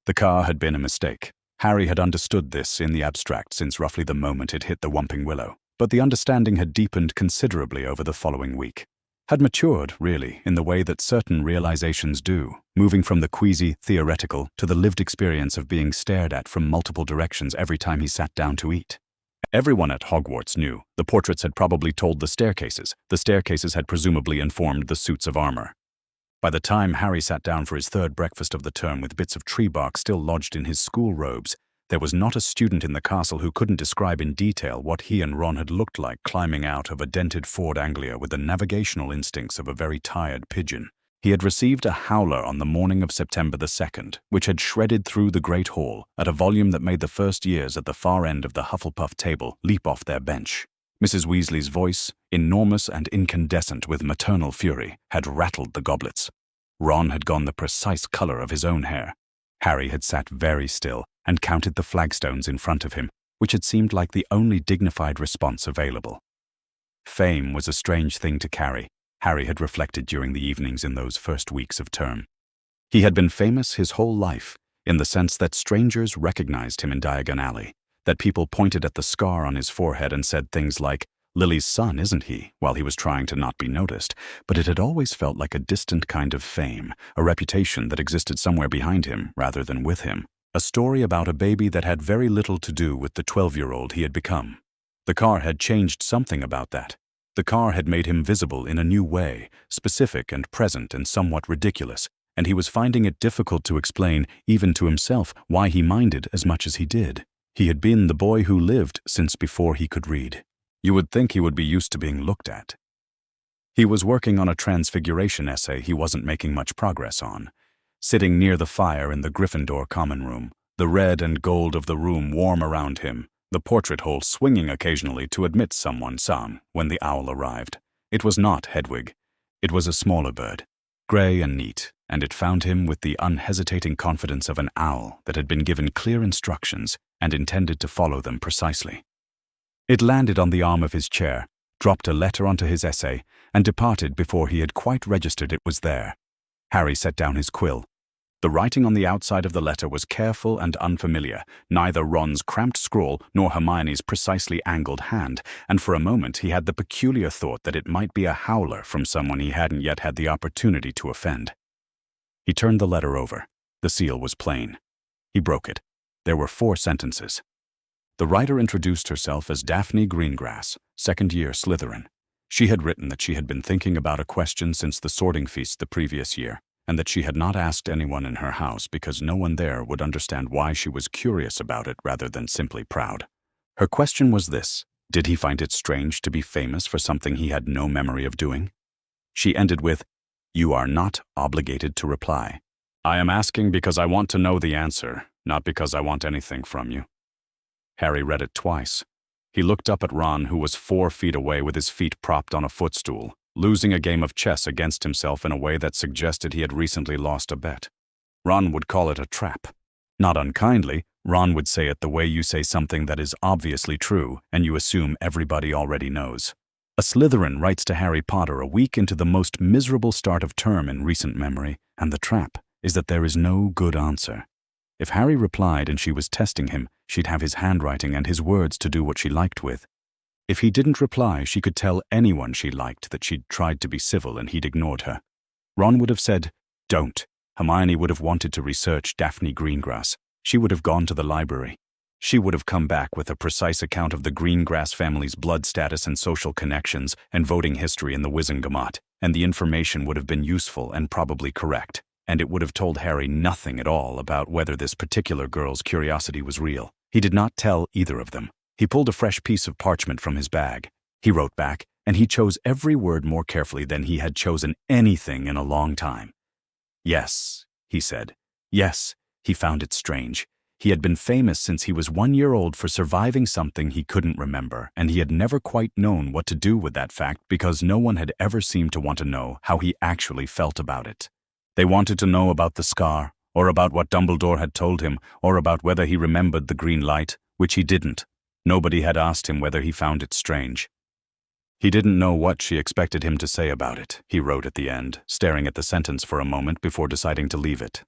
The car had been a mistake. Harry had understood this in the abstract since roughly the moment it hit the Whomping Willow, but the understanding had deepened considerably over the following week. Had matured, really, in the way that certain realizations do, moving from the queasy, theoretical to the lived experience of being stared at from multiple directions every time he sat down to eat. Everyone at Hogwarts knew. The portraits had probably told the staircases. The staircases had presumably informed the suits of armor. By the time Harry sat down for his third breakfast of the term with bits of tree bark still lodged in his school robes, there was not a student in the castle who couldn't describe in detail what he and Ron had looked like climbing out of a dented Ford Anglia with the navigational instincts of a very tired pigeon. He had received a howler on the morning of September the 2nd, which had shredded through the Great Hall at a volume that made the first years at the far end of the Hufflepuff table leap off their bench. Mrs. Weasley's voice, enormous and incandescent with maternal fury, had rattled the goblets. Ron had gone the precise color of his own hair. Harry had sat very still and counted the flagstones in front of him, which had seemed like the only dignified response available. Fame was a strange thing to carry, Harry had reflected during the evenings in those first weeks of term. He had been famous his whole life, in the sense that strangers recognized him in Diagon Alley, that people pointed at the scar on his forehead and said things like, "Lily's son, isn't he?" while he was trying to not be noticed, but it had always felt like a distant kind of fame, a reputation that existed somewhere behind him rather than with him, a story about a baby that had very little to do with the 12-year-old he had become. The car had changed something about that. The car had made him visible in a new way, specific and present and somewhat ridiculous, and he was finding it difficult to explain, even to himself, why he minded as much as he did. He had been the boy who lived since before he could read. You would think he would be used to being looked at. He was working on a transfiguration essay he wasn't making much progress on. Sitting near the fire in the Gryffindor common room, the red and gold of the room warm around him, the portrait hole swinging occasionally to admit someone some when the owl arrived. It was not Hedwig. It was a smaller bird, gray and neat, and it found him with the unhesitating confidence of an owl that had been given clear instructions and intended to follow them precisely. It landed on the arm of his chair, dropped a letter onto his essay, and departed before he had quite registered it was there. Harry set down his quill. The writing on the outside of the letter was careful and unfamiliar, neither Ron's cramped scrawl nor Hermione's precisely angled hand, and for a moment he had the peculiar thought that it might be a howler from someone he hadn't yet had the opportunity to offend. He turned the letter over. The seal was plain. He broke it. There were 4 sentences. The writer introduced herself as Daphne Greengrass, second-year Slytherin. She had written that she had been thinking about a question since the sorting feast the previous year, and that she had not asked anyone in her house because no one there would understand why she was curious about it rather than simply proud. Her question was this: did he find it strange to be famous for something he had no memory of doing? She ended with, "You are not obligated to reply. I am asking because I want to know the answer, not because I want anything from you." Harry read it twice. He looked up at Ron, who was 4 feet away with his feet propped on a footstool, losing a game of chess against himself in a way that suggested he had recently lost a bet. Ron would call it a trap. Not unkindly, Ron would say it the way you say something that is obviously true and you assume everybody already knows. A Slytherin writes to Harry Potter a week into the most miserable start of term in recent memory, and the trap is that there is no good answer. If Harry replied and she was testing him, she'd have his handwriting and his words to do what she liked with. If he didn't reply, she could tell anyone she liked that she'd tried to be civil and he'd ignored her. Ron would have said, "Don't." Hermione would have wanted to research Daphne Greengrass. She would have gone to the library. She would have come back with a precise account of the Greengrass family's blood status and social connections and voting history in the Wizengamot, and the information would have been useful and probably correct, and it would have told Harry nothing at all about whether this particular girl's curiosity was real. He did not tell either of them. He pulled a fresh piece of parchment from his bag. He wrote back, and he chose every word more carefully than he had chosen anything in a long time. "Yes," he said. Yes, he found it strange. He had been famous since he was 1 year old for surviving something he couldn't remember, and he had never quite known what to do with that fact because no one had ever seemed to want to know how he actually felt about it. They wanted to know about the scar, or about what Dumbledore had told him, or about whether he remembered the green light, which he didn't. Nobody had asked him whether he found it strange. He didn't know what she expected him to say about it, he wrote at the end, staring at the sentence for a moment before deciding to leave it.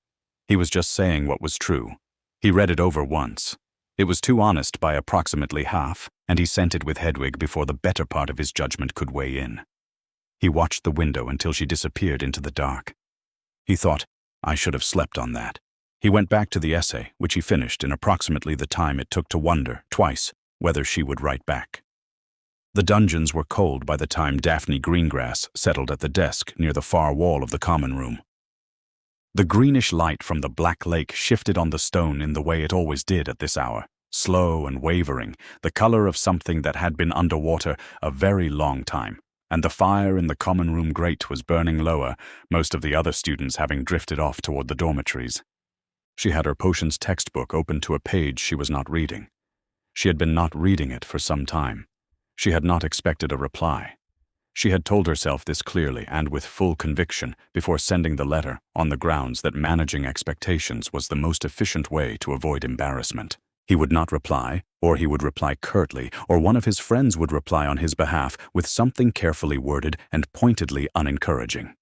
He was just saying what was true. He read it over once. It was too honest by approximately half, and he sent it with Hedwig before the better part of his judgment could weigh in. He watched the window until she disappeared into the dark. He thought, I should have slept on that. He went back to the essay, which he finished in approximately the time it took to wonder, twice, whether she would write back. The dungeons were cold by the time Daphne Greengrass settled at the desk near the far wall of the common room. The greenish light from the black lake shifted on the stone in the way it always did at this hour, slow and wavering, the color of something that had been underwater a very long time, and the fire in the common room grate was burning lower, most of the other students having drifted off toward the dormitories. She had her potions textbook open to a page she was not reading. She had been not reading it for some time. She had not expected a reply. She had told herself this clearly and with full conviction before sending the letter, on the grounds that managing expectations was the most efficient way to avoid embarrassment. He would not reply, or he would reply curtly, or one of his friends would reply on his behalf with something carefully worded and pointedly unencouraging.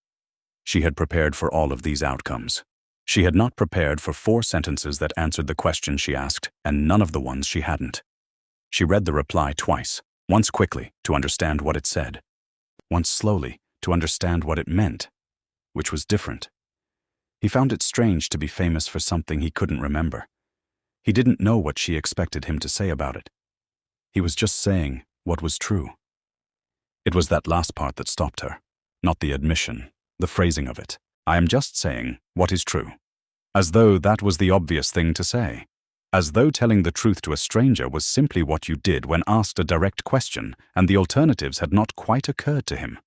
She had prepared for all of these outcomes. She had not prepared for 4 sentences that answered the question she asked, and none of the ones she hadn't. She read the reply twice, once quickly to understand what it said, once slowly to understand what it meant, which was different. He found it strange to be famous for something he couldn't remember. He didn't know what she expected him to say about it. He was just saying what was true. It was that last part that stopped her, not the admission, the phrasing of it. I am just saying what is true. As though that was the obvious thing to say. As though telling the truth to a stranger was simply what you did when asked a direct question, and the alternatives had not quite occurred to him.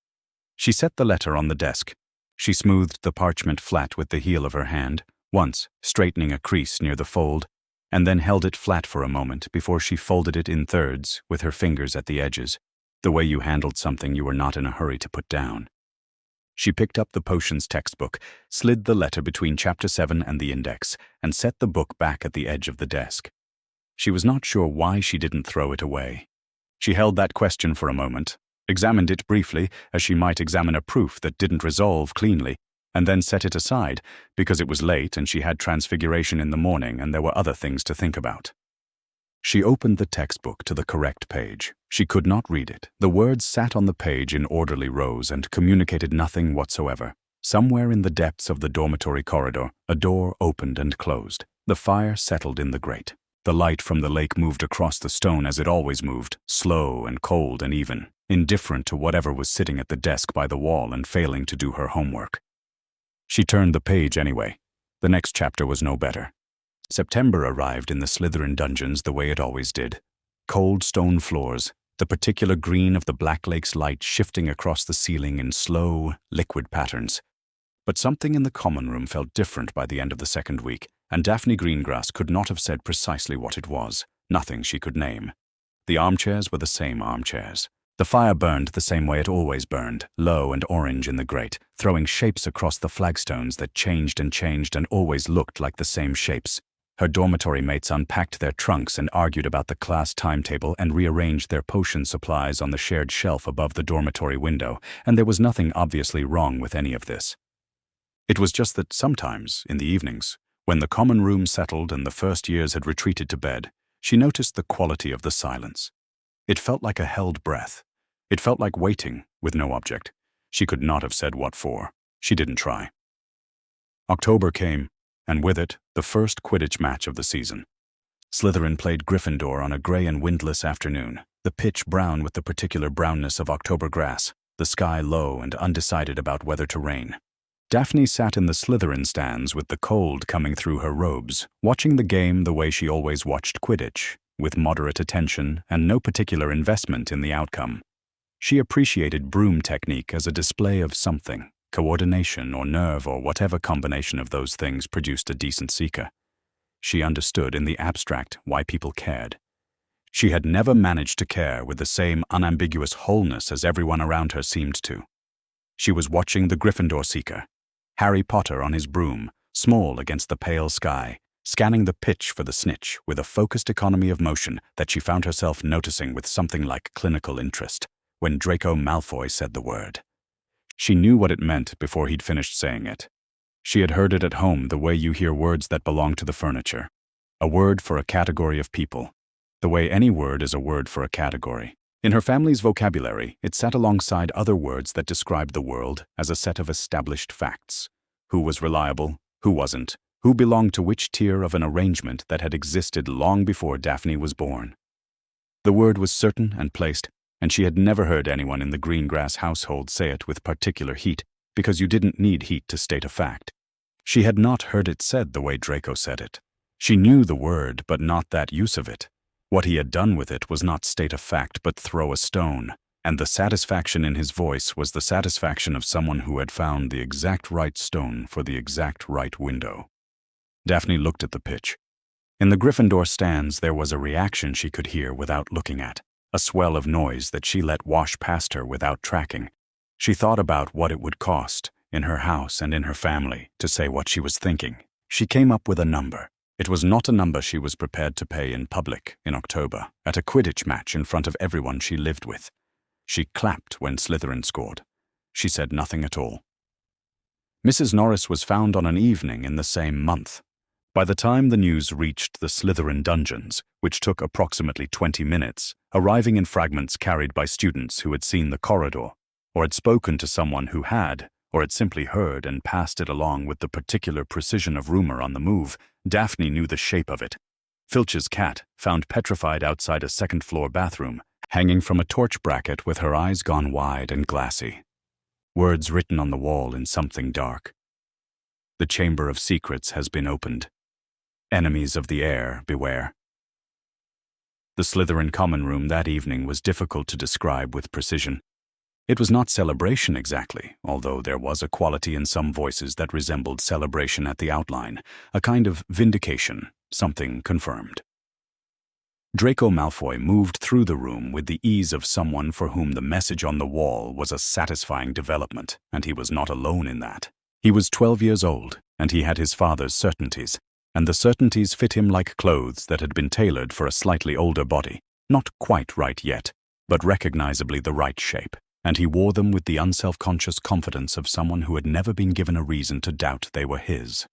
She set the letter on the desk. She smoothed the parchment flat with the heel of her hand, once straightening a crease near the fold, and then held it flat for a moment before she folded it in thirds with her fingers at the edges, the way you handled something you were not in a hurry to put down. She picked up the potions textbook, slid the letter between Chapter 7 and the index, and set the book back at the edge of the desk. She was not sure why she didn't throw it away. She held that question for a moment, examined it briefly as she might examine a proof that didn't resolve cleanly, and then set it aside because it was late and she had transfiguration in the morning and there were other things to think about. She opened the textbook to the correct page. She could not read it. The words sat on the page in orderly rows and communicated nothing whatsoever. Somewhere in the depths of the dormitory corridor, a door opened and closed. The fire settled in the grate. The light from the lake moved across the stone as it always moved, slow and cold and even, indifferent to whatever was sitting at the desk by the wall and failing to do her homework. She turned the page anyway. The next chapter was no better. September arrived in the Slytherin dungeons the way it always did. Cold stone floors, the particular green of the Black Lake's light shifting across the ceiling in slow, liquid patterns. But something in the common room felt different by the end of the second week, and Daphne Greengrass could not have said precisely what it was, nothing she could name. The armchairs were the same armchairs. The fire burned the same way it always burned, low and orange in the grate, throwing shapes across the flagstones that changed and always looked like the same shapes. Her dormitory mates unpacked their trunks and argued about the class timetable and rearranged their potion supplies on the shared shelf above the dormitory window, and there was nothing obviously wrong with any of this. It was just that sometimes, in the evenings, when the common room settled and the first years had retreated to bed, she noticed the quality of the silence. It felt like a held breath. It felt like waiting, with no object. She could not have said what for. She didn't try. October came, and with it, the first Quidditch match of the season. Slytherin played Gryffindor on a gray and windless afternoon, the pitch brown with the particular brownness of October grass, the sky low and undecided about whether to rain. Daphne sat in the Slytherin stands with the cold coming through her robes, watching the game the way she always watched Quidditch, with moderate attention and no particular investment in the outcome. She appreciated broom technique as a display of something. Coordination or nerve or whatever combination of those things produced a decent seeker. She understood in the abstract why people cared. She had never managed to care with the same unambiguous wholeness as everyone around her seemed to. She was watching the Gryffindor seeker, Harry Potter on his broom, small against the pale sky, scanning the pitch for the snitch with a focused economy of motion that she found herself noticing with something like clinical interest when Draco Malfoy said the word. She knew what it meant before he'd finished saying it. She had heard it at home the way you hear words that belong to the furniture. A word for a category of people. The way any word is a word for a category. In her family's vocabulary, it sat alongside other words that described the world as a set of established facts. Who was reliable, who wasn't, who belonged to which tier of an arrangement that had existed long before Daphne was born. The word was certain and placed, and she had never heard anyone in the Greengrass household say it with particular heat, because you didn't need heat to state a fact. She had not heard it said the way Draco said it. She knew the word, but not that use of it. What he had done with it was not state a fact but throw a stone, and the satisfaction in his voice was the satisfaction of someone who had found the exact right stone for the exact right window. Daphne looked at the pitch. In the Gryffindor stands there was a reaction she could hear without looking at, a swell of noise that she let wash past her without tracking. She thought about what it would cost, in her house and in her family, to say what she was thinking. She came up with a number. It was not a number she was prepared to pay in public in October, at a Quidditch match in front of everyone she lived with. She clapped when Slytherin scored. She said nothing at all. Mrs. Norris was found on an evening in the same month. By the time the news reached the Slytherin dungeons, which took approximately 20 minutes, arriving in fragments carried by students who had seen the corridor, or had spoken to someone who had, or had simply heard and passed it along with the particular precision of rumor on the move, Daphne knew the shape of it. Filch's cat, found petrified outside a second-floor bathroom, hanging from a torch bracket with her eyes gone wide and glassy. Words written on the wall in something dark. The Chamber of Secrets has been opened. Enemies of the air, beware. The Slytherin common room that evening was difficult to describe with precision. It was not celebration exactly, although there was a quality in some voices that resembled celebration at the outline, a kind of vindication, something confirmed. Draco Malfoy moved through the room with the ease of someone for whom the message on the wall was a satisfying development, and he was not alone in that. He was 12 years old, and he had his father's certainties, and the certainties fit him like clothes that had been tailored for a slightly older body, not quite right yet, but recognizably the right shape, and he wore them with the unself-conscious confidence of someone who had never been given a reason to doubt they were his.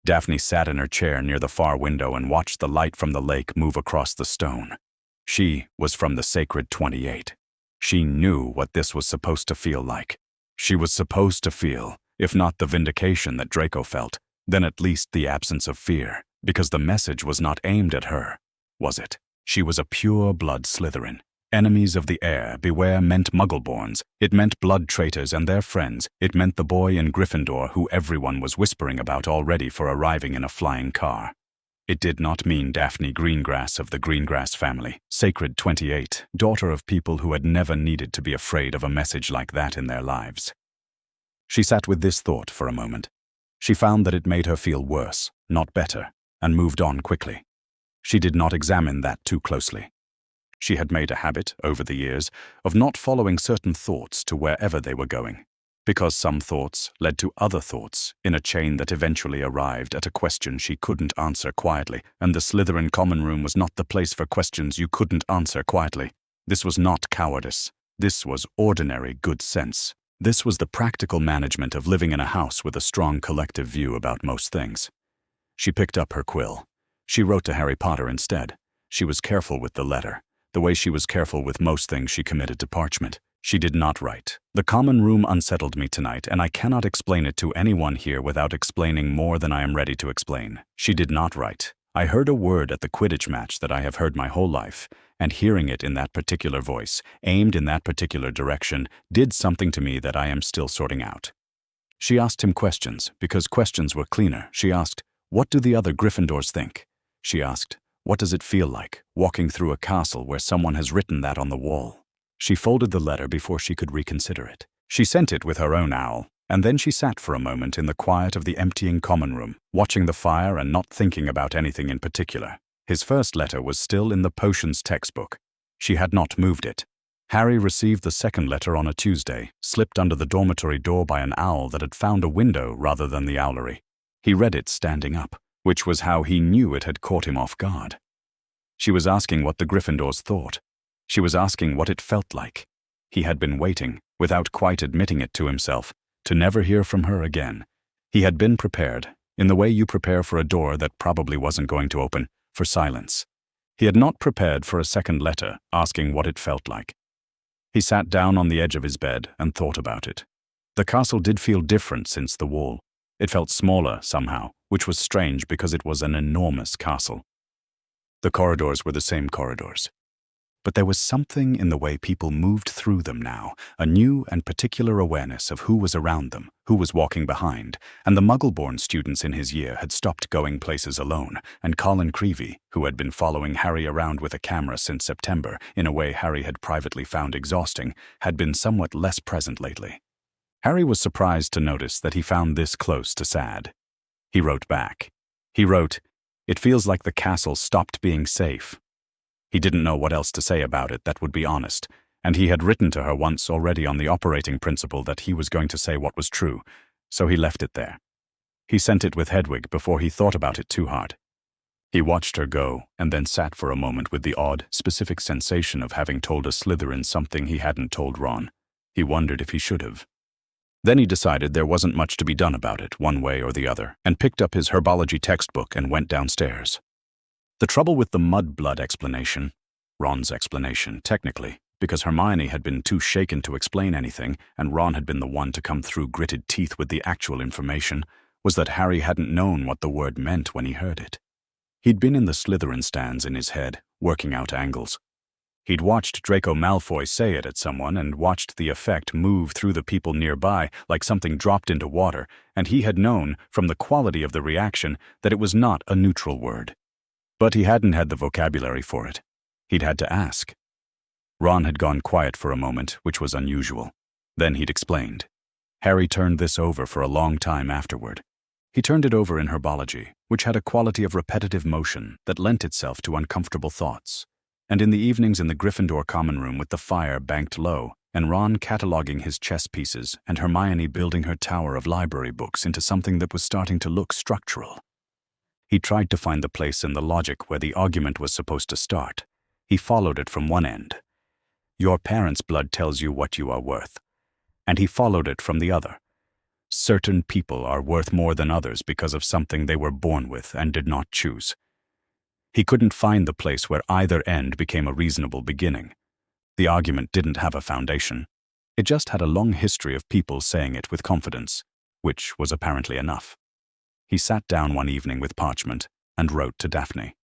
Daphne sat in her chair near the far window and watched the light from the lake move across the stone. She was from the sacred 28. She knew what this was supposed to feel like. She was supposed to feel, if not the vindication that Draco felt, then at least the absence of fear, because the message was not aimed at her, was it? She was a pure-blood Slytherin. Enemies of the air, beware meant Muggleborns. It meant blood traitors and their friends. It meant the boy in Gryffindor who everyone was whispering about already for arriving in a flying car. It did not mean Daphne Greengrass of the Greengrass family, sacred 28, daughter of people who had never needed to be afraid of a message like that in their lives. She sat with this thought for a moment. She found that it made her feel worse, not better, and moved on quickly. She did not examine that too closely. She had made a habit, over the years, of not following certain thoughts to wherever they were going, because some thoughts led to other thoughts in a chain that eventually arrived at a question she couldn't answer quietly, and the Slytherin common room was not the place for questions you couldn't answer quietly. This was not cowardice. This was ordinary good sense. This was the practical management of living in a house with a strong collective view about most things. She picked up her quill. She wrote to Harry Potter instead. She was careful with the letter. The way she was careful with most things she committed to parchment. She did not write. The common room unsettled me tonight, and I cannot explain it to anyone here without explaining more than I am ready to explain. She did not write. I heard a word at the Quidditch match that I have heard my whole life, and hearing it in that particular voice, aimed in that particular direction, did something to me that I am still sorting out. She asked him questions, because questions were cleaner. She asked, "What do the other Gryffindors think?" She asked, "What does it feel like, walking through a castle where someone has written that on the wall?" She folded the letter before she could reconsider it. She sent it with her own owl, and then she sat for a moment in the quiet of the emptying common room, watching the fire and not thinking about anything in particular. His first letter was still in the potions textbook. She had not moved it. Harry received the second letter on a Tuesday, slipped under the dormitory door by an owl that had found a window rather than the owlery. He read it standing up, which was how he knew it had caught him off guard. She was asking what the Gryffindors thought. She was asking what it felt like. He had been waiting, without quite admitting it to himself, to never hear from her again. He had been prepared, in the way you prepare for a door that probably wasn't going to open, for silence. He had not prepared for a second letter asking what it felt like. He sat down on the edge of his bed and thought about it. The castle did feel different since the wall. It felt smaller somehow, which was strange because it was an enormous castle. The corridors were the same corridors. But there was something in the way people moved through them now, a new and particular awareness of who was around them, who was walking behind, and the Muggle-born students in his year had stopped going places alone, and Colin Creevey, who had been following Harry around with a camera since September, in a way Harry had privately found exhausting, had been somewhat less present lately. Harry was surprised to notice that he found this close to sad. He wrote back. He wrote, "It feels like the castle stopped being safe." He didn't know what else to say about it that would be honest, and he had written to her once already on the operating principle that he was going to say what was true, so he left it there. He sent it with Hedwig before he thought about it too hard. He watched her go, and then sat for a moment with the odd, specific sensation of having told a Slytherin something he hadn't told Ron. He wondered if he should have. Then he decided there wasn't much to be done about it, one way or the other, and picked up his herbology textbook and went downstairs. The trouble with the mudblood explanation, Ron's explanation, technically, because Hermione had been too shaken to explain anything, and Ron had been the one to come through gritted teeth with the actual information, was that Harry hadn't known what the word meant when he heard it. He'd been in the Slytherin stands in his head, working out angles. He'd watched Draco Malfoy say it at someone and watched the effect move through the people nearby like something dropped into water, and he had known, from the quality of the reaction, that it was not a neutral word. But he hadn't had the vocabulary for it. He'd had to ask. Ron had gone quiet for a moment, which was unusual. Then he'd explained. Harry turned this over for a long time afterward. He turned it over in herbology, which had a quality of repetitive motion that lent itself to uncomfortable thoughts. And in the evenings in the Gryffindor common room with the fire banked low, and Ron cataloguing his chess pieces and Hermione building her tower of library books into something that was starting to look structural. He tried to find the place in the logic where the argument was supposed to start. He followed it from one end. Your parents' blood tells you what you are worth. And he followed it from the other. Certain people are worth more than others because of something they were born with and did not choose. He couldn't find the place where either end became a reasonable beginning. The argument didn't have a foundation. It just had a long history of people saying it with confidence, which was apparently enough. He sat down one evening with parchment and wrote to Daphne.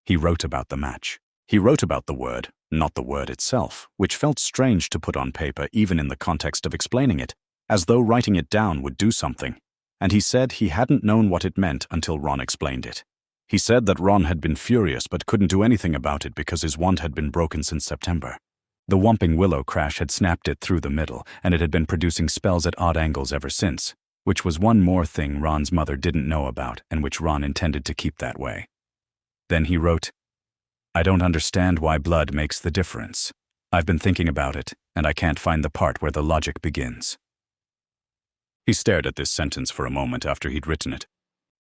He wrote about the match. He wrote about the word, not the word itself, which felt strange to put on paper even in the context of explaining it, as though writing it down would do something. And he said he hadn't known what it meant until Ron explained it. He said that Ron had been furious but couldn't do anything about it because his wand had been broken since September. The Whomping Willow crash had snapped it through the middle, and it had been producing spells at odd angles ever since, which was one more thing Ron's mother didn't know about and which Ron intended to keep that way. Then he wrote, "I don't understand why blood makes the difference. I've been thinking about it, and I can't find the part where the logic begins." He stared at this sentence for a moment after he'd written it.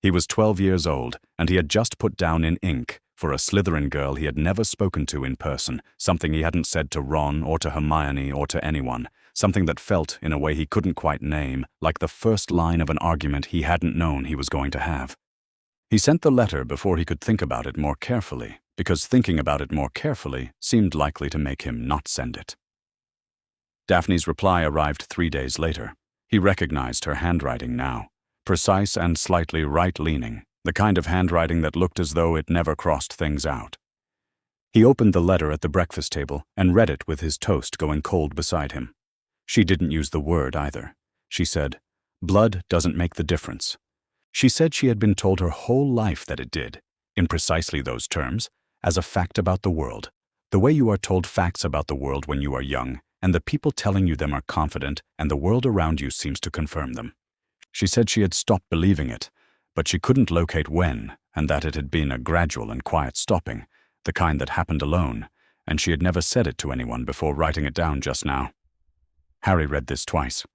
He was 12 years old, and he had just put down in ink, for a Slytherin girl he had never spoken to in person, something he hadn't said to Ron or to Hermione or to anyone, something that felt, in a way he couldn't quite name, like the first line of an argument he hadn't known he was going to have. He sent the letter before he could think about it more carefully, because thinking about it more carefully seemed likely to make him not send it. Daphne's reply arrived 3 days later. He recognized her handwriting now. Precise and slightly right-leaning, the kind of handwriting that looked as though it never crossed things out. He opened the letter at the breakfast table and read it with his toast going cold beside him. She didn't use the word either. She said, "Blood doesn't make the difference." She said she had been told her whole life that it did, in precisely those terms, as a fact about the world. The way you are told facts about the world when you are young, and the people telling you them are confident, and the world around you seems to confirm them. She said she had stopped believing it, but she couldn't locate when, and that it had been a gradual and quiet stopping, the kind that happened alone, and she had never said it to anyone before writing it down just now. Harry read this twice.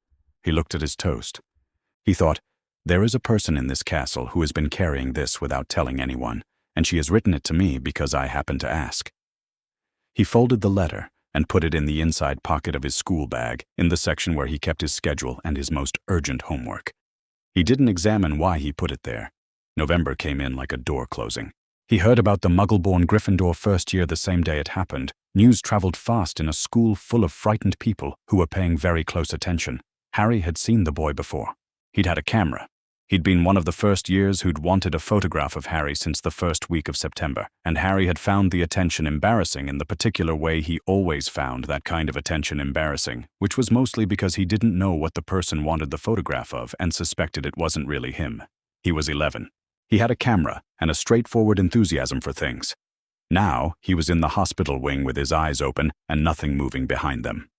He looked at his toast. He thought, there is a person in this castle who has been carrying this without telling anyone, and she has written it to me because I happened to ask. He folded the letter and put it in the inside pocket of his school bag, in the section where he kept his schedule and his most urgent homework. He didn't examine why he put it there. November came in like a door closing. He heard about the Muggle-born Gryffindor first year the same day it happened. News traveled fast in a school full of frightened people who were paying very close attention. Harry had seen the boy before. He'd had a camera. He'd been one of the first years who'd wanted a photograph of Harry since the first week of September, and Harry had found the attention embarrassing in the particular way he always found that kind of attention embarrassing, which was mostly because he didn't know what the person wanted the photograph of and suspected it wasn't really him. He was 11. He had a camera and a straightforward enthusiasm for things. Now, he was in the hospital wing with his eyes open and nothing moving behind them.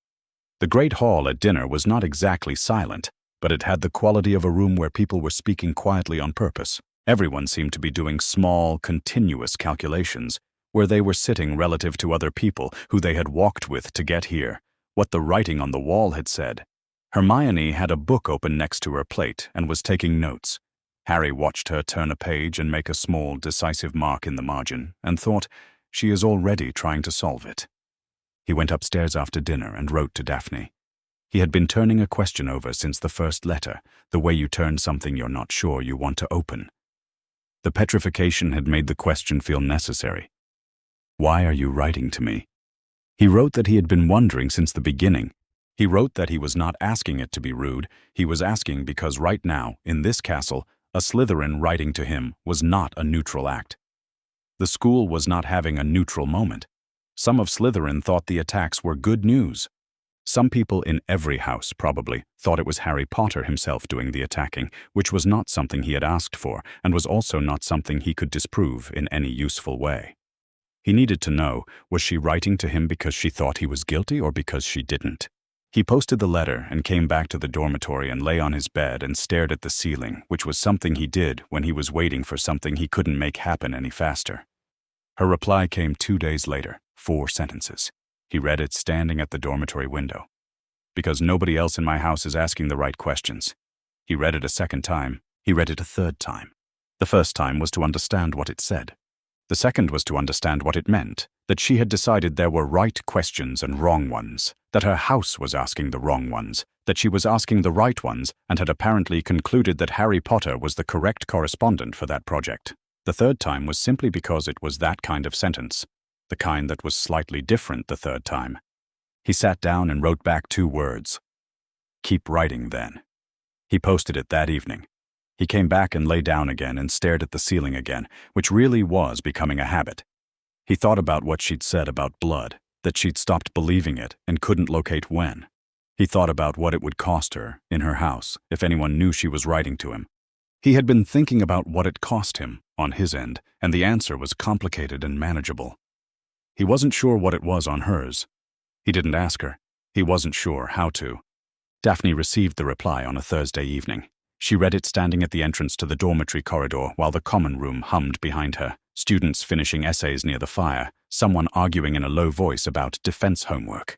The Great Hall at dinner was not exactly silent, but it had the quality of a room where people were speaking quietly on purpose. Everyone seemed to be doing small, continuous calculations, where they were sitting relative to other people who they had walked with to get here, what the writing on the wall had said. Hermione had a book open next to her plate and was taking notes. Harry watched her turn a page and make a small, decisive mark in the margin, and thought, she is already trying to solve it. He went upstairs after dinner and wrote to Daphne. He had been turning a question over since the first letter, the way you turn something you're not sure you want to open. The petrification had made the question feel necessary. Why are you writing to me? He wrote that he had been wondering since the beginning. He wrote that he was not asking it to be rude. He was asking because right now, in this castle, a Slytherin writing to him was not a neutral act. The school was not having a neutral moment. Some of Slytherin thought the attacks were good news. Some people in every house, probably, thought it was Harry Potter himself doing the attacking, which was not something he had asked for, and was also not something he could disprove in any useful way. He needed to know, was she writing to him because she thought he was guilty or because she didn't? He posted the letter and came back to the dormitory and lay on his bed and stared at the ceiling, which was something he did when he was waiting for something he couldn't make happen any faster. Her reply came 2 days later, 4 sentences. He read it standing at the dormitory window. Because nobody else in my house is asking the right questions. He read it a second time. He read it a third time. The first time was to understand what it said. The second was to understand what it meant, that she had decided there were right questions and wrong ones, that her house was asking the wrong ones, that she was asking the right ones, and had apparently concluded that Harry Potter was the correct correspondent for that project. The third time was simply because it was that kind of sentence. The kind that was slightly different the third time. He sat down and wrote back 2 words. Keep writing, then. He posted it that evening. He came back and lay down again and stared at the ceiling again, which really was becoming a habit. He thought about what she'd said about blood, that she'd stopped believing it and couldn't locate when. He thought about what it would cost her, in her house, if anyone knew she was writing to him. He had been thinking about what it cost him, on his end, and the answer was complicated and manageable. He wasn't sure what it was on hers. He didn't ask her. He wasn't sure how to. Daphne received the reply on a Thursday evening. She read it standing at the entrance to the dormitory corridor while the common room hummed behind her, students finishing essays near the fire, someone arguing in a low voice about defense homework.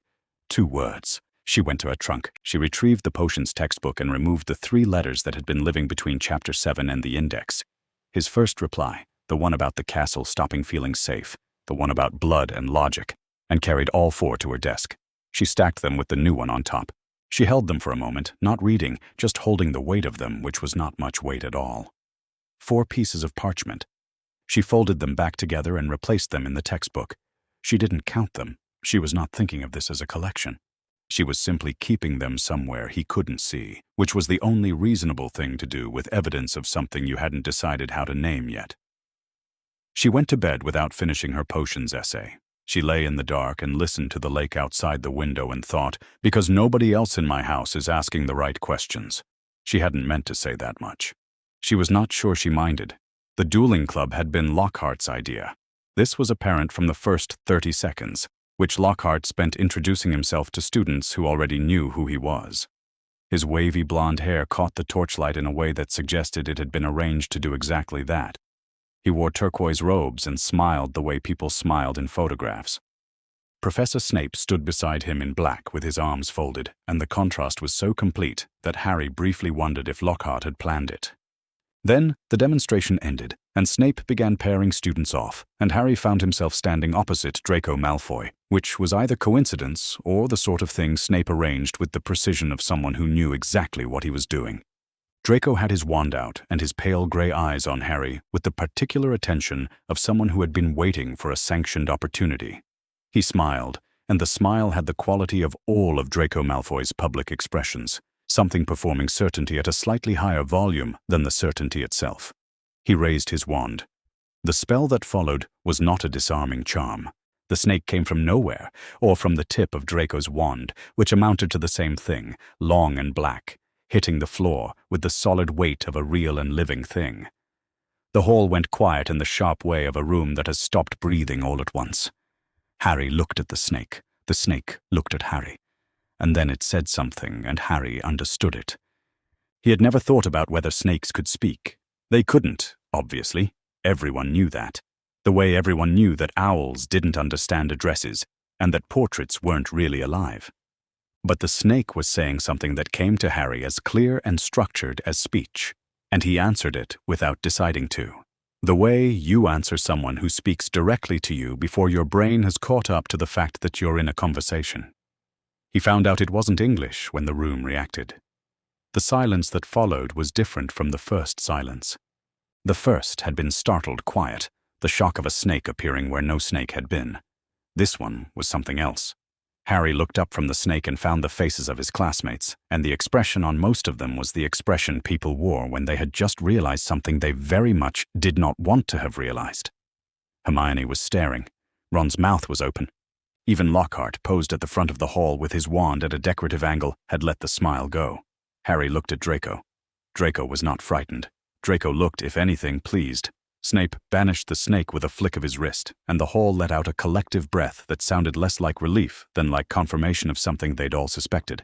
2 words. She went to her trunk. She retrieved the potions textbook and removed the 3 letters that had been living between Chapter 7 and the index. His first reply, the one about the castle stopping feeling safe, the one about blood and logic, and carried all 4 to her desk. She stacked them with the new one on top. She held them for a moment, not reading, just holding the weight of them, which was not much weight at all. 4 pieces of parchment. She folded them back together and replaced them in the textbook. She didn't count them. She was not thinking of this as a collection. She was simply keeping them somewhere he couldn't see, which was the only reasonable thing to do with evidence of something you hadn't decided how to name yet. She went to bed without finishing her potions essay. She lay in the dark and listened to the lake outside the window and thought, because nobody else in my house is asking the right questions. She hadn't meant to say that much. She was not sure she minded. The dueling club had been Lockhart's idea. This was apparent from the first 30 seconds, which Lockhart spent introducing himself to students who already knew who he was. His wavy blonde hair caught the torchlight in a way that suggested it had been arranged to do exactly that. He wore turquoise robes and smiled the way people smiled in photographs. Professor Snape stood beside him in black with his arms folded, and the contrast was so complete that Harry briefly wondered if Lockhart had planned it. Then, the demonstration ended, and Snape began pairing students off, and Harry found himself standing opposite Draco Malfoy, which was either coincidence or the sort of thing Snape arranged with the precision of someone who knew exactly what he was doing. Draco had his wand out and his pale gray eyes on Harry with the particular attention of someone who had been waiting for a sanctioned opportunity. He smiled, and the smile had the quality of all of Draco Malfoy's public expressions, something performing certainty at a slightly higher volume than the certainty itself. He raised his wand. The spell that followed was not a disarming charm. The snake came from nowhere, or from the tip of Draco's wand, which amounted to the same thing, long and black, hitting the floor with the solid weight of a real and living thing. The hall went quiet in the sharp way of a room that has stopped breathing all at once. Harry looked at the snake looked at Harry, and then it said something and Harry understood it. He had never thought about whether snakes could speak. They couldn't, obviously. Everyone knew that. The way everyone knew that owls didn't understand addresses and that portraits weren't really alive. But the snake was saying something that came to Harry as clear and structured as speech, and he answered it without deciding to. The way you answer someone who speaks directly to you before your brain has caught up to the fact that you're in a conversation. He found out it wasn't English when the room reacted. The silence that followed was different from the first silence. The first had been startled quiet, the shock of a snake appearing where no snake had been. This one was something else. Harry looked up from the snake and found the faces of his classmates, and the expression on most of them was the expression people wore when they had just realized something they very much did not want to have realized. Hermione was staring. Ron's mouth was open. Even Lockhart, posed at the front of the hall with his wand at a decorative angle, had let the smile go. Harry looked at Draco. Draco was not frightened. Draco looked, if anything, pleased. Snape banished the snake with a flick of his wrist, and the hall let out a collective breath that sounded less like relief than like confirmation of something they'd all suspected.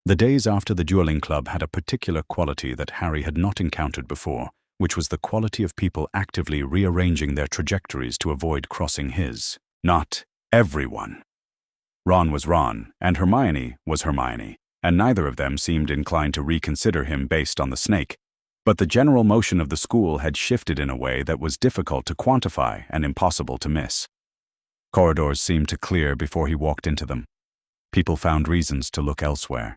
The days after the dueling club had a particular quality that Harry had not encountered before, which was the quality of people actively rearranging their trajectories to avoid crossing his. Not everyone. Ron was Ron, and Hermione was Hermione, and neither of them seemed inclined to reconsider him based on the snake. But the general motion of the school had shifted in a way that was difficult to quantify and impossible to miss. Corridors seemed to clear before he walked into them. People found reasons to look elsewhere.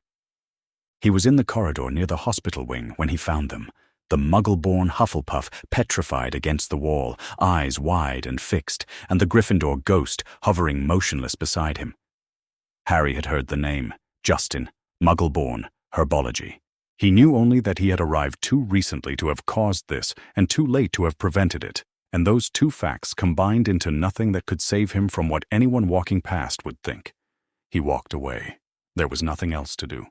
He was in the corridor near the hospital wing when he found them, the Muggle-born Hufflepuff petrified against the wall, eyes wide and fixed, and the Gryffindor ghost hovering motionless beside him. Harry had heard the name, Justin, Muggle-born, herbology. He knew only that he had arrived too recently to have caused this and too late to have prevented it, and those two facts combined into nothing that could save him from what anyone walking past would think. He walked away. There was nothing else to do.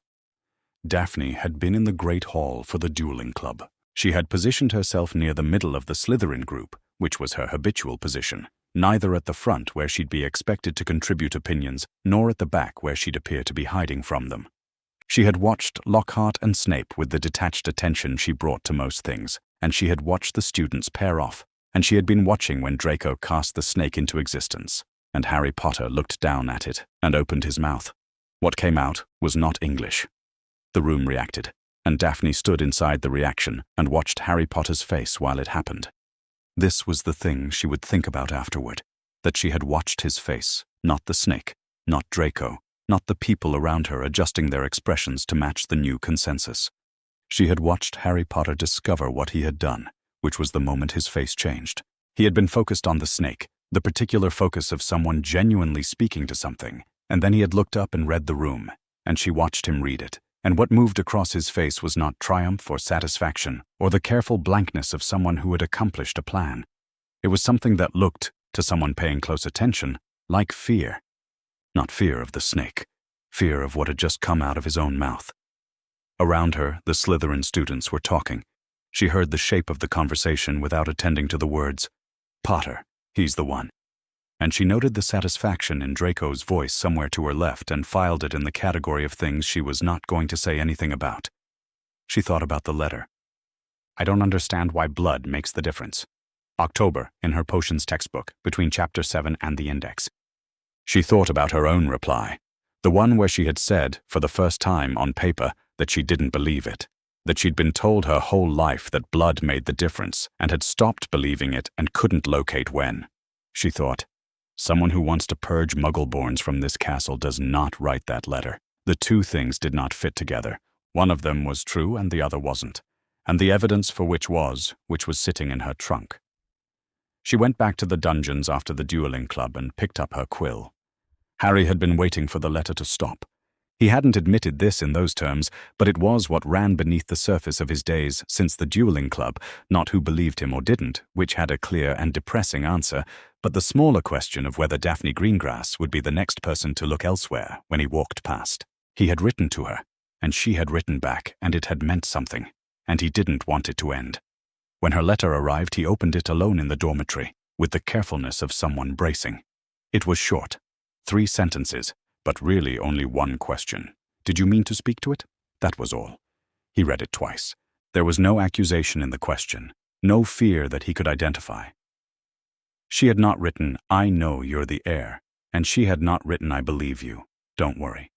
Daphne had been in the Great Hall for the dueling club. She had positioned herself near the middle of the Slytherin group, which was her habitual position, neither at the front where she'd be expected to contribute opinions, nor at the back where she'd appear to be hiding from them. She had watched Lockhart and Snape with the detached attention she brought to most things, and she had watched the students pair off, and she had been watching when Draco cast the snake into existence, and Harry Potter looked down at it and opened his mouth. What came out was not English. The room reacted, and Daphne stood inside the reaction and watched Harry Potter's face while it happened. This was the thing she would think about afterward, that she had watched his face, not the snake, not Draco, not the people around her adjusting their expressions to match the new consensus. She had watched Harry Potter discover what he had done, which was the moment his face changed. He had been focused on the snake, the particular focus of someone genuinely speaking to something, and then he had looked up and read the room, and she watched him read it, and what moved across his face was not triumph or satisfaction or the careful blankness of someone who had accomplished a plan. It was something that looked, to someone paying close attention, like fear. Not fear of the snake, fear of what had just come out of his own mouth. Around her, the Slytherin students were talking. She heard the shape of the conversation without attending to the words, "Potter, he's the one." And she noted the satisfaction in Draco's voice somewhere to her left and filed it in the category of things she was not going to say anything about. She thought about the letter. "I don't understand why blood makes the difference." October, in her potions textbook, between Chapter 7 and the index. She thought about her own reply, the one where she had said, for the first time on paper, that she didn't believe it, that she'd been told her whole life that blood made the difference and had stopped believing it and couldn't locate when. She thought, someone who wants to purge Muggle-borns from this castle does not write that letter. The two things did not fit together. One of them was true and the other wasn't. and the evidence for which was sitting in her trunk. She went back to the dungeons after the dueling club and picked up her quill. Harry had been waiting for the letter to stop. He hadn't admitted this in those terms, but it was what ran beneath the surface of his days since the dueling club, not who believed him or didn't, which had a clear and depressing answer, but the smaller question of whether Daphne Greengrass would be the next person to look elsewhere when he walked past. He had written to her, and she had written back, and it had meant something, and he didn't want it to end. When her letter arrived, he opened it alone in the dormitory, with the carefulness of someone bracing. It was short, 3 sentences, but really only one question. Did you mean to speak to it? That was all. He read it twice. There was no accusation in the question, no fear that he could identify. She had not written, "I know you're the heir," and she had not written, "I believe you. Don't worry."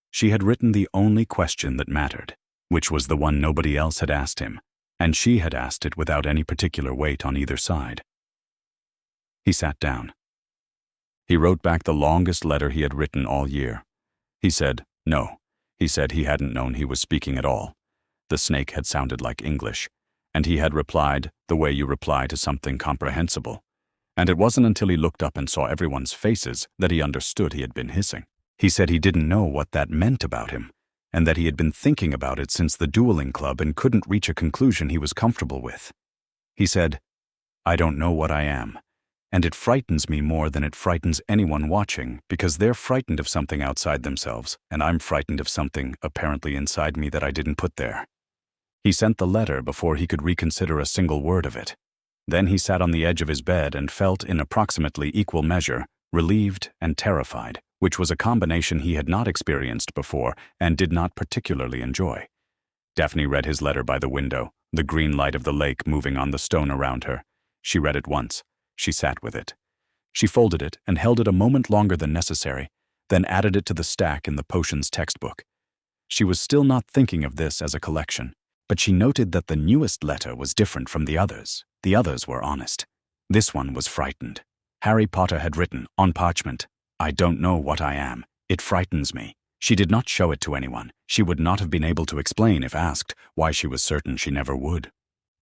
She had written the only question that mattered, which was the one nobody else had asked him, and she had asked it without any particular weight on either side. He sat down. He wrote back the longest letter he had written all year. He said, no. He said he hadn't known he was speaking at all. The snake had sounded like English, and he had replied the way you reply to something comprehensible. And it wasn't until he looked up and saw everyone's faces that he understood he had been hissing. He said he didn't know what that meant about him, and that he had been thinking about it since the dueling club and couldn't reach a conclusion he was comfortable with. He said, "I don't know what I am. And it frightens me more than it frightens anyone watching, because they're frightened of something outside themselves, and I'm frightened of something apparently inside me that I didn't put there." He sent the letter before he could reconsider a single word of it. Then he sat on the edge of his bed and felt, in approximately equal measure, relieved and terrified, which was a combination he had not experienced before and did not particularly enjoy. Daphne read his letter by the window, the green light of the lake moving on the stone around her. She read it once. She sat with it. She folded it and held it a moment longer than necessary, then added it to the stack in the potions textbook. She was still not thinking of this as a collection, but she noted that the newest letter was different from the others. The others were honest. This one was frightened. Harry Potter had written, on parchment, "I don't know what I am. It frightens me." She did not show it to anyone. She would not have been able to explain, if asked, why she was certain she never would.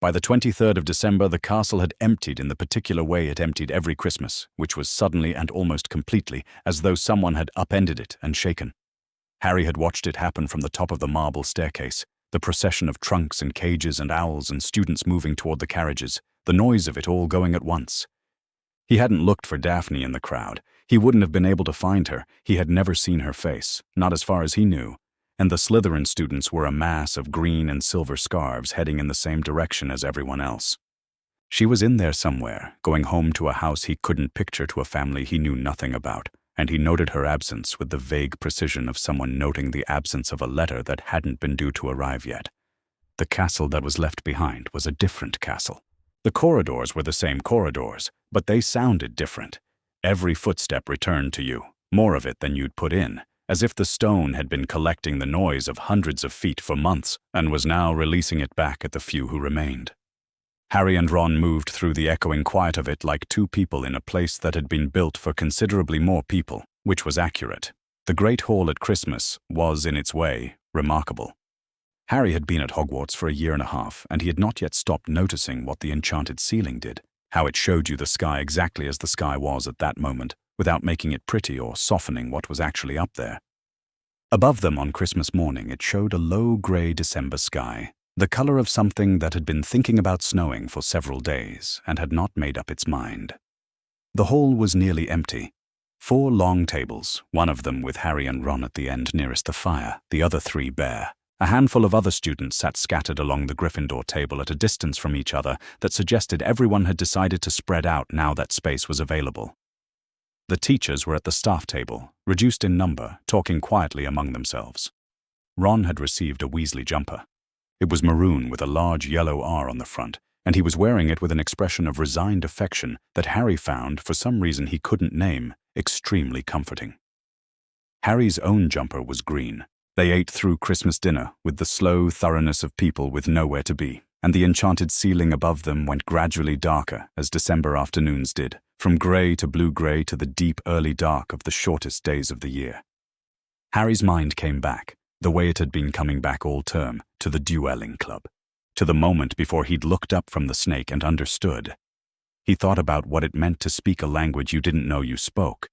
By the 23rd of December, the castle had emptied in the particular way it emptied every Christmas, which was suddenly and almost completely, as though someone had upended it and shaken. Harry had watched it happen from the top of the marble staircase, the procession of trunks and cages and owls and students moving toward the carriages, the noise of it all going at once. He hadn't looked for Daphne in the crowd. He wouldn't have been able to find her. He had never seen her face, not as far as he knew. And the Slytherin students were a mass of green and silver scarves heading in the same direction as everyone else. She was in there somewhere, going home to a house he couldn't picture, to a family he knew nothing about, and he noted her absence with the vague precision of someone noting the absence of a letter that hadn't been due to arrive yet. The castle that was left behind was a different castle. The corridors were the same corridors, but they sounded different. Every footstep returned to you, more of it than you'd put in, as if the stone had been collecting the noise of hundreds of feet for months and was now releasing it back at the few who remained. Harry and Ron moved through the echoing quiet of it like two people in a place that had been built for considerably more people, which was accurate. The Great Hall at Christmas was, in its way, remarkable. Harry had been at Hogwarts for a year and a half, and he had not yet stopped noticing what the enchanted ceiling did, how it showed you the sky exactly as the sky was at that moment, without making it pretty or softening what was actually up there. Above them on Christmas morning, it showed a low grey December sky, the color of something that had been thinking about snowing for several days and had not made up its mind. The hall was nearly empty. 4 long tables, one of them with Harry and Ron at the end nearest the fire, the other 3 bare. A handful of other students sat scattered along the Gryffindor table at a distance from each other that suggested everyone had decided to spread out now that space was available. The teachers were at the staff table, reduced in number, talking quietly among themselves. Ron had received a Weasley jumper. It was maroon with a large yellow R on the front, and he was wearing it with an expression of resigned affection that Harry found, for some reason he couldn't name, extremely comforting. Harry's own jumper was green. They ate through Christmas dinner with the slow thoroughness of people with nowhere to be, and the enchanted ceiling above them went gradually darker as December afternoons did, from grey to blue-grey to the deep early dark of the shortest days of the year. Harry's mind came back, the way it had been coming back all term, to the dueling club. to the moment before he'd looked up from the snake and understood. He thought about what it meant to speak a language you didn't know you spoke.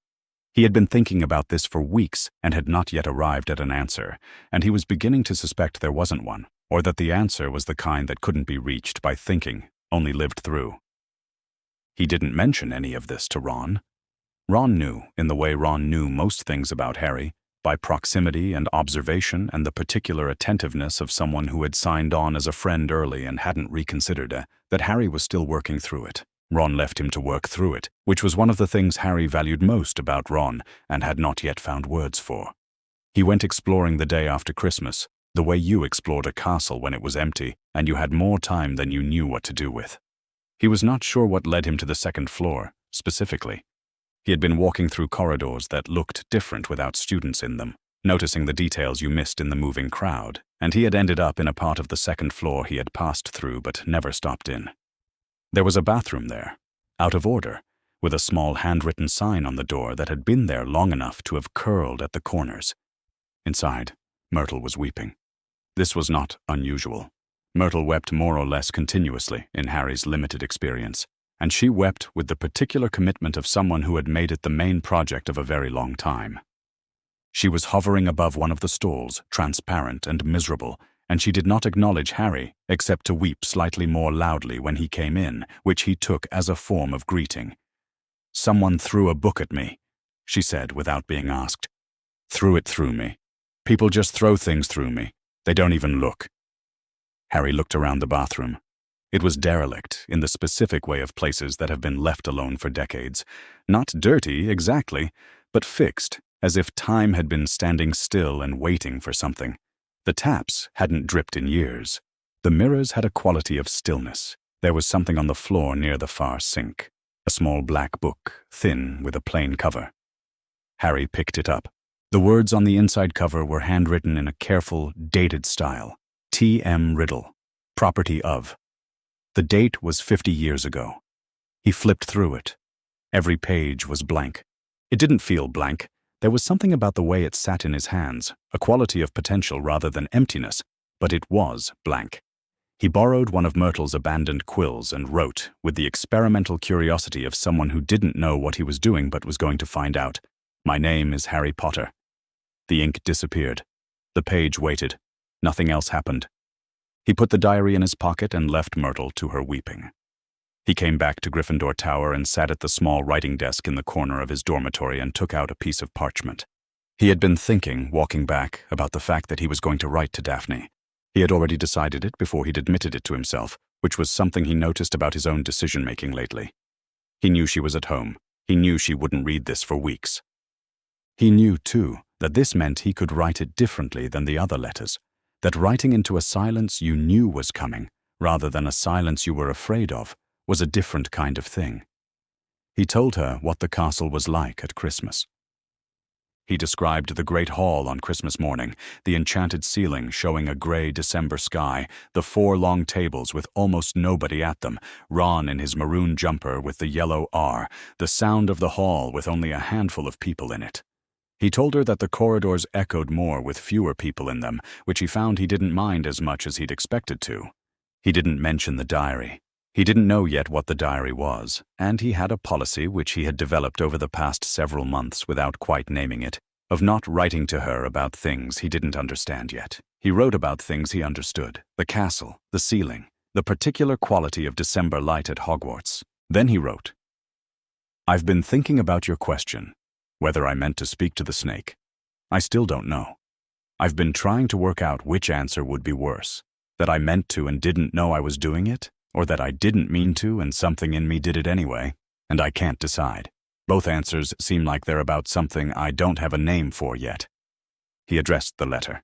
He had been thinking about this for weeks and had not yet arrived at an answer, and he was beginning to suspect there wasn't one, or that the answer was the kind that couldn't be reached by thinking, only lived through. He didn't mention any of this to Ron. Ron knew, in the way Ron knew most things about Harry, by proximity and observation and the particular attentiveness of someone who had signed on as a friend early and hadn't reconsidered, that Harry was still working through it. Ron left him to work through it, which was one of the things Harry valued most about Ron and had not yet found words for. He went exploring the day after Christmas, the way you explored a castle when it was empty and you had more time than you knew what to do with. He was not sure what led him to the second floor, specifically. He had been walking through corridors that looked different without students in them, noticing the details you missed in the moving crowd, and he had ended up in a part of the second floor he had passed through but never stopped in. There was a bathroom there, out of order, with a small handwritten sign on the door that had been there long enough to have curled at the corners. Inside, Myrtle was weeping. This was not unusual. Myrtle wept more or less continuously in Harry's limited experience, and she wept with the particular commitment of someone who had made it the main project of a very long time. She was hovering above one of the stalls, transparent and miserable, and she did not acknowledge Harry, except to weep slightly more loudly when he came in, which he took as a form of greeting. "Someone threw a book at me," she said without being asked. "Threw it through me. People just throw things through me. They don't even look." Harry looked around the bathroom. It was derelict in the specific way of places that have been left alone for decades. Not dirty, exactly, but fixed, as if time had been standing still and waiting for something. The taps hadn't dripped in years. The mirrors had a quality of stillness. There was something on the floor near the far sink. A small black book, thin with a plain cover. Harry picked it up. The words on the inside cover were handwritten in a careful, dated style. T.M. Riddle, property of. The date was 50 years ago. He flipped through it. Every page was blank. It didn't feel blank. There was something about the way it sat in his hands, a quality of potential rather than emptiness, but it was blank. He borrowed one of Myrtle's abandoned quills and wrote, with the experimental curiosity of someone who didn't know what he was doing but was going to find out, "My name is Harry Potter." The ink disappeared. The page waited. Nothing else happened. He put the diary in his pocket and left Myrtle to her weeping. He came back to Gryffindor Tower and sat at the small writing desk in the corner of his dormitory and took out a piece of parchment. He had been thinking, walking back, about the fact that he was going to write to Daphne. He had already decided it before he'd admitted it to himself, which was something he noticed about his own decision-making lately. He knew she was at home. He knew she wouldn't read this for weeks. He knew, too, that this meant he could write it differently than the other letters, that writing into a silence you knew was coming, rather than a silence you were afraid of, was a different kind of thing. He told her what the castle was like at Christmas. He described the great hall on Christmas morning, the enchanted ceiling showing a gray December sky, the 4 long tables with almost nobody at them, Ron in his maroon jumper with the yellow R, the sound of the hall with only a handful of people in it. He told her that the corridors echoed more with fewer people in them, which he found he didn't mind as much as he'd expected to. He didn't mention the diary. He didn't know yet what the diary was, and he had a policy which he had developed over the past several months without quite naming it, of not writing to her about things he didn't understand yet. He wrote about things he understood, the castle, the ceiling, the particular quality of December light at Hogwarts. Then he wrote, "I've been thinking about your question, whether I meant to speak to the snake. I still don't know. I've been trying to work out which answer would be worse, that I meant to and didn't know I was doing it, or that I didn't mean to and something in me did it anyway, and I can't decide. Both answers seem like they're about something I don't have a name for yet." He addressed the letter.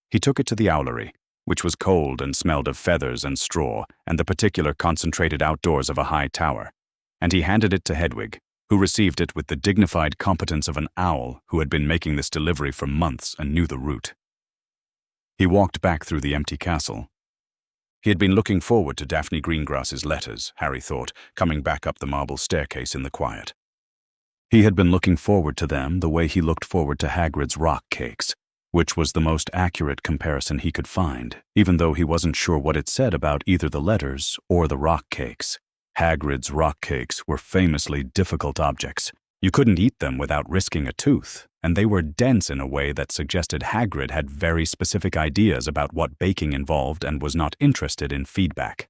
He took it to the owlery, which was cold and smelled of feathers and straw and the particular concentrated outdoors of a high tower, and he handed it to Hedwig, who received it with the dignified competence of an owl who had been making this delivery for months and knew the route. He walked back through the empty castle. He had been looking forward to Daphne Greengrass's letters, Harry thought, coming back up the marble staircase in the quiet. He had been looking forward to them the way he looked forward to Hagrid's rock cakes, which was the most accurate comparison he could find, even though he wasn't sure what it said about either the letters or the rock cakes. Hagrid's rock cakes were famously difficult objects. You couldn't eat them without risking a tooth, and they were dense in a way that suggested Hagrid had very specific ideas about what baking involved and was not interested in feedback.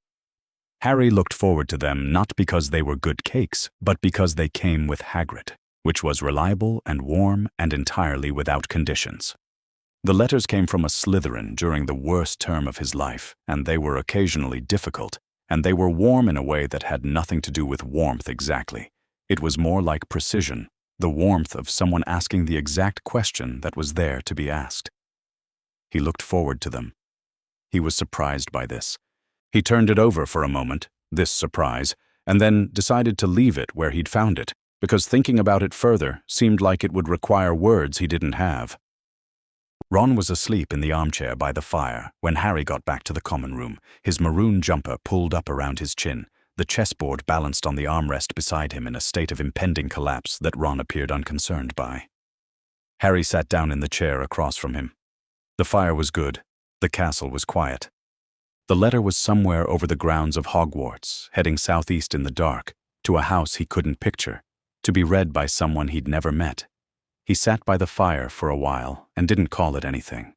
Harry looked forward to them not because they were good cakes, but because they came with Hagrid, which was reliable and warm and entirely without conditions. The letters came from a Slytherin during the worst term of his life, and they were occasionally difficult, and they were warm in a way that had nothing to do with warmth exactly. It was more like precision, the warmth of someone asking the exact question that was there to be asked. He looked forward to them. He was surprised by this. He turned it over for a moment, this surprise, and then decided to leave it where he'd found it, because thinking about it further seemed like it would require words he didn't have. Ron was asleep in the armchair by the fire when Harry got back to the common room, his maroon jumper pulled up around his chin, the chessboard balanced on the armrest beside him in a state of impending collapse that Ron appeared unconcerned by. Harry sat down in the chair across from him. The fire was good. The castle was quiet. The letter was somewhere over the grounds of Hogwarts, heading southeast in the dark, to a house he couldn't picture, to be read by someone he'd never met. He sat by the fire for a while and didn't call it anything.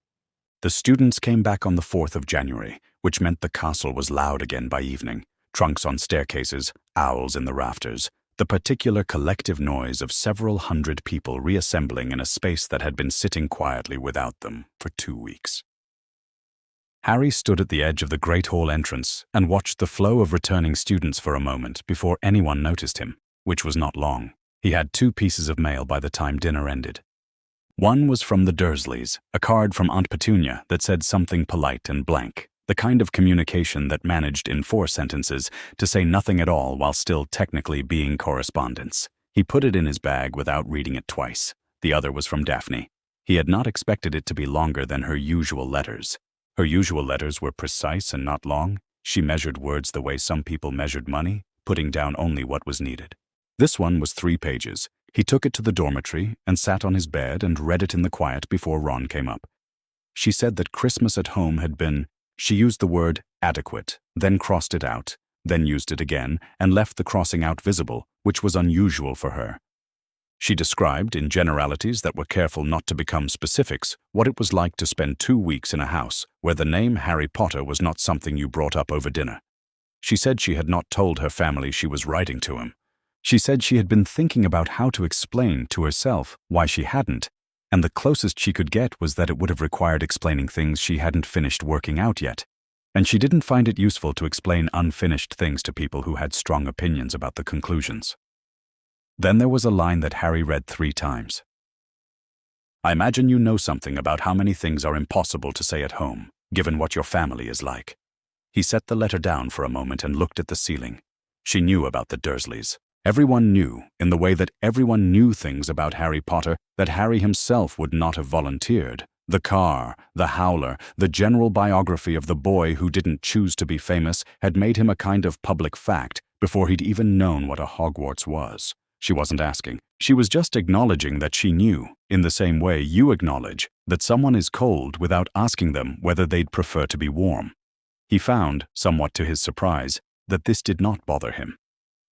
The students came back on the 4th of January, which meant the castle was loud again by evening. Trunks on staircases, owls in the rafters, the particular collective noise of several hundred people reassembling in a space that had been sitting quietly without them for 2 weeks. Harry stood at the edge of the Great Hall entrance and watched the flow of returning students for a moment before anyone noticed him, which was not long. He had 2 pieces of mail by the time dinner ended. One was from the Dursleys, a card from Aunt Petunia that said something polite and blank, the kind of communication that managed in 4 sentences to say nothing at all while still technically being correspondence. He put it in his bag without reading it twice. The other was from Daphne. He had not expected it to be longer than her usual letters. Her usual letters were precise and not long. She measured words the way some people measured money, putting down only what was needed. This one was 3 pages. He took it to the dormitory and sat on his bed and read it in the quiet before Ron came up. She said that Christmas at home had been. She used the word adequate, then crossed it out, then used it again, and left the crossing out visible, which was unusual for her. She described, in generalities that were careful not to become specifics, what it was like to spend 2 weeks in a house where the name Harry Potter was not something you brought up over dinner. She said she had not told her family she was writing to him. She said she had been thinking about how to explain to herself why she hadn't, and the closest she could get was that it would have required explaining things she hadn't finished working out yet, and she didn't find it useful to explain unfinished things to people who had strong opinions about the conclusions. Then there was a line that Harry read 3 times. I imagine you know something about how many things are impossible to say at home, given what your family is like. He set the letter down for a moment and looked at the ceiling. She knew about the Dursleys. Everyone knew, in the way that everyone knew things about Harry Potter that Harry himself would not have volunteered. The car, the howler, the general biography of the boy who didn't choose to be famous had made him a kind of public fact before he'd even known what a Hogwarts was. She wasn't asking. She was just acknowledging that she knew, in the same way you acknowledge that someone is cold without asking them whether they'd prefer to be warm. He found, somewhat to his surprise, that this did not bother him.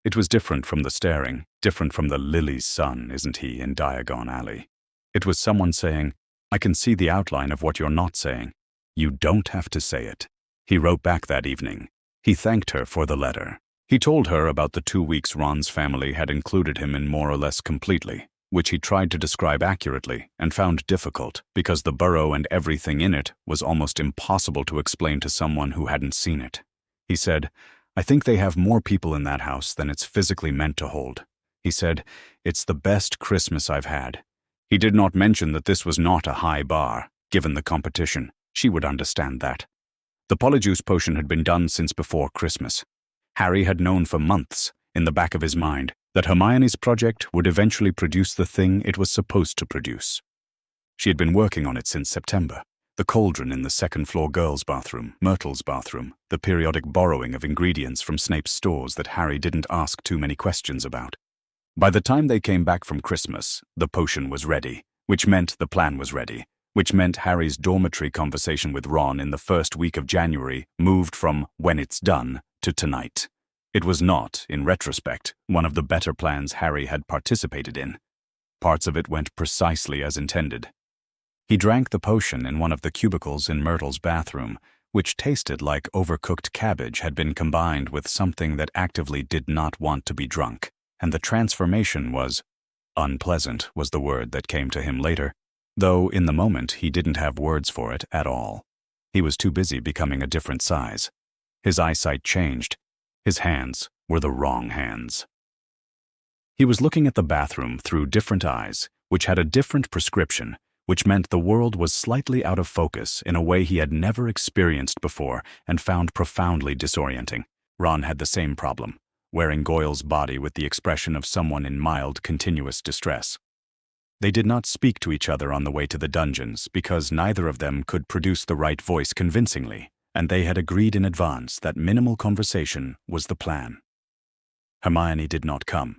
It was different from the staring, different from the Lily's son, isn't he, in Diagon Alley. It was someone saying, I can see the outline of what you're not saying. You don't have to say it. He wrote back that evening. He thanked her for the letter. He told her about the 2 weeks Ron's family had included him in more or less completely, which he tried to describe accurately and found difficult because the burrow and everything in it was almost impossible to explain to someone who hadn't seen it. He said, I think they have more people in that house than it's physically meant to hold. He said, it's the best Christmas I've had. He did not mention that this was not a high bar. Given the competition, she would understand that. The polyjuice potion had been done since before Christmas. Harry had known for months, in the back of his mind, that Hermione's project would eventually produce the thing it was supposed to produce. She had been working on it since September. The cauldron in the second-floor girls' bathroom, Myrtle's bathroom, the periodic borrowing of ingredients from Snape's stores that Harry didn't ask too many questions about. By the time they came back from Christmas, the potion was ready, which meant the plan was ready, which meant Harry's dormitory conversation with Ron in the first week of January moved from "when it's done" to "tonight." It was not, in retrospect, one of the better plans Harry had participated in. Parts of it went precisely as intended. He drank the potion in one of the cubicles in Myrtle's bathroom, which tasted like overcooked cabbage had been combined with something that actively did not want to be drunk, and the transformation was unpleasant was the word that came to him later, though in the moment he didn't have words for it at all. He was too busy becoming a different size. His eyesight changed. His hands were the wrong hands. He was looking at the bathroom through different eyes, which had a different prescription, which meant the world was slightly out of focus in a way he had never experienced before and found profoundly disorienting. Ron had the same problem, wearing Goyle's body with the expression of someone in mild, continuous distress. They did not speak to each other on the way to the dungeons because neither of them could produce the right voice convincingly, and they had agreed in advance that minimal conversation was the plan. Hermione did not come.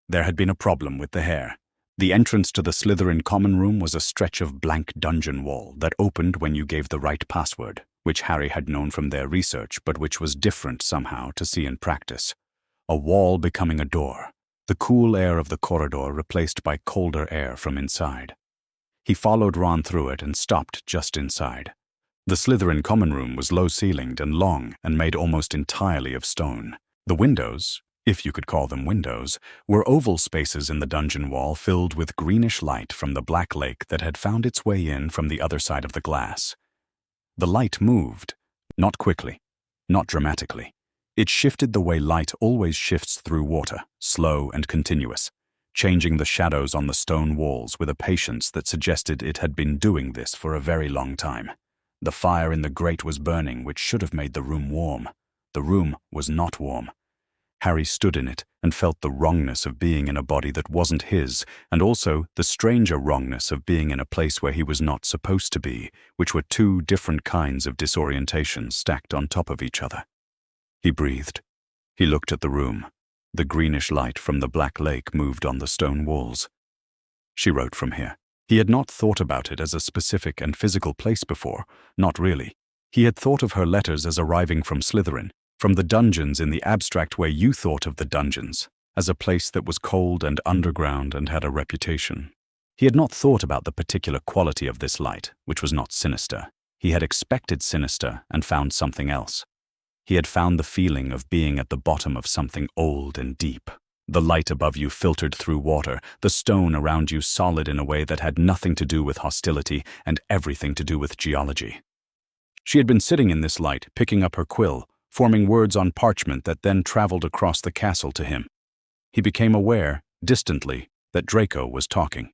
There had been a problem with the hair. The entrance to the Slytherin common room was a stretch of blank dungeon wall that opened when you gave the right password, which Harry had known from their research but which was different somehow to see in practice. A wall becoming a door, the cool air of the corridor replaced by colder air from inside. He followed Ron through it and stopped just inside. The Slytherin common room was low-ceilinged and long and made almost entirely of stone. The windows, if you could call them windows, were oval spaces in the dungeon wall filled with greenish light from the black lake that had found its way in from the other side of the glass. The light moved, not quickly, not dramatically. It shifted the way light always shifts through water, slow and continuous, changing the shadows on the stone walls with a patience that suggested it had been doing this for a very long time. The fire in the grate was burning, which should have made the room warm. The room was not warm. Harry stood in it and felt the wrongness of being in a body that wasn't his, and also the stranger wrongness of being in a place where he was not supposed to be, which were two different kinds of disorientation stacked on top of each other. He breathed. He looked at the room. The greenish light from the black lake moved on the stone walls. She wrote from here. He had not thought about it as a specific and physical place before, not really. He had thought of her letters as arriving from Slytherin, from the dungeons in the abstract way you thought of the dungeons, as a place that was cold and underground and had a reputation. He had not thought about the particular quality of this light, which was not sinister. He had expected sinister and found something else. He had found the feeling of being at the bottom of something old and deep. The light above you filtered through water, the stone around you solid in a way that had nothing to do with hostility and everything to do with geology. She had been sitting in this light, picking up her quill, forming words on parchment that then traveled across the castle to him. He became aware, distantly, that Draco was talking.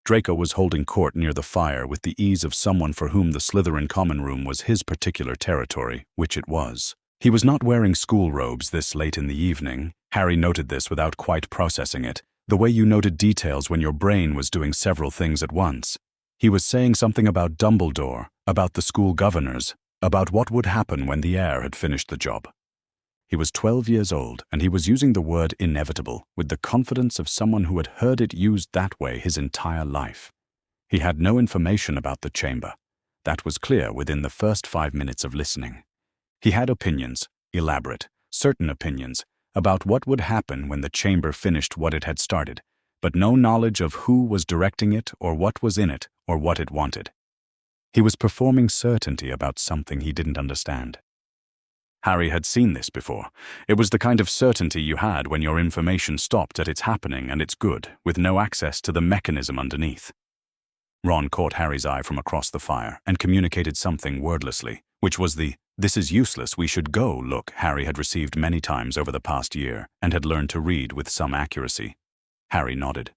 Draco was holding court near the fire with the ease of someone for whom the Slytherin common room was his particular territory, which it was. He was not wearing school robes this late in the evening. Harry noted this without quite processing it, the way you noted details when your brain was doing several things at once. He was saying something about Dumbledore, about the school governors, about what would happen when the heir had finished the job. He was 12 years old, and he was using the word inevitable with the confidence of someone who had heard it used that way his entire life. He had no information about the chamber. That was clear within the first 5 minutes of listening. He had opinions, elaborate, certain opinions, about what would happen when the chamber finished what it had started, but no knowledge of who was directing it or what was in it or what it wanted. He was performing certainty about something he didn't understand. Harry had seen this before. It was the kind of certainty you had when your information stopped at its happening and its good, with no access to the mechanism underneath. Ron caught Harry's eye from across the fire and communicated something wordlessly, which was the "this is useless, we should go" look Harry had received many times over the past year and had learned to read with some accuracy. Harry nodded.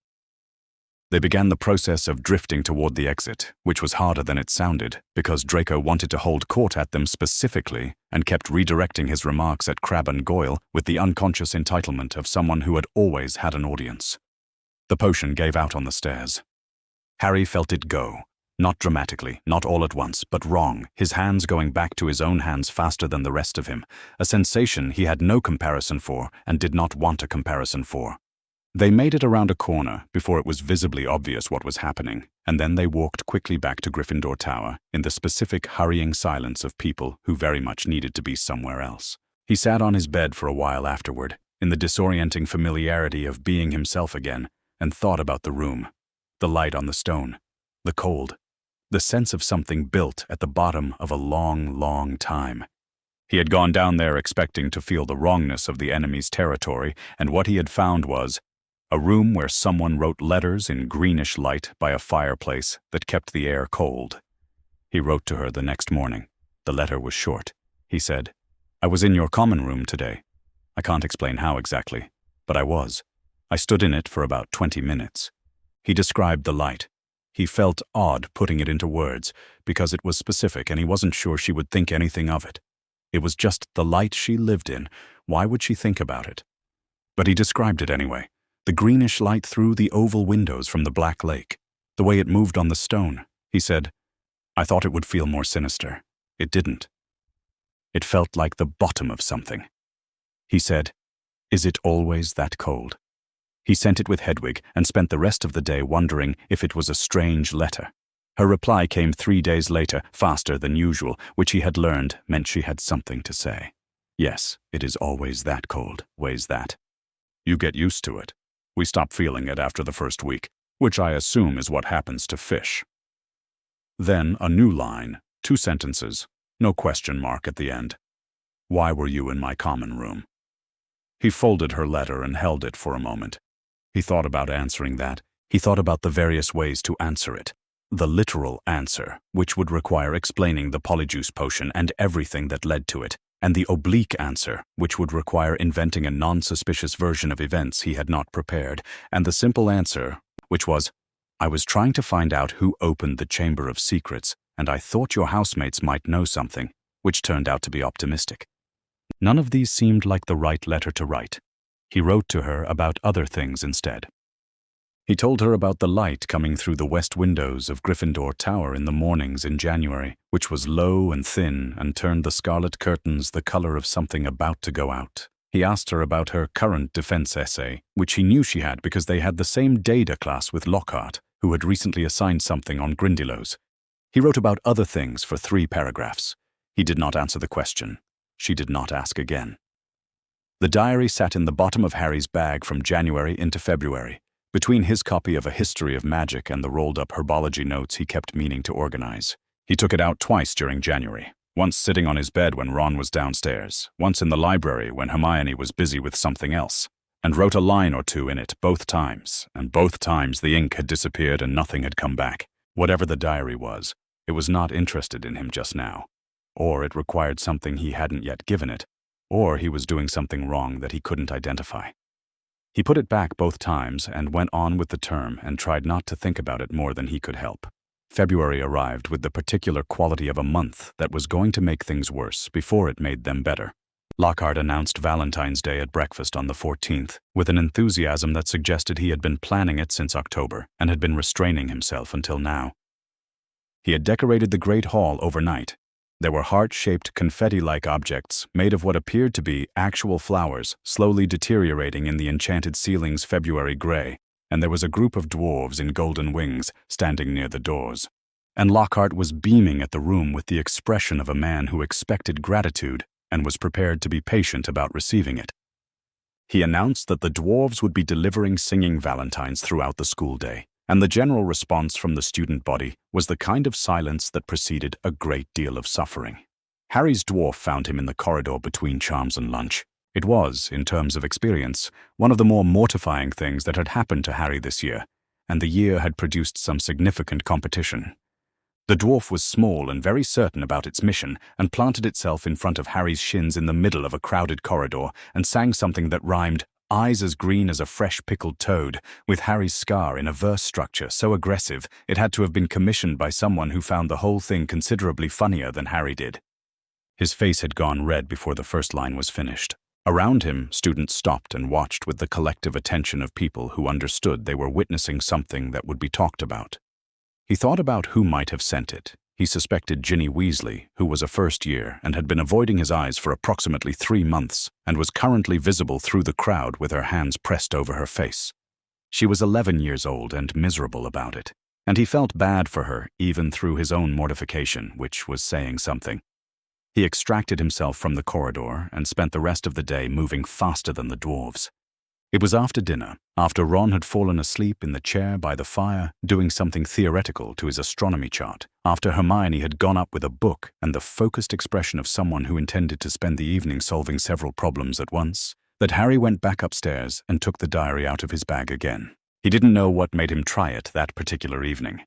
They began the process of drifting toward the exit, which was harder than it sounded, because Draco wanted to hold court at them specifically and kept redirecting his remarks at Crabbe and Goyle with the unconscious entitlement of someone who had always had an audience. The potion gave out on the stairs. Harry felt it go, not dramatically, not all at once, but wrong, his hands going back to his own hands faster than the rest of him, a sensation he had no comparison for and did not want a comparison for. They made it around a corner before it was visibly obvious what was happening, and then they walked quickly back to Gryffindor Tower in the specific hurrying silence of people who very much needed to be somewhere else. He sat on his bed for a while afterward, in the disorienting familiarity of being himself again, and thought about the room, the light on the stone, the cold, the sense of something built at the bottom of a long, long time. He had gone down there expecting to feel the wrongness of the enemy's territory, and what he had found was a room where someone wrote letters in greenish light by a fireplace that kept the air cold. He wrote to her the next morning. The letter was short. He said, "I was in your common room today. I can't explain how exactly, but I was. I stood in it for about 20 minutes. He described the light. He felt odd putting it into words because it was specific and he wasn't sure she would think anything of it. It was just the light she lived in. Why would she think about it? But he described it anyway. The greenish light through the oval windows from the Black Lake. The way it moved on the stone. He said, "I thought it would feel more sinister. It didn't. It felt like the bottom of something." He said, "Is it always that cold?" He sent it with Hedwig and spent the rest of the day wondering if it was a strange letter. Her reply came 3 days later, faster than usual, which he had learned meant she had something to say. "Yes, it is always that cold, weighs that. You get used to it. We stop feeling it after the first week, which I assume is what happens to fish." Then a new line, 2 sentences, no question mark at the end. "Why were you in my common room?" He folded her letter and held it for a moment. He thought about answering that. He thought about the various ways to answer it. The literal answer, which would require explaining the polyjuice potion and everything that led to it, and the oblique answer, which would require inventing a non-suspicious version of events he had not prepared, and the simple answer, which was, "I was trying to find out who opened the Chamber of Secrets, and I thought your housemates might know something," which turned out to be optimistic. None of these seemed like the right letter to write. He wrote to her about other things instead. He told her about the light coming through the west windows of Gryffindor Tower in the mornings in January, which was low and thin and turned the scarlet curtains the color of something about to go out. He asked her about her current defense essay, which he knew she had because they had the same data class with Lockhart, who had recently assigned something on Grindylows. He wrote about other things for 3 paragraphs. He did not answer the question. She did not ask again. The diary sat in the bottom of Harry's bag from January into February, between his copy of A History of Magic and the rolled-up herbology notes he kept meaning to organize. He took it out twice during January, once sitting on his bed when Ron was downstairs, once in the library when Hermione was busy with something else, and wrote a line or 2 in it both times, and both times the ink had disappeared and nothing had come back. Whatever the diary was, it was not interested in him just now. Or it required something he hadn't yet given it, or he was doing something wrong that he couldn't identify. He put it back both times and went on with the term and tried not to think about it more than he could help. February arrived with the particular quality of a month that was going to make things worse before it made them better. Lockhart announced Valentine's Day at breakfast on the 14th, with an enthusiasm that suggested he had been planning it since October and had been restraining himself until now. He had decorated the Great Hall overnight. There were heart-shaped confetti-like objects made of what appeared to be actual flowers slowly deteriorating in the enchanted ceiling's February gray, and there was a group of dwarves in golden wings standing near the doors. And Lockhart was beaming at the room with the expression of a man who expected gratitude and was prepared to be patient about receiving it. He announced that the dwarves would be delivering singing valentines throughout the school day, and the general response from the student body was the kind of silence that preceded a great deal of suffering. Harry's dwarf found him in the corridor between charms and lunch. It was, in terms of experience, one of the more mortifying things that had happened to Harry this year, and the year had produced some significant competition. The dwarf was small and very certain about its mission, and planted itself in front of Harry's shins in the middle of a crowded corridor and sang something that rhymed, "Eyes as green as a fresh pickled toad," with Harry's scar in a verse structure so aggressive it had to have been commissioned by someone who found the whole thing considerably funnier than Harry did. His face had gone red before the first line was finished. Around him, students stopped and watched with the collective attention of people who understood they were witnessing something that would be talked about. He thought about who might have sent it. He suspected Ginny Weasley, who was a first year and had been avoiding his eyes for approximately 3 months and was currently visible through the crowd with her hands pressed over her face. She was 11 years old and miserable about it, and he felt bad for her even through his own mortification, which was saying something. He extracted himself from the corridor and spent the rest of the day moving faster than the dwarves. It was after dinner, after Ron had fallen asleep in the chair by the fire, doing something theoretical to his astronomy chart, after Hermione had gone up with a book and the focused expression of someone who intended to spend the evening solving several problems at once, that Harry went back upstairs and took the diary out of his bag again. He didn't know what made him try it that particular evening.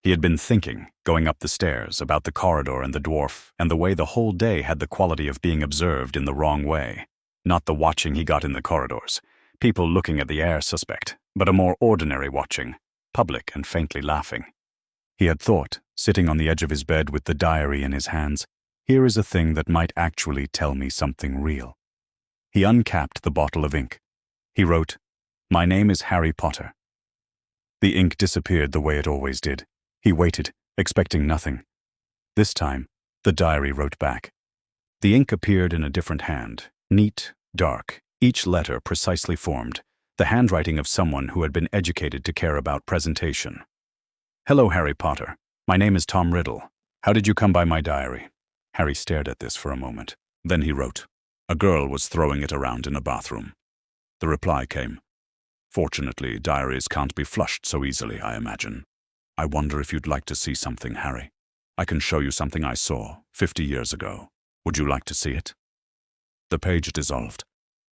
He had been thinking, going up the stairs, about the corridor and the dwarf, and the way the whole day had the quality of being observed in the wrong way. Not the watching he got in the corridors. People looking at the air suspect, but a more ordinary watching, public and faintly laughing. He had thought, sitting on the edge of his bed with the diary in his hands, here is a thing that might actually tell me something real. He uncapped the bottle of ink. He wrote, "My name is Harry Potter." The ink disappeared the way it always did. He waited, expecting nothing. This time, the diary wrote back. The ink appeared in a different hand, neat, dark, each letter precisely formed, the handwriting of someone who had been educated to care about presentation. "Hello, Harry Potter. My name is Tom Riddle. How did you come by my diary?" Harry stared at this for a moment. Then he wrote, "A girl was throwing it around in a bathroom." The reply came, "Fortunately, diaries can't be flushed so easily, I imagine. I wonder if you'd like to see something, Harry. I can show you something I saw 50 years ago. Would you like to see it?" The page dissolved.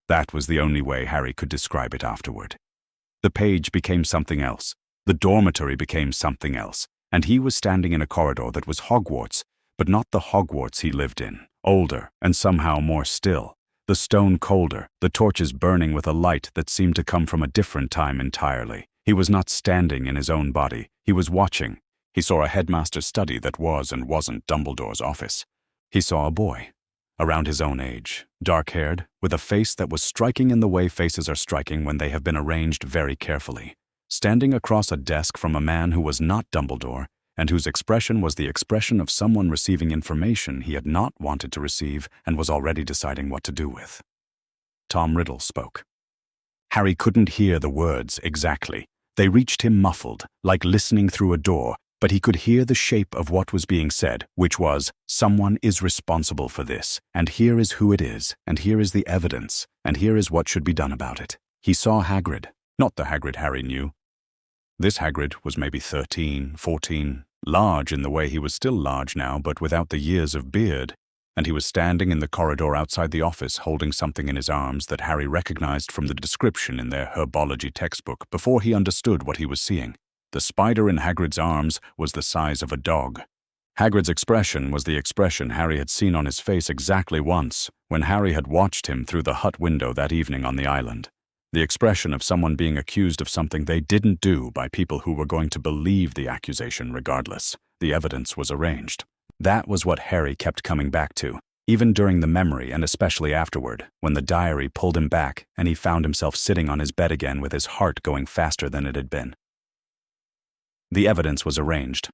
That was the only way Harry could describe it afterward. The page became something else. The dormitory became something else. And he was standing in a corridor that was Hogwarts, but not the Hogwarts he lived in. Older, and somehow more still. The stone colder, the torches burning with a light that seemed to come from a different time entirely. He was not standing in his own body. He was watching. He saw a headmaster's study that was and wasn't Dumbledore's office. He saw a boy, around his own age, dark-haired, with a face that was striking in the way faces are striking when they have been arranged very carefully, standing across a desk from a man who was not Dumbledore, and whose expression was the expression of someone receiving information he had not wanted to receive and was already deciding what to do with. Tom Riddle spoke. Harry couldn't hear the words exactly. They reached him muffled, like listening through a door, but he could hear the shape of what was being said, which was, "Someone is responsible for this, and here is who it is, and here is the evidence, and here is what should be done about it." He saw Hagrid, not the Hagrid Harry knew. This Hagrid was maybe 13, 14, large in the way he was still large now, but without the years of beard, and he was standing in the corridor outside the office holding something in his arms that Harry recognized from the description in their herbology textbook before he understood what he was seeing. The spider in Hagrid's arms was the size of a dog. Hagrid's expression was the expression Harry had seen on his face exactly once, when Harry had watched him through the hut window that evening on the island. The expression of someone being accused of something they didn't do by people who were going to believe the accusation regardless. The evidence was arranged. That was what Harry kept coming back to, even during the memory and especially afterward, when the diary pulled him back and he found himself sitting on his bed again with his heart going faster than it had been. The evidence was arranged.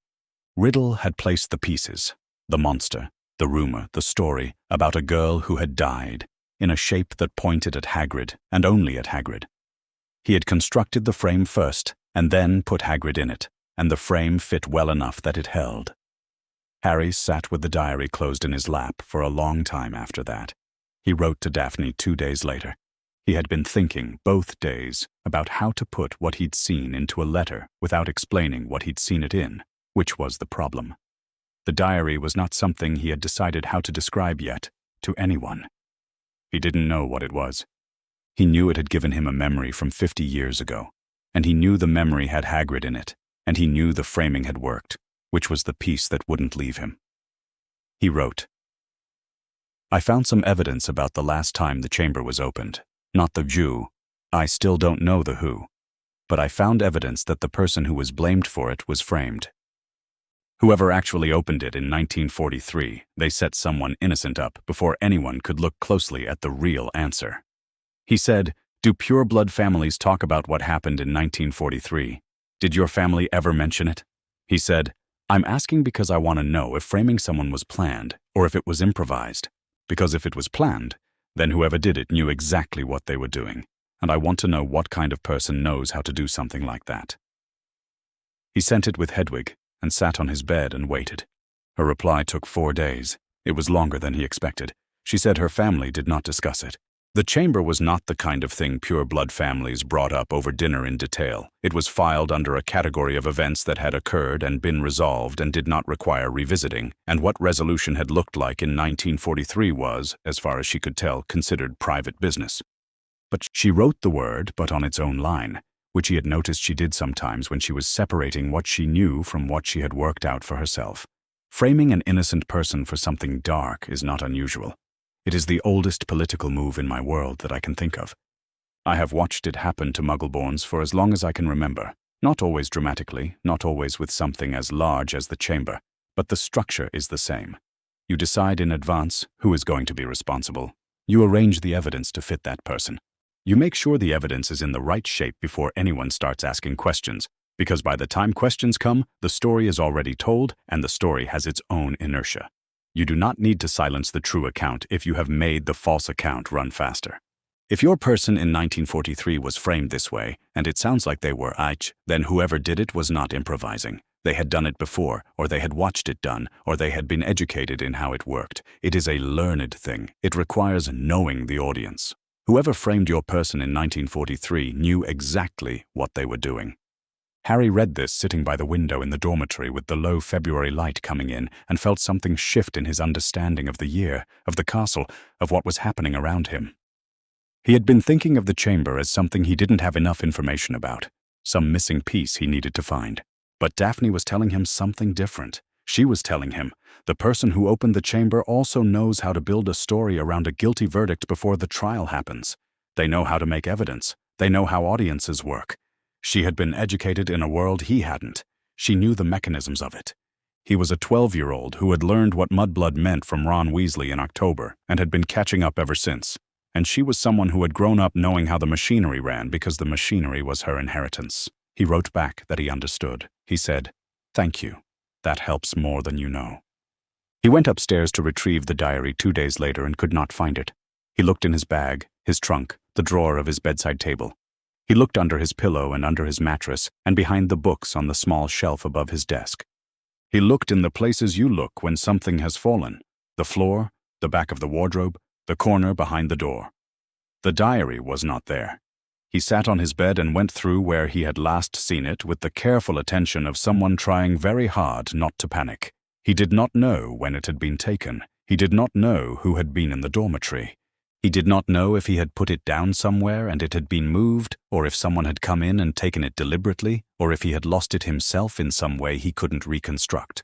Riddle had placed the pieces, the monster, the rumor, the story about a girl who had died, in a shape that pointed at Hagrid, and only at Hagrid. He had constructed the frame first, and then put Hagrid in it, and the frame fit well enough that it held. Harry sat with the diary closed in his lap for a long time after that. He wrote to Daphne 2 days later. He had been thinking, both days, about how to put what he'd seen into a letter without explaining what he'd seen it in, which was the problem. The diary was not something he had decided how to describe yet, to anyone. He didn't know what it was. He knew it had given him a memory from 50 years ago, and he knew the memory had Hagrid in it, and he knew the framing had worked, which was the piece that wouldn't leave him. He wrote, "I found some evidence about the last time the chamber was opened. Not the Jew. I still don't know the who. But I found evidence that the person who was blamed for it was framed. Whoever actually opened it in 1943, they set someone innocent up before anyone could look closely at the real answer." He said, "Do pure-blood families talk about what happened in 1943? Did your family ever mention it?" He said, "I'm asking because I want to know if framing someone was planned or if it was improvised. Because if it was planned, then whoever did it knew exactly what they were doing. and I want to know what kind of person knows how to do something like that." He sent it with Hedwig and sat on his bed and waited. Her reply took 4 days. It was longer than he expected. She said her family did not discuss it. The chamber was not the kind of thing pure-blood families brought up over dinner in detail. It was filed under a category of events that had occurred and been resolved and did not require revisiting, and what resolution had looked like in 1943 was, as far as she could tell, considered private business. But she wrote the word, but on its own line, which he had noticed she did sometimes when she was separating what she knew from what she had worked out for herself. Framing an innocent person for something dark is not unusual. It is the oldest political move in my world that I can think of. I have watched it happen to Muggleborns for as long as I can remember, not always dramatically, not always with something as large as the chamber, but the structure is the same. You decide in advance who is going to be responsible. You arrange the evidence to fit that person. You make sure the evidence is in the right shape before anyone starts asking questions, because by the time questions come, the story is already told and the story has its own inertia. You do not need to silence the true account if you have made the false account run faster. If your person in 1943 was framed this way, and it sounds like they were, then whoever did it was not improvising. They had done it before, or they had watched it done, or they had been educated in how it worked. It is a learned thing. It requires knowing the audience. Whoever framed your person in 1943 knew exactly what they were doing. Harry read this sitting by the window in the dormitory with the low February light coming in and felt something shift in his understanding of the year, of the castle, of what was happening around him. He had been thinking of the chamber as something he didn't have enough information about, some missing piece he needed to find. But Daphne was telling him something different. She was telling him, the person who opened the chamber also knows how to build a story around a guilty verdict before the trial happens. They know how to make evidence. They know how audiences work. She had been educated in a world he hadn't. She knew the mechanisms of it. He was a 12-year-old who had learned what mudblood meant from Ron Weasley in October and had been catching up ever since. And she was someone who had grown up knowing how the machinery ran because the machinery was her inheritance. He wrote back that he understood. He said, "Thank you. That helps more than you know." He went upstairs to retrieve the diary 2 days later and could not find it. He looked in his bag, his trunk, the drawer of his bedside table. He looked under his pillow and under his mattress and behind the books on the small shelf above his desk. He looked in the places you look when something has fallen: the floor, the back of the wardrobe, the corner behind the door. The diary was not there. He sat on his bed and went through where he had last seen it with the careful attention of someone trying very hard not to panic. He did not know when it had been taken. He did not know who had been in the dormitory. He did not know if he had put it down somewhere and it had been moved, or if someone had come in and taken it deliberately, or if he had lost it himself in some way he couldn't reconstruct.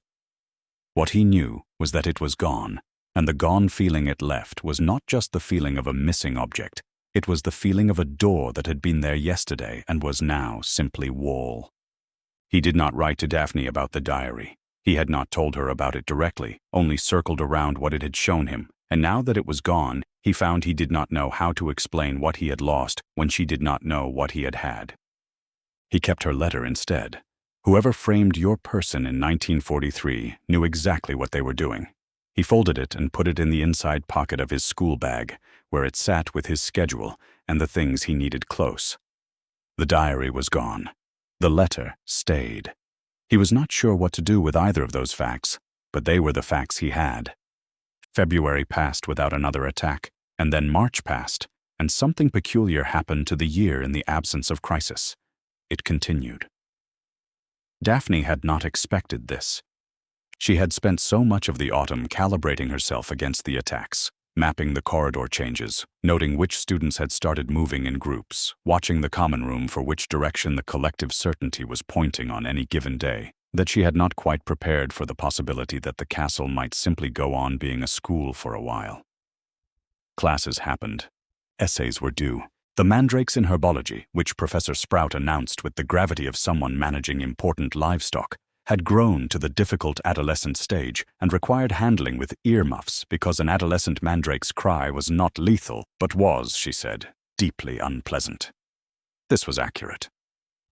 What he knew was that it was gone, and the gone feeling it left was not just the feeling of a missing object. It was the feeling of a door that had been there yesterday and was now simply wall. He did not write to Daphne about the diary. He had not told her about it directly, only circled around what it had shown him, and now that it was gone, he found he did not know how to explain what he had lost when she did not know what he had had. He kept her letter instead. Whoever framed your person in 1943 knew exactly what they were doing. He folded it and put it in the inside pocket of his school bag, where it sat with his schedule and the things he needed close. The diary was gone. The letter stayed. He was not sure what to do with either of those facts, but they were the facts he had. February passed without another attack, and then March passed, and something peculiar happened to the year in the absence of crisis. It continued. Daphne had not expected this. She had spent so much of the autumn calibrating herself against the attacks, mapping the corridor changes, noting which students had started moving in groups, watching the common room for which direction the collective certainty was pointing on any given day, that she had not quite prepared for the possibility that the castle might simply go on being a school for a while. Classes happened. Essays were due. The mandrakes in herbology, which Professor Sprout announced with the gravity of someone managing important livestock, had grown to the difficult adolescent stage and required handling with earmuffs because an adolescent mandrake's cry was not lethal, but was, she said, deeply unpleasant. This was accurate.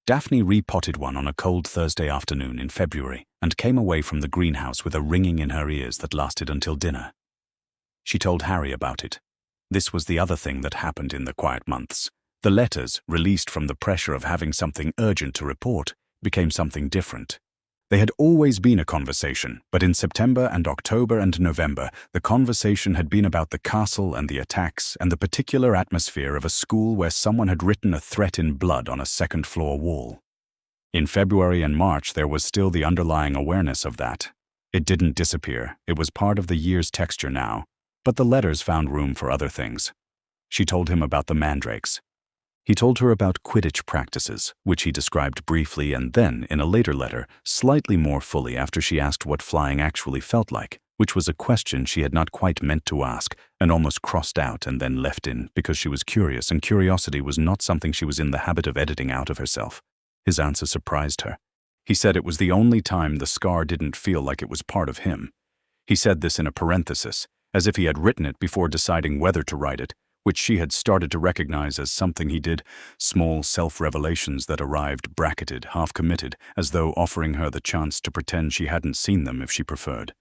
Daphne repotted one on a cold Thursday afternoon in February and came away from the greenhouse with a ringing in her ears that lasted until dinner. She told Harry about it. This was the other thing that happened in the quiet months. The letters, released from the pressure of having something urgent to report, became something different. They had always been a conversation, but in September and October and November, the conversation had been about the castle and the attacks and the particular atmosphere of a school where someone had written a threat in blood on a second-floor wall. In February and March, there was still the underlying awareness of that. It didn't disappear. It was part of the year's texture now, but the letters found room for other things. She told him about the mandrakes. He told her about Quidditch practices, which he described briefly and then, in a later letter, slightly more fully after she asked what flying actually felt like, which was a question she had not quite meant to ask and almost crossed out and then left in because she was curious, and curiosity was not something she was in the habit of editing out of herself. His answer surprised her. He said it was the only time the scar didn't feel like it was part of him. He said this in a parenthesis, as if he had written it before deciding whether to write it, which she had started to recognize as something he did, small self-revelations that arrived bracketed, half-committed, as though offering her the chance to pretend she hadn't seen them if she preferred.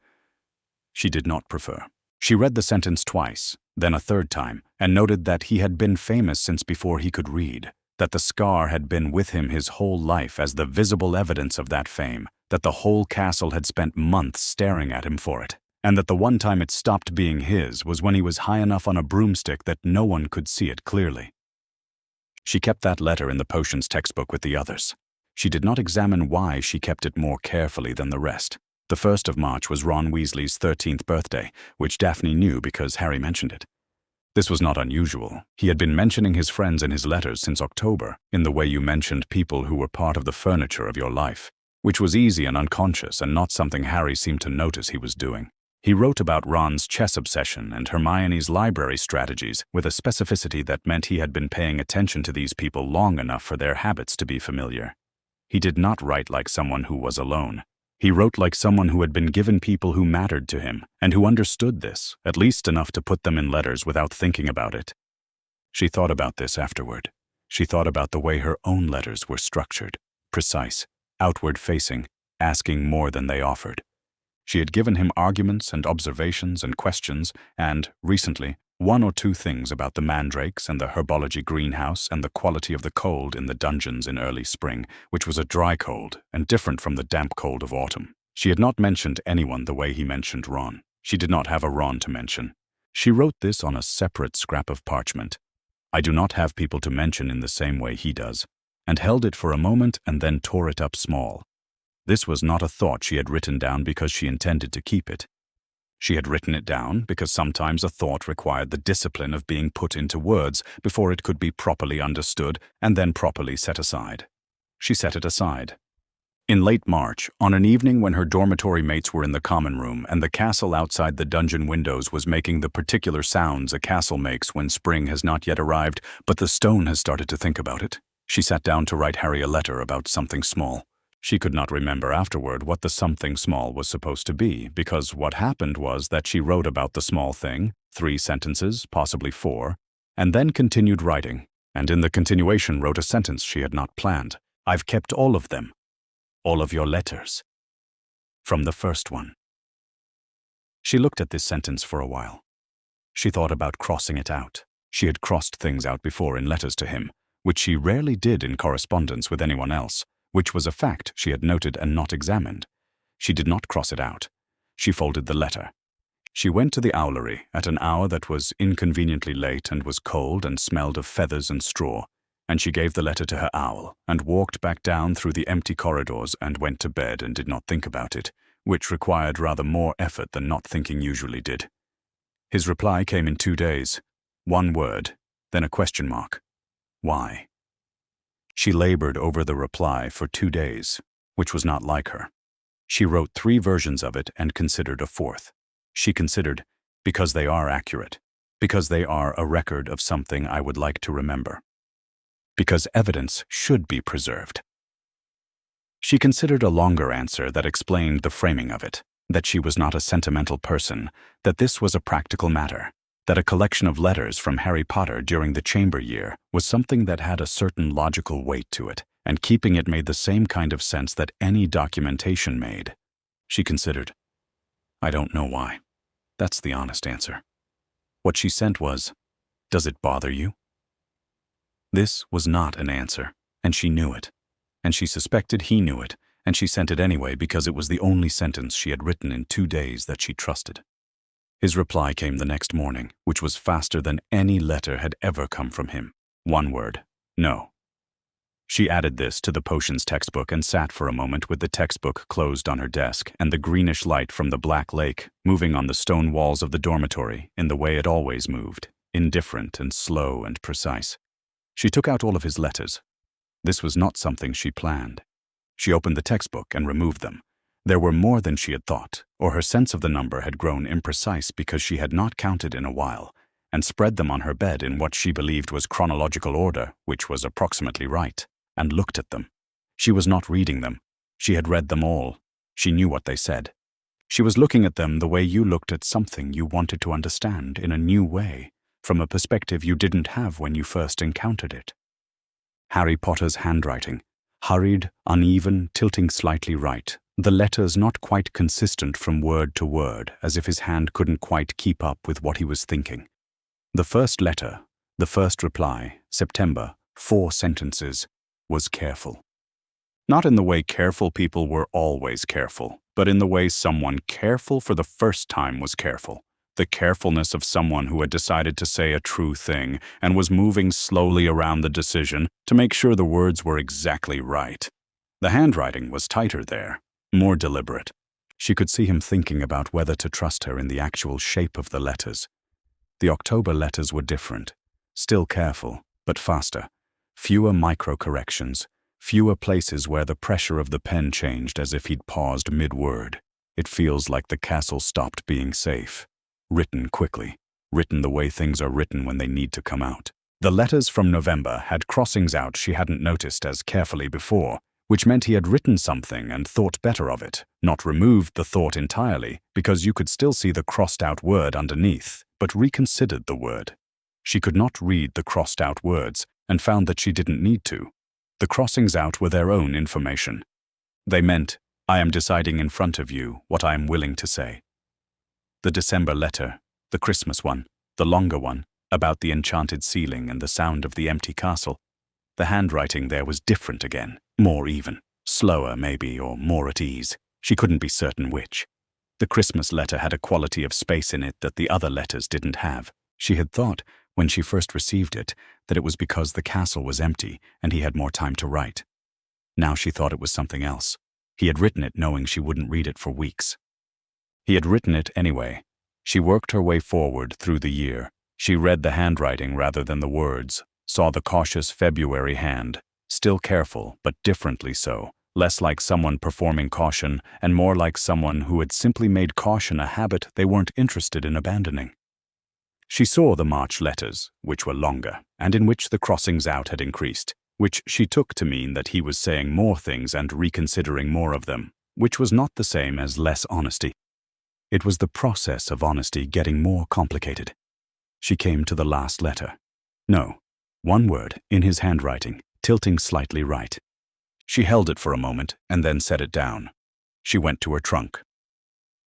She did not prefer. She read the sentence twice, then a third time, and noted that he had been famous since before he could read, that the scar had been with him his whole life as the visible evidence of that fame, that the whole castle had spent months staring at him for it, and that the one time it stopped being his was when he was high enough on a broomstick that no one could see it clearly. She kept that letter in the potions textbook with the others. She did not examine why she kept it more carefully than the rest. The 1st of March was Ron Weasley's 13th birthday, which Daphne knew because Harry mentioned it. This was not unusual. He had been mentioning his friends in his letters since October, in the way you mentioned people who were part of the furniture of your life, which was easy and unconscious and not something Harry seemed to notice he was doing. He wrote about Ron's chess obsession and Hermione's library strategies with a specificity that meant he had been paying attention to these people long enough for their habits to be familiar. He did not write like someone who was alone. He wrote like someone who had been given people who mattered to him and who understood this, at least enough to put them in letters without thinking about it. She thought about this afterward. She thought about the way her own letters were structured, precise, outward-facing, asking more than they offered. She had given him arguments and observations and questions and, recently, one or two things about the mandrakes and the herbology greenhouse and the quality of the cold in the dungeons in early spring, which was a dry cold and different from the damp cold of autumn. She had not mentioned anyone the way he mentioned Ron. She did not have a Ron to mention. She wrote this on a separate scrap of parchment. I do not have people to mention in the same way he does, and held it for a moment and then tore it up small. This was not a thought she had written down because she intended to keep it. She had written it down because sometimes a thought required the discipline of being put into words before it could be properly understood and then properly set aside. She set it aside. In late March, on an evening when her dormitory mates were in the common room and the castle outside the dungeon windows was making the particular sounds a castle makes when spring has not yet arrived, but the stone has started to think about it, she sat down to write Harry a letter about something small. She could not remember afterward what the something small was supposed to be, because what happened was that she wrote about the small thing, 3 sentences, possibly 4, and then continued writing, and in the continuation wrote a sentence she had not planned. I've kept all of them. All of your letters. From the first one. She looked at this sentence for a while. She thought about crossing it out. She had crossed things out before in letters to him, which she rarely did in correspondence with anyone else, which was a fact she had noted and not examined. She did not cross it out. She folded the letter. She went to the owlery at an hour that was inconveniently late and was cold and smelled of feathers and straw, and she gave the letter to her owl and walked back down through the empty corridors and went to bed and did not think about it, which required rather more effort than not thinking usually did. His reply came in 2 days. 1 word, then a question mark. Why? She labored over the reply for 2 days, which was not like her. She wrote 3 versions of it and considered a 4th. She considered, because they are accurate, because they are a record of something I would like to remember, because evidence should be preserved. She considered a longer answer that explained the framing of it, that she was not a sentimental person, that this was a practical matter, that a collection of letters from Harry Potter during the chamber year was something that had a certain logical weight to it, and keeping it made the same kind of sense that any documentation made. She considered, I don't know why. That's the honest answer. What she sent was, does it bother you? This was not an answer, and she knew it. And she suspected he knew it, and she sent it anyway because it was the only sentence she had written in 2 days that she trusted. His reply came the next morning, which was faster than any letter had ever come from him. 1 word: no. She added this to the potions textbook and sat for a moment with the textbook closed on her desk and the greenish light from the black lake moving on the stone walls of the dormitory in the way it always moved, indifferent and slow and precise. She took out all of his letters. This was not something she planned. She opened the textbook and removed them. There were more than she had thought, or her sense of the number had grown imprecise because she had not counted in a while, and spread them on her bed in what she believed was chronological order, which was approximately right, and looked at them. She was not reading them. She had read them all. She knew what they said. She was looking at them the way you looked at something you wanted to understand in a new way, from a perspective you didn't have when you first encountered it. Harry Potter's handwriting, hurried, uneven, tilting slightly right, the letters not quite consistent from word to word, as if his hand couldn't quite keep up with what he was thinking. The first letter, the first reply, September, 4 sentences, was careful. Not in the way careful people were always careful, but in the way someone careful for the first time was careful. The carefulness of someone who had decided to say a true thing and was moving slowly around the decision to make sure the words were exactly right. The handwriting was tighter there, more deliberate. She could see him thinking about whether to trust her in the actual shape of the letters. The October letters were different, still careful, but faster. Fewer micro-corrections, fewer places where the pressure of the pen changed as if he'd paused mid-word. It feels like the castle stopped being safe. Written quickly, written the way things are written when they need to come out. The letters from November had crossings out she hadn't noticed as carefully before, which meant he had written something and thought better of it, not removed the thought entirely, because you could still see the crossed-out word underneath, but reconsidered the word. She could not read the crossed-out words, and found that she didn't need to. The crossings out were their own information. They meant, I am deciding in front of you what I am willing to say. The December letter, the Christmas one, the longer one, about the enchanted ceiling and the sound of the empty castle. The handwriting there was different again, more even, slower maybe, or more at ease. She couldn't be certain which. The Christmas letter had a quality of space in it that the other letters didn't have. She had thought, when she first received it, that it was because the castle was empty and he had more time to write. Now she thought it was something else. He had written it knowing she wouldn't read it for weeks. He had written it anyway. She worked her way forward through the year. She read the handwriting rather than the words, saw the cautious February hand, still careful, but differently so, less like someone performing caution and more like someone who had simply made caution a habit they weren't interested in abandoning. She saw the March letters, which were longer, and in which the crossings out had increased, which she took to mean that he was saying more things and reconsidering more of them, which was not the same as less honesty. It was the process of honesty getting more complicated. She came to the last letter. No, 1 word, in his handwriting, tilting slightly right. She held it for a moment and then set it down. She went to her trunk.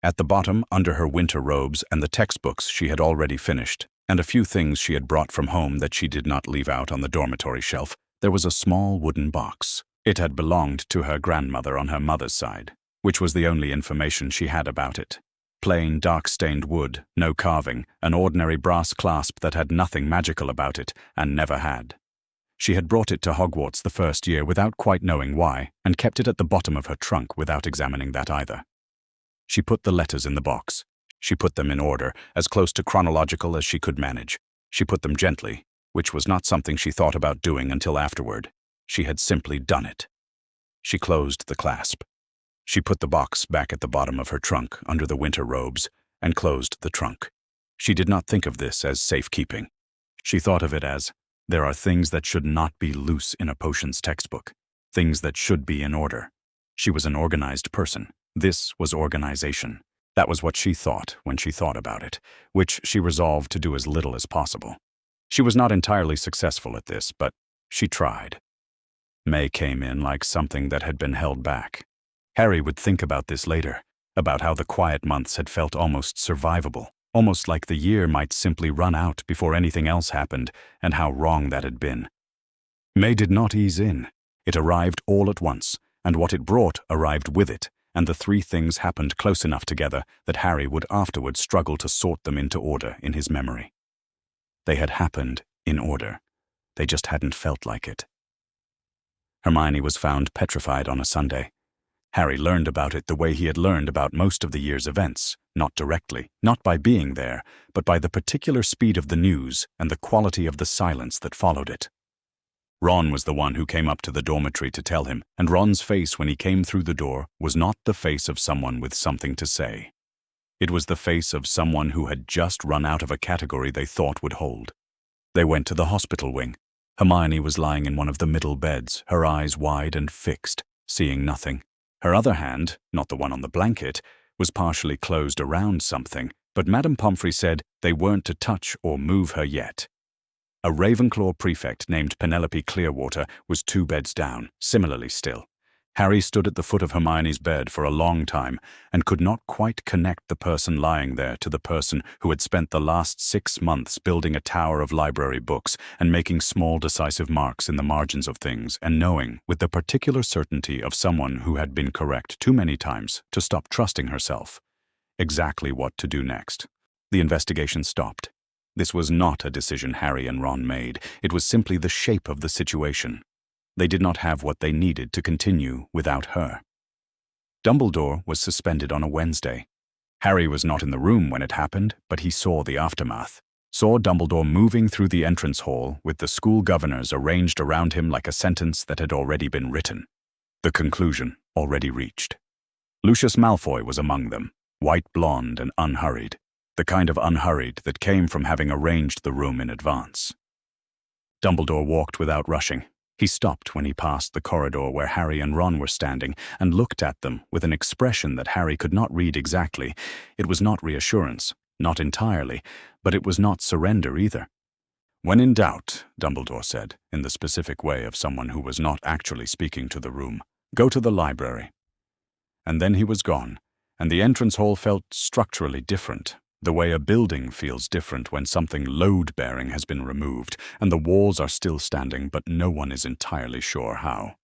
At the bottom, under her winter robes and the textbooks she had already finished, and a few things she had brought from home that she did not leave out on the dormitory shelf, there was a small wooden box. It had belonged to her grandmother on her mother's side, which was the only information she had about it. Plain, dark-stained wood, no carving, an ordinary brass clasp that had nothing magical about it, and never had. She had brought it to Hogwarts the first year without quite knowing why, and kept it at the bottom of her trunk without examining that either. She put the letters in the box. She put them in order, as close to chronological as she could manage. She put them gently, which was not something she thought about doing until afterward. She had simply done it. She closed the clasp. She put the box back at the bottom of her trunk under the winter robes and closed the trunk. She did not think of this as safekeeping. She thought of it as, there are things that should not be loose in a potions textbook, things that should be in order. She was an organized person. This was organization. That was what she thought when she thought about it, which she resolved to do as little as possible. She was not entirely successful at this, but she tried. May came in like something that had been held back. Harry would think about this later, about how the quiet months had felt almost survivable, almost like the year might simply run out before anything else happened, and how wrong that had been. May did not ease in. It arrived all at once, and what it brought arrived with it, and the three things happened close enough together that Harry would afterwards struggle to sort them into order in his memory. They had happened in order. They just hadn't felt like it. Hermione was found petrified on a Sunday. Harry learned about it the way he had learned about most of the year's events, not directly, not by being there, but by the particular speed of the news and the quality of the silence that followed it. Ron was the one who came up to the dormitory to tell him, and Ron's face when he came through the door was not the face of someone with something to say. It was the face of someone who had just run out of a category they thought would hold. They went to the hospital wing. Hermione was lying in one of the middle beds, her eyes wide and fixed, seeing nothing. Her other hand, not the one on the blanket, was partially closed around something, but Madame Pomfrey said they weren't to touch or move her yet. A Ravenclaw prefect named Penelope Clearwater was 2 beds down, similarly still. Harry stood at the foot of Hermione's bed for a long time and could not quite connect the person lying there to the person who had spent the last 6 months building a tower of library books and making small decisive marks in the margins of things and knowing, with the particular certainty of someone who had been correct too many times to stop trusting herself, exactly what to do next. The investigation stopped. This was not a decision Harry and Ron made. It was simply the shape of the situation. They did not have what they needed to continue without her. Dumbledore was suspended on a Wednesday. Harry was not in the room when it happened, but he saw the aftermath. Saw Dumbledore moving through the entrance hall with the school governors arranged around him like a sentence that had already been written. The conclusion already reached. Lucius Malfoy was among them, white blonde and unhurried. The kind of unhurried that came from having arranged the room in advance. Dumbledore walked without rushing. He stopped when he passed the corridor where Harry and Ron were standing and looked at them with an expression that Harry could not read exactly. It was not reassurance, not entirely, but it was not surrender either. "When in doubt," Dumbledore said, in the specific way of someone who was not actually speaking to the room, "go to the library." And then he was gone, and the entrance hall felt structurally different. The way a building feels different when something load-bearing has been removed, and the walls are still standing, but no one is entirely sure how.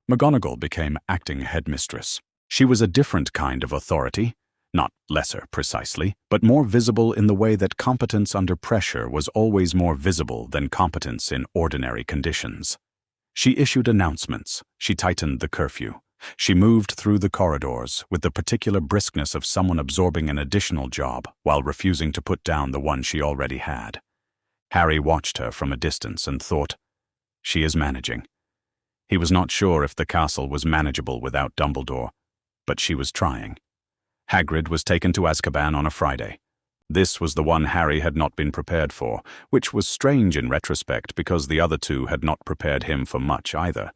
McGonagall became acting headmistress. She was a different kind of authority, not lesser precisely, but more visible in the way that competence under pressure was always more visible than competence in ordinary conditions. She issued announcements. She tightened the curfew. She moved through the corridors with the particular briskness of someone absorbing an additional job while refusing to put down the one she already had. Harry watched her from a distance and thought, "She is managing." He was not sure if the castle was manageable without Dumbledore, but she was trying. Hagrid was taken to Azkaban on a Friday. This was the one Harry had not been prepared for, which was strange in retrospect because the other two had not prepared him for much either.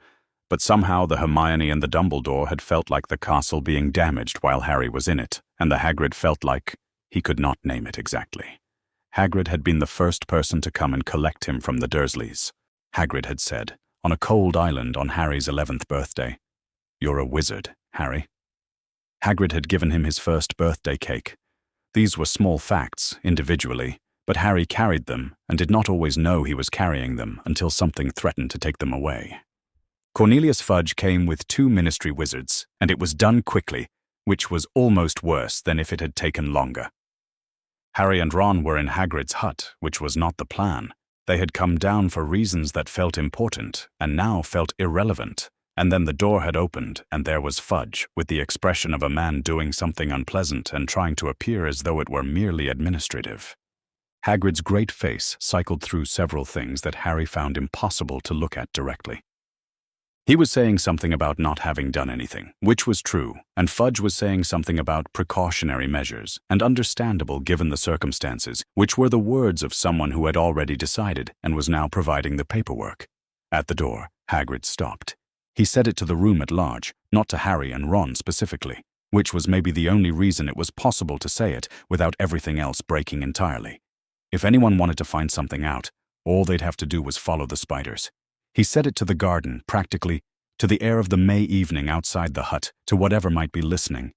But somehow the Hermione and the Dumbledore had felt like the castle being damaged while Harry was in it, and the Hagrid felt like he could not name it exactly. Hagrid had been the first person to come and collect him from the Dursleys. Hagrid had said, on a cold island on Harry's 11th birthday, "You're a wizard, Harry." Hagrid had given him his first birthday cake. These were small facts, individually, but Harry carried them and did not always know he was carrying them until something threatened to take them away. Cornelius Fudge came with 2 ministry wizards, and it was done quickly, which was almost worse than if it had taken longer. Harry and Ron were in Hagrid's hut, which was not the plan. They had come down for reasons that felt important, and now felt irrelevant. And then the door had opened, and there was Fudge, with the expression of a man doing something unpleasant and trying to appear as though it were merely administrative. Hagrid's great face cycled through several things that Harry found impossible to look at directly. He was saying something about not having done anything, which was true, and Fudge was saying something about precautionary measures, and understandable given the circumstances, which were the words of someone who had already decided and was now providing the paperwork. At the door, Hagrid stopped. He said it to the room at large, not to Harry and Ron specifically, which was maybe the only reason it was possible to say it without everything else breaking entirely. If anyone wanted to find something out, all they'd have to do was follow the spiders. He said it to the garden, practically, to the air of the May evening outside the hut, to whatever might be listening.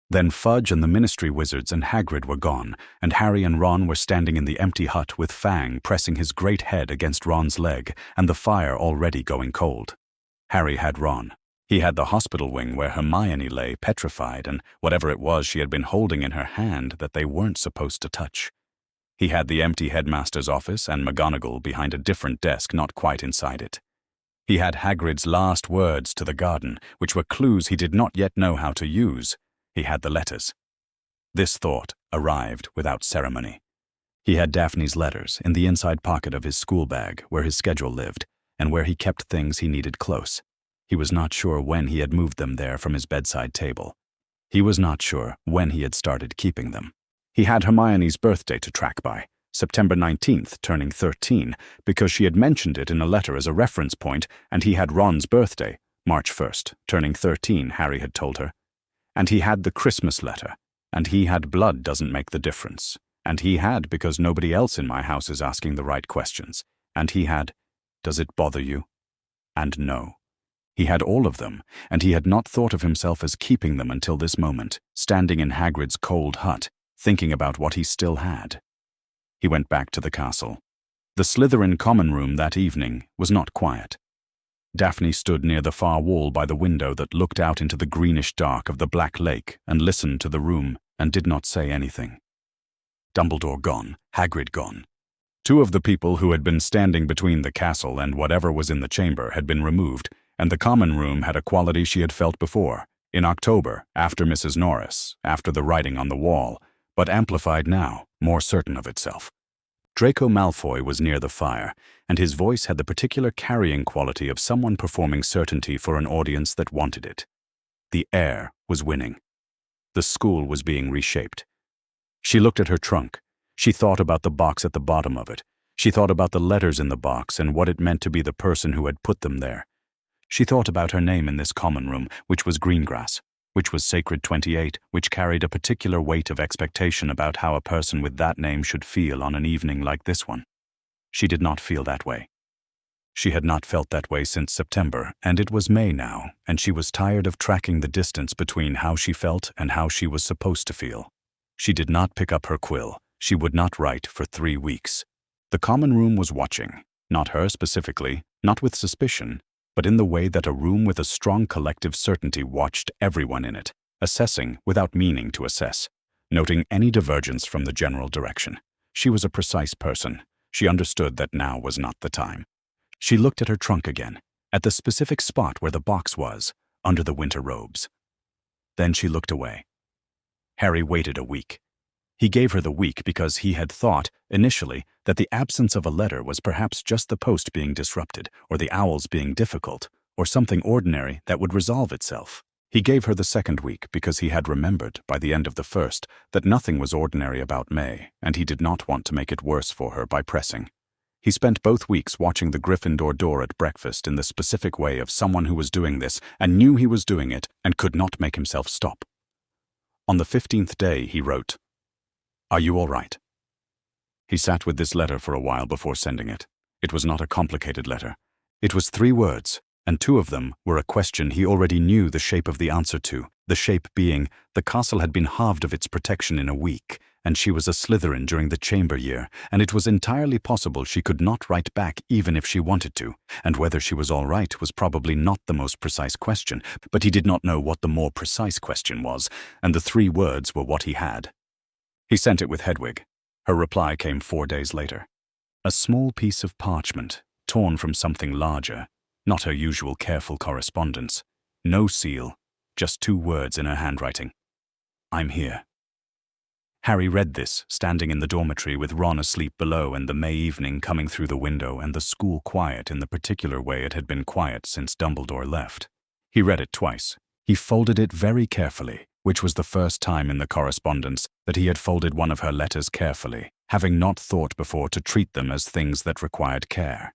Then Fudge and the Ministry wizards and Hagrid were gone, and Harry and Ron were standing in the empty hut with Fang pressing his great head against Ron's leg and the fire already going cold. Harry had Ron. He had the hospital wing where Hermione lay petrified and whatever it was she had been holding in her hand that they weren't supposed to touch. He had the empty headmaster's office and McGonagall behind a different desk not quite inside it. He had Hagrid's last words to the garden, which were clues he did not yet know how to use. He had the letters. This thought arrived without ceremony. He had Daphne's letters in the inside pocket of his school bag where his schedule lived and where he kept things he needed close. He was not sure when he had moved them there from his bedside table. He was not sure when he had started keeping them. He had Hermione's birthday to track by, September 19th, turning 13, because she had mentioned it in a letter as a reference point, and he had Ron's birthday, March 1st, turning 13, Harry had told her. And he had the Christmas letter, and he had blood doesn't make the difference, and he had because nobody else in my house is asking the right questions, and he had, does it bother you? And no. He had all of them, and he had not thought of himself as keeping them until this moment, standing in Hagrid's cold hut, thinking about what he still had. He went back to the castle. The Slytherin common room that evening was not quiet. Daphne stood near the far wall by the window that looked out into the greenish dark of the Black Lake and listened to the room and did not say anything. Dumbledore gone, Hagrid gone. Two of the people who had been standing between the castle and whatever was in the chamber had been removed, and the common room had a quality she had felt before, in October, after Mrs. Norris, after the writing on the wall, but amplified now, more certain of itself. Draco Malfoy was near the fire, and his voice had the particular carrying quality of someone performing certainty for an audience that wanted it. The air was winning. The school was being reshaped. She looked at her trunk. She thought about the box at the bottom of it. She thought about the letters in the box and what it meant to be the person who had put them there. She thought about her name in this common room, which was Greengrass, which was Sacred 28, which carried a particular weight of expectation about how a person with that name should feel on an evening like this one. She did not feel that way. She had not felt that way since September, and it was May now, and she was tired of tracking the distance between how she felt and how she was supposed to feel. She did not pick up her quill. She would not write for 3 weeks. The common room was watching, not her specifically, not with suspicion, but in the way that a room with a strong collective certainty watched everyone in it, assessing without meaning to assess, noting any divergence from the general direction. She was a precise person. She understood that now was not the time. She looked at her trunk again, at the specific spot where the box was, under the winter robes. Then she looked away. Harry waited a week. He gave her the week because he had thought, initially, that the absence of a letter was perhaps just the post being disrupted, or the owls being difficult, or something ordinary that would resolve itself. He gave her the second week because he had remembered, by the end of the first, that nothing was ordinary about May, and he did not want to make it worse for her by pressing. He spent both weeks watching the Gryffindor door at breakfast in the specific way of someone who was doing this, and knew he was doing it, and could not make himself stop. On the 15th day, he wrote, "Are you all right?" He sat with this letter for a while before sending it. It was not a complicated letter. It was 3 words, and 2 of them were a question he already knew the shape of the answer to, the shape being, the castle had been halved of its protection in a week, and she was a Slytherin during the chamber year, and it was entirely possible she could not write back even if she wanted to, and whether she was all right was probably not the most precise question, but he did not know what the more precise question was, and the 3 words were what he had. He sent it with Hedwig. Her reply came 4 days later. A small piece of parchment, torn from something larger, not her usual careful correspondence. No seal, just 2 words in her handwriting. "I'm here." Harry read this, standing in the dormitory with Ron asleep below and the May evening coming through the window and the school quiet in the particular way it had been quiet since Dumbledore left. He read it twice. He folded it very carefully, which was the first time in the correspondence that he had folded one of her letters carefully, having not thought before to treat them as things that required care.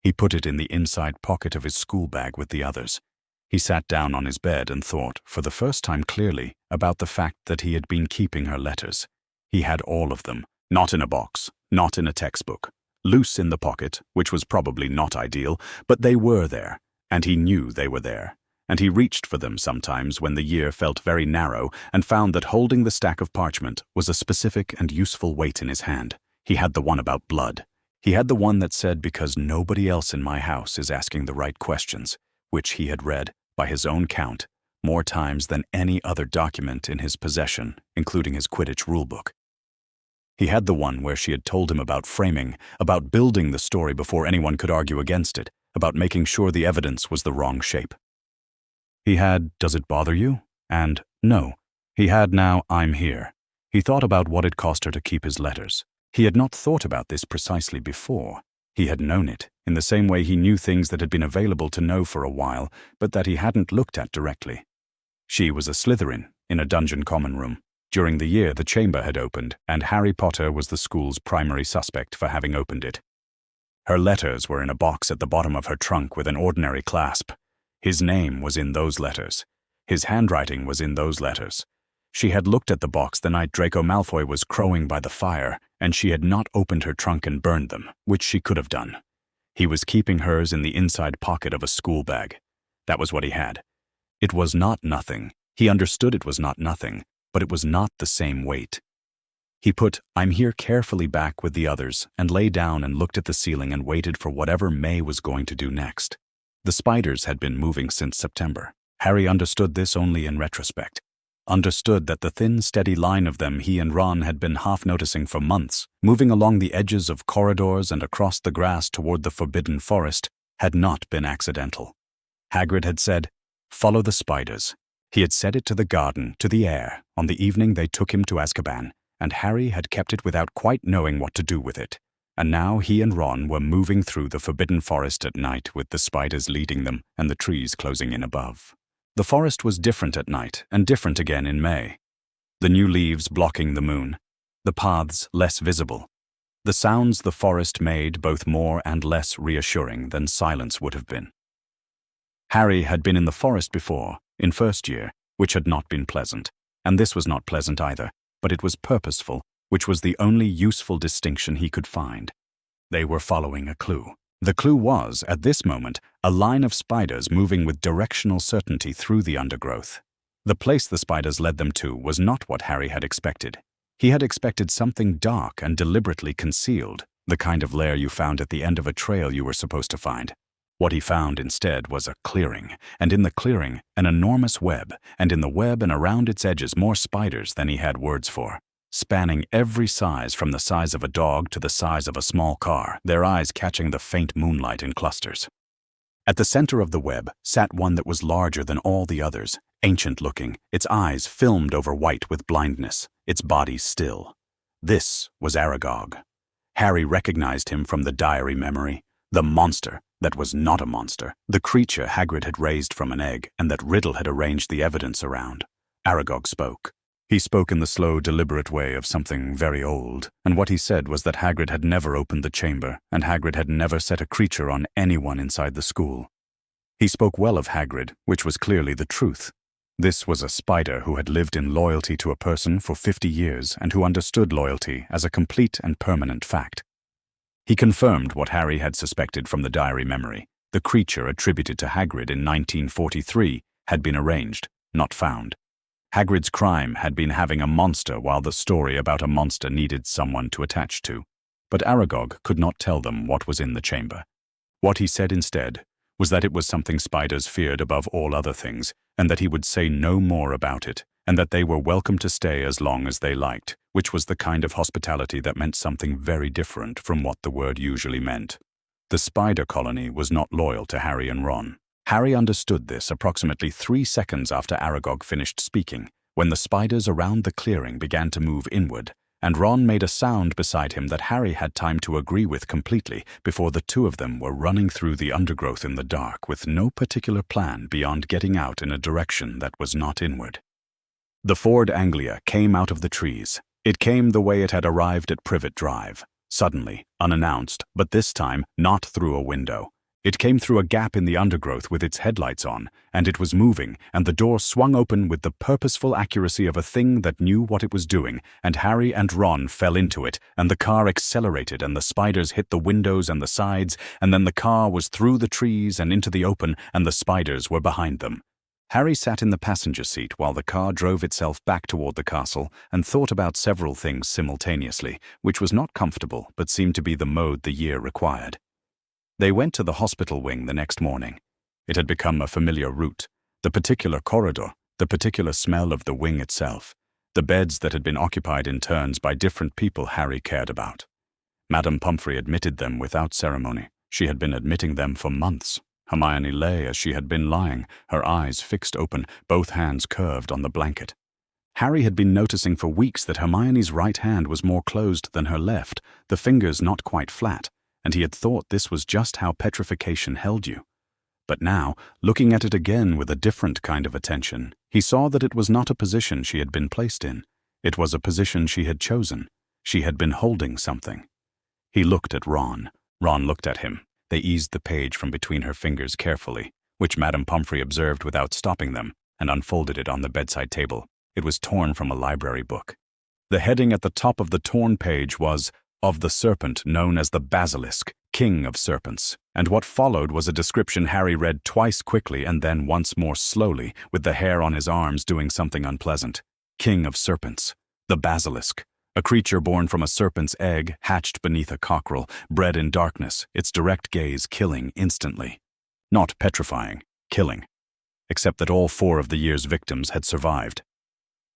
He put it in the inside pocket of his school bag with the others. He sat down on his bed and thought, for the first time clearly, about the fact that he had been keeping her letters. He had all of them, not in a box, not in a textbook, loose in the pocket, which was probably not ideal, but they were there, and he knew they were there. and he reached for them sometimes when the year felt very narrow and found that holding the stack of parchment was a specific and useful weight in his hand. He had the one about blood. He had the one that said, "Because nobody else in my house is asking the right questions," which he had read, by his own count, more times than any other document in his possession, including his Quidditch rulebook. He had the one where she had told him about framing, about building the story before anyone could argue against it, about making sure the evidence was the wrong shape. He had "Does it bother you?" and "No." He had now "I'm here." He thought about what it cost her to keep his letters. He had not thought about this precisely before. He had known it, in the same way he knew things that had been available to know for a while, but that he hadn't looked at directly. She was a Slytherin, in a dungeon common room. During the year, the chamber had opened, and Harry Potter was the school's primary suspect for having opened it. Her letters were in a box at the bottom of her trunk with an ordinary clasp. His name was in those letters. His handwriting was in those letters. She had looked at the box the night Draco Malfoy was crowing by the fire, and she had not opened her trunk and burned them, which she could have done. He was keeping hers in the inside pocket of a school bag. That was what he had. It was not nothing. He understood it was not nothing, but it was not the same weight. He put "I'm here" carefully back with the others and lay down and looked at the ceiling and waited for whatever May was going to do next. The spiders had been moving since September. Harry understood this only in retrospect. Understood that the thin, steady line of them he and Ron had been half noticing for months, moving along the edges of corridors and across the grass toward the forbidden forest, had not been accidental. Hagrid had said, "Follow the spiders." He had said it to the garden, to the air, on the evening they took him to Azkaban, and Harry had kept it without quite knowing what to do with it. And now he and Ron were moving through the forbidden forest at night with the spiders leading them and the trees closing in above. The forest was different at night and different again in May. The new leaves blocking the moon, the paths less visible, the sounds the forest made both more and less reassuring than silence would have been. Harry had been in the forest before, in first year, which had not been pleasant, and this was not pleasant either, but it was purposeful, which was the only useful distinction he could find. They were following a clue. The clue was, at this moment, a line of spiders moving with directional certainty through the undergrowth. The place the spiders led them to was not what Harry had expected. He had expected something dark and deliberately concealed, the kind of lair you found at the end of a trail you were supposed to find. What he found instead was a clearing, and in the clearing, an enormous web, and in the web and around its edges more spiders than he had words for. Spanning every size from the size of a dog to the size of a small car, their eyes catching the faint moonlight in clusters. At the center of the web sat one that was larger than all the others, ancient-looking, its eyes filmed over white with blindness, its body still. This was Aragog. Harry recognized him from the diary memory, the monster that was not a monster, the creature Hagrid had raised from an egg and that Riddle had arranged the evidence around. Aragog spoke. He spoke in the slow, deliberate way of something very old, and what he said was that Hagrid had never opened the chamber, and Hagrid had never set a creature on anyone inside the school. He spoke well of Hagrid, which was clearly the truth. This was a spider who had lived in loyalty to a person for 50 years and who understood loyalty as a complete and permanent fact. He confirmed what Harry had suspected from the diary memory. The creature attributed to Hagrid in 1943 had been arranged, not found. Hagrid's crime had been having a monster while the story about a monster needed someone to attach to. But Aragog could not tell them what was in the chamber. What he said instead was that it was something spiders feared above all other things, and that he would say no more about it, and that they were welcome to stay as long as they liked, which was the kind of hospitality that meant something very different from what the word usually meant. The spider colony was not loyal to Harry and Ron. Harry understood this approximately 3 seconds after Aragog finished speaking, when the spiders around the clearing began to move inward, and Ron made a sound beside him that Harry had time to agree with completely before the two of them were running through the undergrowth in the dark with no particular plan beyond getting out in a direction that was not inward. The Ford Anglia came out of the trees. It came the way it had arrived at Privet Drive, suddenly, unannounced, but this time not through a window. It came through a gap in the undergrowth with its headlights on, and it was moving, and the door swung open with the purposeful accuracy of a thing that knew what it was doing, and Harry and Ron fell into it, and the car accelerated, and the spiders hit the windows and the sides, and then the car was through the trees and into the open, and the spiders were behind them. Harry sat in the passenger seat while the car drove itself back toward the castle and thought about several things simultaneously, which was not comfortable but seemed to be the mode the year required. They went to the hospital wing the next morning. It had become a familiar route, the particular corridor, the particular smell of the wing itself, the beds that had been occupied in turns by different people Harry cared about. Madame Pomfrey admitted them without ceremony. She had been admitting them for months. Hermione lay as she had been lying, her eyes fixed open, both hands curved on the blanket. Harry had been noticing for weeks that Hermione's right hand was more closed than her left, the fingers not quite flat, and he had thought this was just how petrification held you. But now, looking at it again with a different kind of attention, he saw that it was not a position she had been placed in. It was a position she had chosen. She had been holding something. He looked at Ron. Ron looked at him. They eased the page from between her fingers carefully, which Madame Pomfrey observed without stopping them, and unfolded it on the bedside table. It was torn from a library book. The heading at the top of the torn page was, "Of the serpent known as the basilisk, king of serpents," and what followed was a description Harry read twice quickly and then once more slowly, with the hair on his arms doing something unpleasant. King of serpents. The basilisk. A creature born from a serpent's egg, hatched beneath a cockerel, bred in darkness, its direct gaze killing instantly. Not petrifying, killing. Except that all 4 of the year's victims had survived.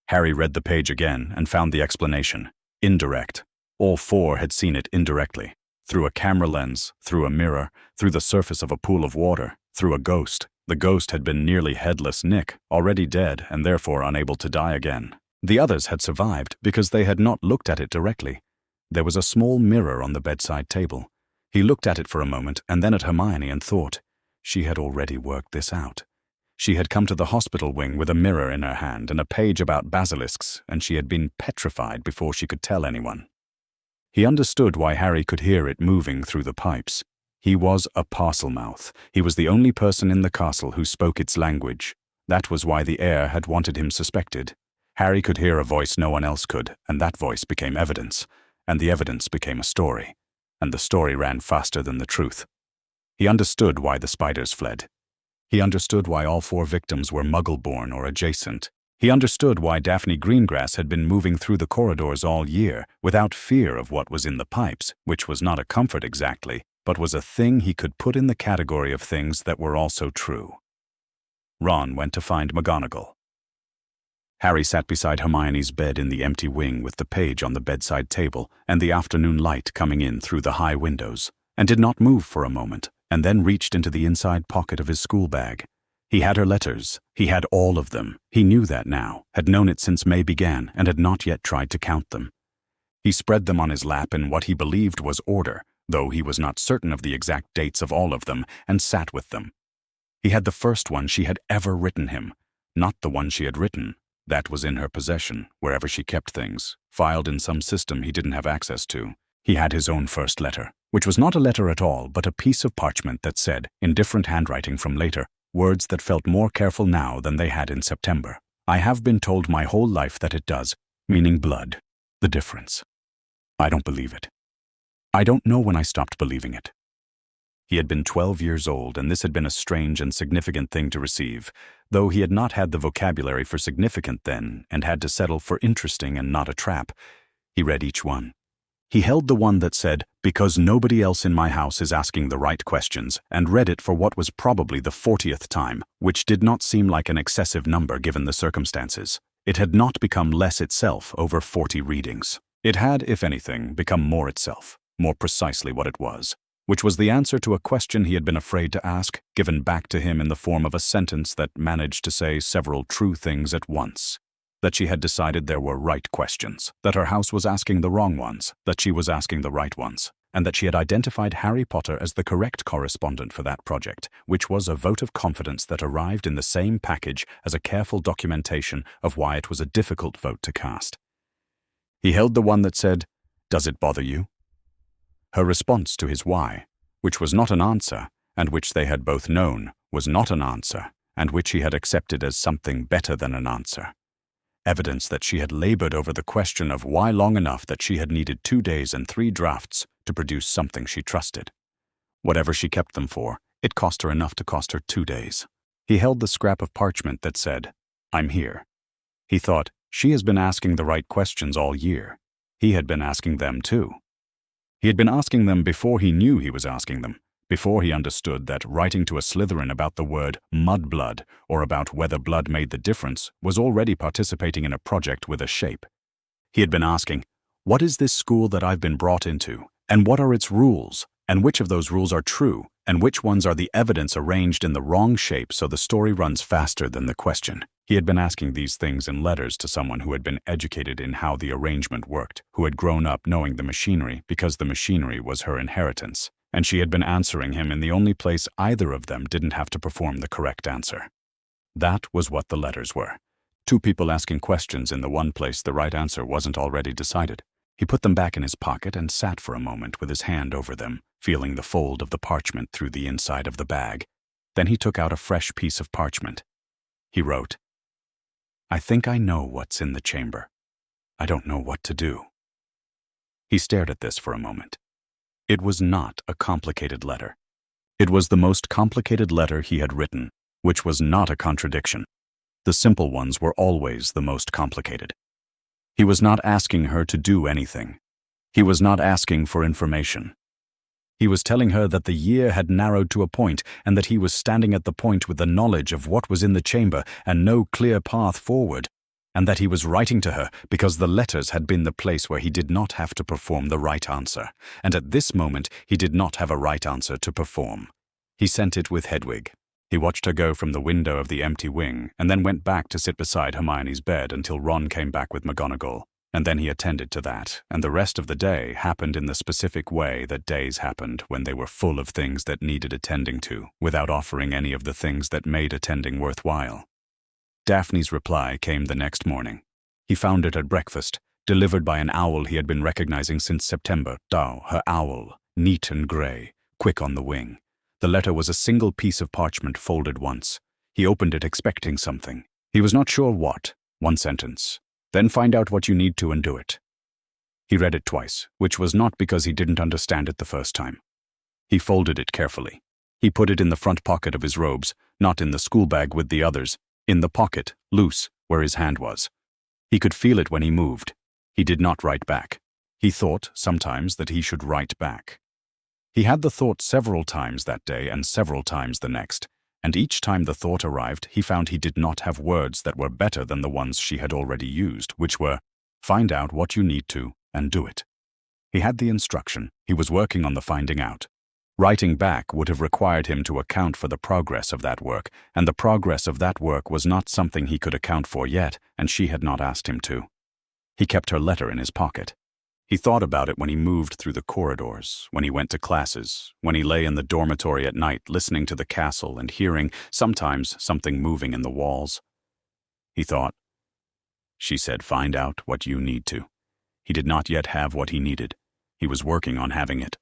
Harry read the page again and found the explanation. Indirect. All 4 had seen it indirectly. Through a camera lens, through a mirror, through the surface of a pool of water, through a ghost. The ghost had been nearly headless Nick, already dead and therefore unable to die again. The others had survived because they had not looked at it directly. There was a small mirror on the bedside table. He looked at it for a moment and then at Hermione and thought, she had already worked this out. She had come to the hospital wing with a mirror in her hand and a page about basilisks, and she had been petrified before she could tell anyone. He understood why Harry could hear it moving through the pipes. He was a Parselmouth. He was the only person in the castle who spoke its language. That was why the heir had wanted him suspected. Harry could hear a voice no one else could, and that voice became evidence, and the evidence became a story, and the story ran faster than the truth. He understood why the spiders fled. He understood why all 4 victims were Muggle-born or adjacent. He understood why Daphne Greengrass had been moving through the corridors all year, without fear of what was in the pipes, which was not a comfort exactly, but was a thing he could put in the category of things that were also true. Ron went to find McGonagall. Harry sat beside Hermione's bed in the empty wing with the page on the bedside table and the afternoon light coming in through the high windows, and did not move for a moment, and then reached into the inside pocket of his school bag. He had her letters. He had all of them. He knew that now, had known it since May began, and had not yet tried to count them. He spread them on his lap in what he believed was order, though he was not certain of the exact dates of all of them, and sat with them. He had the first one she had ever written him, not the one she had written. That was in her possession, wherever she kept things, filed in some system he didn't have access to. He had his own first letter, which was not a letter at all, but a piece of parchment that said, in different handwriting from later, words that felt more careful now than they had in September. I have been told my whole life that it does, meaning blood. The difference. I don't believe it. I don't know when I stopped believing it. He had been 12 years old, and this had been a strange and significant thing to receive, though he had not had the vocabulary for significant then, and had to settle for interesting and not a trap. He read each one. He held the one that said, "Because nobody else in my house is asking the right questions," and read it for what was probably the 40th time, which did not seem like an excessive number given the circumstances. It had not become less itself over 40 readings. It had, if anything, become more itself, more precisely what it was, which was the answer to a question he had been afraid to ask, given back to him in the form of a sentence that managed to say several true things at once. That she had decided there were right questions, that her house was asking the wrong ones, that she was asking the right ones, and that she had identified Harry Potter as the correct correspondent for that project, which was a vote of confidence that arrived in the same package as a careful documentation of why it was a difficult vote to cast. He held the one that said, "Does it bother you?" Her response to his why, which was not an answer, and which they had both known was not an answer, and which he had accepted as something better than an answer. Evidence that she had labored over the question of why long enough that she had needed 2 days and 3 drafts to produce something she trusted. Whatever she kept them for, it cost her enough to cost her 2 days. He held the scrap of parchment that said, "I'm here." He thought, she has been asking the right questions all year. He had been asking them too. He had been asking them before he knew he was asking them, before he understood that writing to a Slytherin about the word mudblood or about whether blood made the difference was already participating in a project with a shape. He had been asking, what is this school that I've been brought into, and what are its rules, and which of those rules are true, and which ones are the evidence arranged in the wrong shape so the story runs faster than the question. He had been asking these things in letters to someone who had been educated in how the arrangement worked, who had grown up knowing the machinery because the machinery was her inheritance, and she had been answering him in the only place either of them didn't have to perform the correct answer. That was what the letters were. Two people asking questions in the one place the right answer wasn't already decided. He put them back in his pocket and sat for a moment with his hand over them, feeling the fold of the parchment through the inside of the bag. Then he took out a fresh piece of parchment. He wrote, "I think I know what's in the chamber. I don't know what to do." He stared at this for a moment. It was not a complicated letter. It was the most complicated letter he had written, which was not a contradiction. The simple ones were always the most complicated. He was not asking her to do anything. He was not asking for information. He was telling her that the year had narrowed to a point and that he was standing at the point with the knowledge of what was in the chamber and no clear path forward, and that he was writing to her because the letters had been the place where he did not have to perform the right answer, and at this moment he did not have a right answer to perform. He sent it with Hedwig. He watched her go from the window of the empty wing and then went back to sit beside Hermione's bed until Ron came back with McGonagall, and then he attended to that, and the rest of the day happened in the specific way that days happened when they were full of things that needed attending to, without offering any of the things that made attending worthwhile. Daphne's reply came the next morning. He found it at breakfast, delivered by an owl he had been recognizing since September. Her owl, neat and grey, quick on the wing. The letter was a single piece of parchment folded once. He opened it expecting something. He was not sure what. One sentence. Then find out what you need to and do it. He read it twice, which was not because he didn't understand it the first time. He folded it carefully. He put it in the front pocket of his robes, not in the school bag with the others, in the pocket, loose, where his hand was. He could feel it when he moved. He did not write back. He thought, sometimes, that he should write back. He had the thought several times that day and several times the next, and each time the thought arrived, he found he did not have words that were better than the ones she had already used, which were, find out what you need to and do it. He had the instruction. He was working on the finding out. Writing back would have required him to account for the progress of that work, and the progress of that work was not something he could account for yet, and she had not asked him to. He kept her letter in his pocket. He thought about it when he moved through the corridors, when he went to classes, when he lay in the dormitory at night listening to the castle and hearing, sometimes, something moving in the walls. He thought, she said, find out what you need to. He did not yet have what he needed. He was working on having it.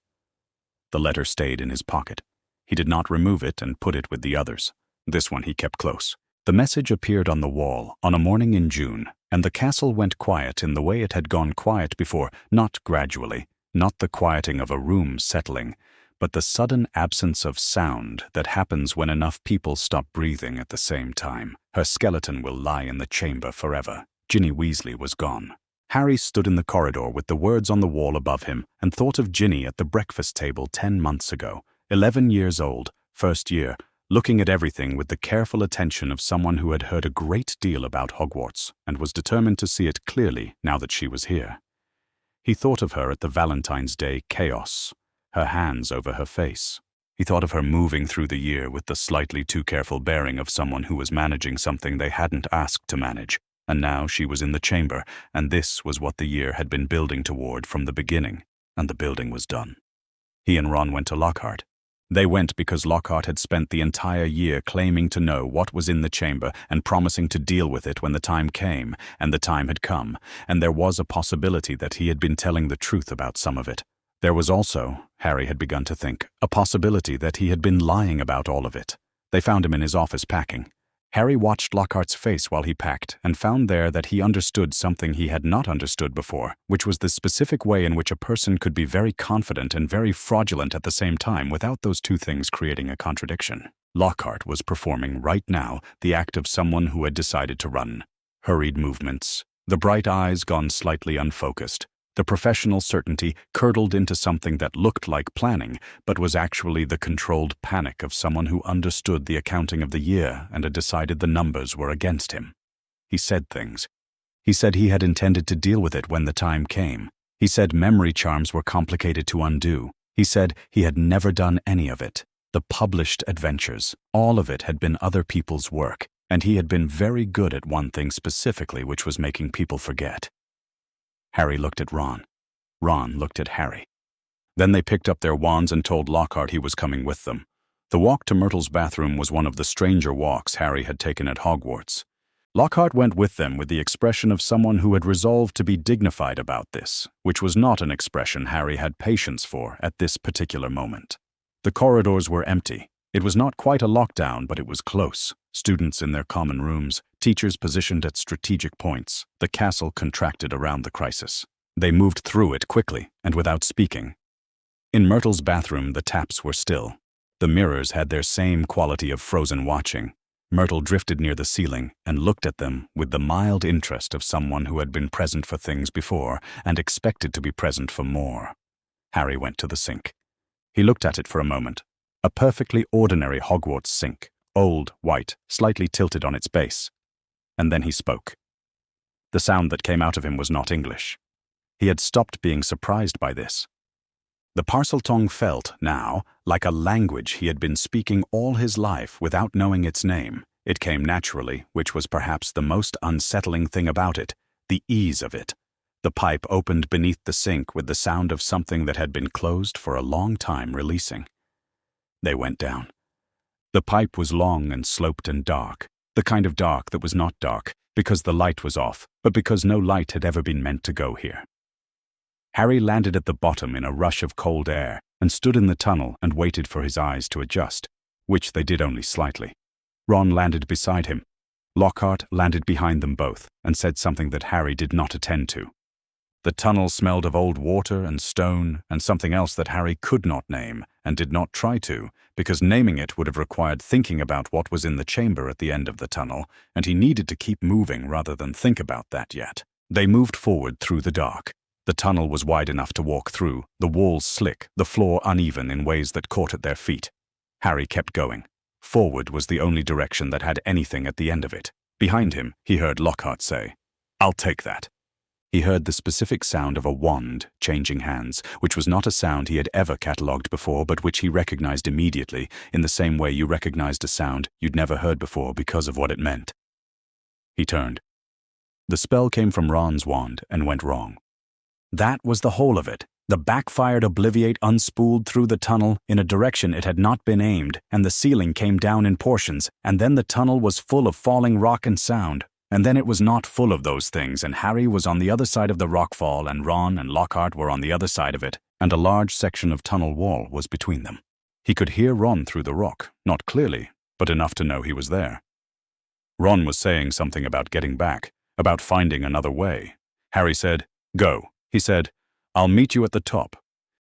The letter stayed in his pocket. He did not remove it and put it with the others. This one he kept close. The message appeared on the wall on a morning in June, and the castle went quiet in the way it had gone quiet before, not gradually, not the quieting of a room settling, but the sudden absence of sound that happens when enough people stop breathing at the same time. Her skeleton will lie in the chamber forever. Ginny Weasley was gone. Harry stood in the corridor with the words on the wall above him and thought of Ginny at the breakfast table 10 months ago, 11 years old, first year, looking at everything with the careful attention of someone who had heard a great deal about Hogwarts and was determined to see it clearly now that she was here. He thought of her at the Valentine's Day chaos, her hands over her face. He thought of her moving through the year with the slightly too careful bearing of someone who was managing something they hadn't asked to manage, and now she was in the chamber, and this was what the year had been building toward from the beginning, and the building was done. He and Ron went to Lockhart. They went because Lockhart had spent the entire year claiming to know what was in the chamber and promising to deal with it when the time came, and the time had come, and there was a possibility that he had been telling the truth about some of it. There was also, Harry had begun to think, a possibility that he had been lying about all of it. They found him in his office packing. Harry watched Lockhart's face while he packed and found there that he understood something he had not understood before, which was the specific way in which a person could be very confident and very fraudulent at the same time without those two things creating a contradiction. Lockhart was performing right now the act of someone who had decided to run. Hurried movements, the bright eyes gone slightly unfocused, the professional certainty curdled into something that looked like planning, but was actually the controlled panic of someone who understood the accounting of the year and had decided the numbers were against him. He said things. He said he had intended to deal with it when the time came. He said memory charms were complicated to undo. He said he had never done any of it. The published adventures, all of it had been other people's work, and he had been very good at one thing specifically, which was making people forget. Harry looked at Ron. Ron looked at Harry. Then they picked up their wands and told Lockhart he was coming with them. The walk to Myrtle's bathroom was one of the stranger walks Harry had taken at Hogwarts. Lockhart went with them with the expression of someone who had resolved to be dignified about this, which was not an expression Harry had patience for at this particular moment. The corridors were empty. It was not quite a lockdown, but it was close. Students in their common rooms, teachers positioned at strategic points. The castle contracted around the crisis. They moved through it quickly and without speaking. In Myrtle's bathroom, the taps were still. The mirrors had their same quality of frozen watching. Myrtle drifted near the ceiling and looked at them with the mild interest of someone who had been present for things before and expected to be present for more. Harry went to the sink. He looked at it for a moment. A perfectly ordinary Hogwarts sink, old, white, slightly tilted on its base. And then he spoke. The sound that came out of him was not English. He had stopped being surprised by this. The Parseltongue felt, now, like a language he had been speaking all his life without knowing its name. It came naturally, which was perhaps the most unsettling thing about it, the ease of it. The pipe opened beneath the sink with the sound of something that had been closed for a long time releasing. They went down. The pipe was long and sloped and dark, the kind of dark that was not dark because the light was off, but because no light had ever been meant to go here. Harry landed at the bottom in a rush of cold air and stood in the tunnel and waited for his eyes to adjust, which they did only slightly. Ron landed beside him. Lockhart landed behind them both and said something that Harry did not attend to. The tunnel smelled of old water and stone and something else that Harry could not name and did not try to, because naming it would have required thinking about what was in the chamber at the end of the tunnel, and he needed to keep moving rather than think about that yet. They moved forward through the dark. The tunnel was wide enough to walk through, the walls slick, the floor uneven in ways that caught at their feet. Harry kept going. Forward was the only direction that had anything at the end of it. Behind him, he heard Lockhart say, "I'll take that." He heard the specific sound of a wand changing hands, which was not a sound he had ever catalogued before, but which he recognized immediately, in the same way you recognized a sound you'd never heard before because of what it meant. He turned. The spell came from Ron's wand and went wrong. That was the whole of it. The backfired Obliviate unspooled through the tunnel in a direction it had not been aimed, and the ceiling came down in portions, and then the tunnel was full of falling rock and sound. And then it was not full of those things, and Harry was on the other side of the rockfall, and Ron and Lockhart were on the other side of it, and a large section of tunnel wall was between them. He could hear Ron through the rock, not clearly, but enough to know he was there. Ron was saying something about getting back, about finding another way. Harry said, "Go." He said, "I'll meet you at the top."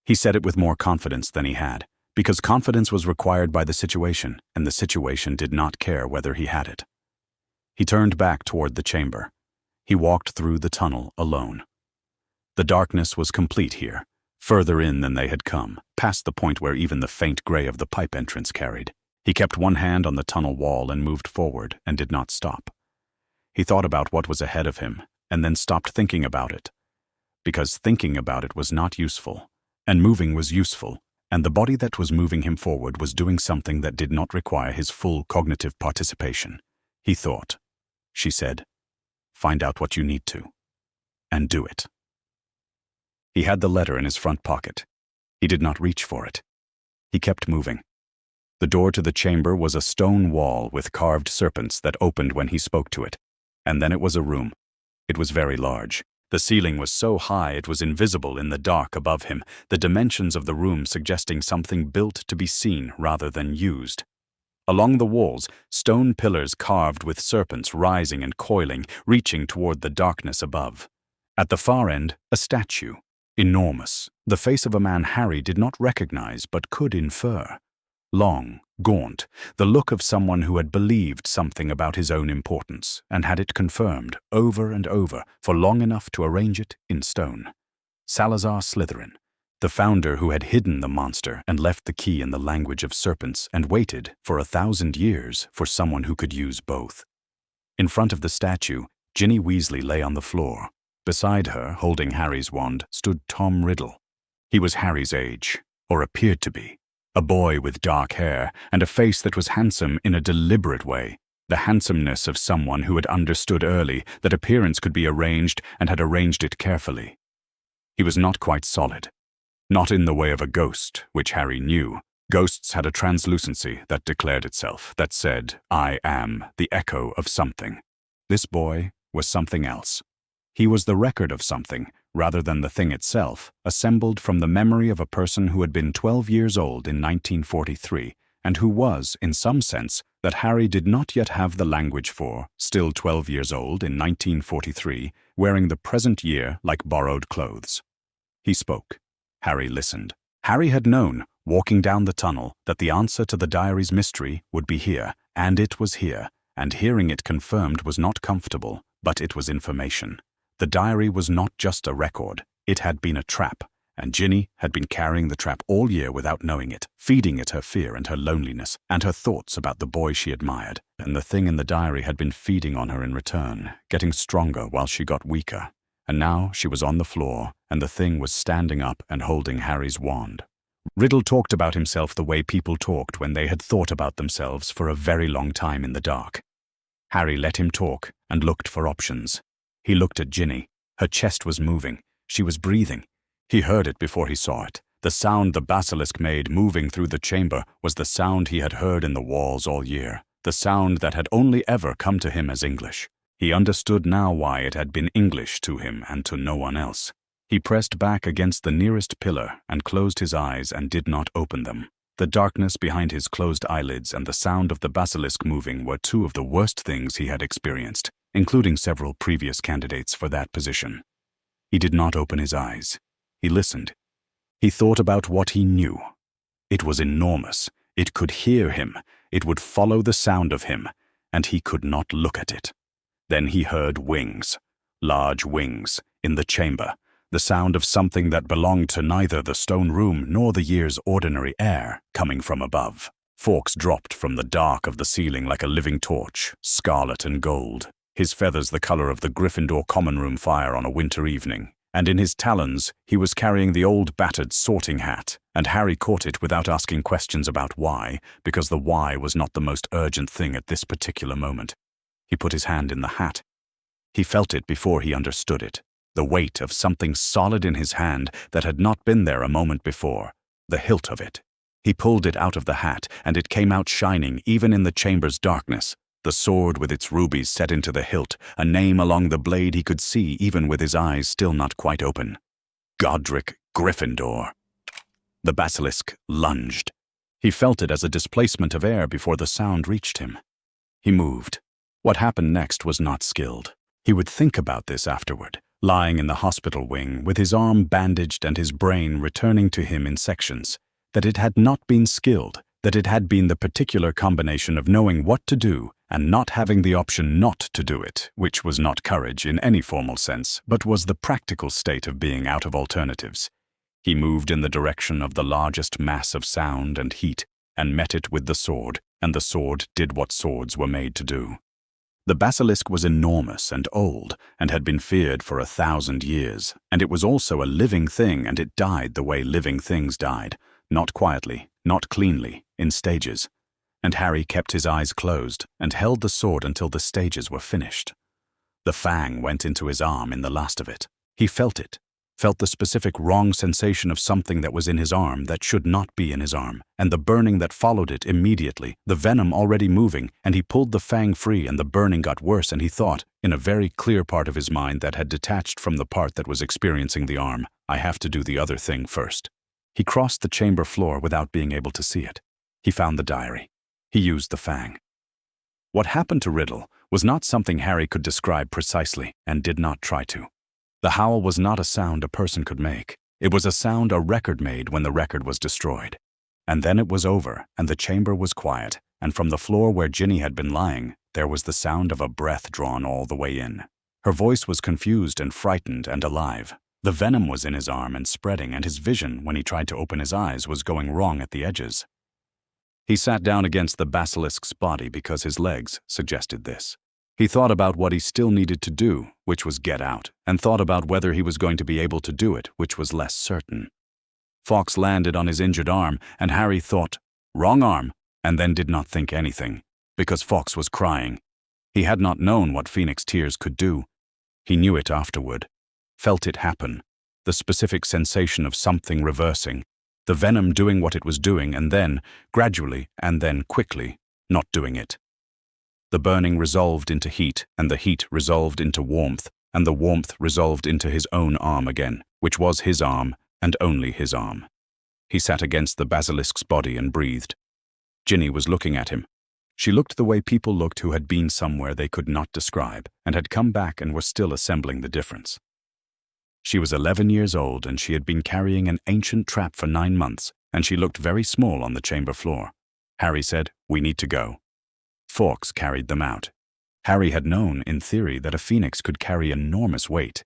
He said it with more confidence than he had, because confidence was required by the situation, and the situation did not care whether he had it. He turned back toward the chamber. He walked through the tunnel alone. The darkness was complete here, further in than they had come, past the point where even the faint gray of the pipe entrance carried. He kept one hand on the tunnel wall and moved forward and did not stop. He thought about what was ahead of him and then stopped thinking about it, because thinking about it was not useful, and moving was useful, and the body that was moving him forward was doing something that did not require his full cognitive participation. He thought. She said, "Find out what you need to, and do it." He had the letter in his front pocket. He did not reach for it. He kept moving. The door to the chamber was a stone wall with carved serpents that opened when he spoke to it, and then it was a room. It was very large. The ceiling was so high it was invisible in the dark above him, the dimensions of the room suggesting something built to be seen rather than used. Along the walls, stone pillars carved with serpents rising and coiling, reaching toward the darkness above. At the far end, a statue, enormous, the face of a man Harry did not recognize but could infer. long, gaunt, the look of someone who had believed something about his own importance and had it confirmed over and over for long enough to arrange it in stone. Salazar Slytherin, the founder who had hidden the monster and left the key in the language of serpents and waited for 1,000 years for someone who could use both. In front of the statue, Ginny Weasley lay on the floor. Beside her, holding Harry's wand, stood Tom Riddle. He was Harry's age, or appeared to be. A boy with dark hair and a face that was handsome in a deliberate way. The handsomeness of someone who had understood early that appearance could be arranged and had arranged it carefully. He was not quite solid. Not in the way of a ghost, which Harry knew. Ghosts had a translucency that declared itself, that said, "I am the echo of something." This boy was something else. He was the record of something, rather than the thing itself, assembled from the memory of a person who had been 12 years old in 1943, and who was, in some sense, that Harry did not yet have the language for, still 12 years old in 1943, wearing the present year like borrowed clothes. He spoke. Harry listened. Harry had known, walking down the tunnel, that the answer to the diary's mystery would be here, and it was here, and hearing it confirmed was not comfortable, but it was information. The diary was not just a record, it had been a trap, and Ginny had been carrying the trap all year without knowing it, feeding it her fear and her loneliness, and her thoughts about the boy she admired, and the thing in the diary had been feeding on her in return, getting stronger while she got weaker. And now she was on the floor, and the thing was standing up and holding Harry's wand. Riddle talked about himself the way people talked when they had thought about themselves for a very long time in the dark. Harry let him talk and looked for options. He looked at Ginny. Her chest was moving. She was breathing. He heard it before he saw it. The sound the basilisk made moving through the chamber was the sound he had heard in the walls all year, the sound that had only ever come to him as English. He understood now why it had been English to him and to no one else. He pressed back against the nearest pillar and closed his eyes and did not open them. The darkness behind his closed eyelids and the sound of the basilisk moving were two of the worst things he had experienced, including several previous candidates for that position. He did not open his eyes. He listened. He thought about what he knew. It was enormous. It could hear him. It would follow the sound of him, and he could not look at it. Then he heard wings, large wings, in the chamber, the sound of something that belonged to neither the stone room nor the year's ordinary air coming from above. Forks dropped from the dark of the ceiling like a living torch, scarlet and gold, his feathers the color of the Gryffindor common room fire on a winter evening, and in his talons he was carrying the old battered sorting hat, and Harry caught it without asking questions about why, because the why was not the most urgent thing at this particular moment. He put his hand in the hat. He felt it before he understood it, the weight of something solid in his hand that had not been there a moment before, the hilt of it. He pulled it out of the hat, and it came out shining even in the chamber's darkness, the sword with its rubies set into the hilt, a name along the blade he could see even with his eyes still not quite open. Godric Gryffindor. The basilisk lunged. He felt it as a displacement of air before the sound reached him. He moved. What happened next was not skilled. He would think about this afterward, lying in the hospital wing with his arm bandaged and his brain returning to him in sections, that it had not been skilled, that it had been the particular combination of knowing what to do and not having the option not to do it, which was not courage in any formal sense, but was the practical state of being out of alternatives. He moved in the direction of the largest mass of sound and heat and met it with the sword, and the sword did what swords were made to do. The basilisk was enormous and old and had been feared for 1,000 years, and it was also a living thing, and it died the way living things died, not quietly, not cleanly, in stages. And Harry kept his eyes closed and held the sword until the stages were finished. The fang went into his arm in the last of it. He felt it, felt the specific wrong sensation of something that was in his arm that should not be in his arm, and the burning that followed it immediately, the venom already moving, and he pulled the fang free and the burning got worse, and he thought, in a very clear part of his mind that had detached from the part that was experiencing the arm, I have to do the other thing first. He crossed the chamber floor without being able to see it. He found the diary. He used the fang. What happened to Riddle was not something Harry could describe precisely, and did not try to. The howl was not a sound a person could make. It was a sound a record made when the record was destroyed. And then it was over, and the chamber was quiet, and from the floor where Ginny had been lying, there was the sound of a breath drawn all the way in. Her voice was confused and frightened and alive. The venom was in his arm and spreading, and his vision, when he tried to open his eyes, was going wrong at the edges. He sat down against the basilisk's body because his legs suggested this. He thought about what he still needed to do, which was get out, and thought about whether he was going to be able to do it, which was less certain. Fawkes landed on his injured arm, and Harry thought, "Wrong arm," and then did not think anything, because Fawkes was crying. He had not known what Phoenix tears could do. He knew it afterward, felt it happen, the specific sensation of something reversing, the venom doing what it was doing, and then, gradually, and then quickly, not doing it. The burning resolved into heat, and the heat resolved into warmth, and the warmth resolved into his own arm again, which was his arm, and only his arm. He sat against the basilisk's body and breathed. Ginny was looking at him. She looked the way people looked who had been somewhere they could not describe, and had come back and were still assembling the difference. She was 11 years old, and she had been carrying an ancient trap for 9 months, and she looked very small on the chamber floor. Harry said, "We need to go." Fawkes carried them out. Harry had known, in theory, that a phoenix could carry enormous weight.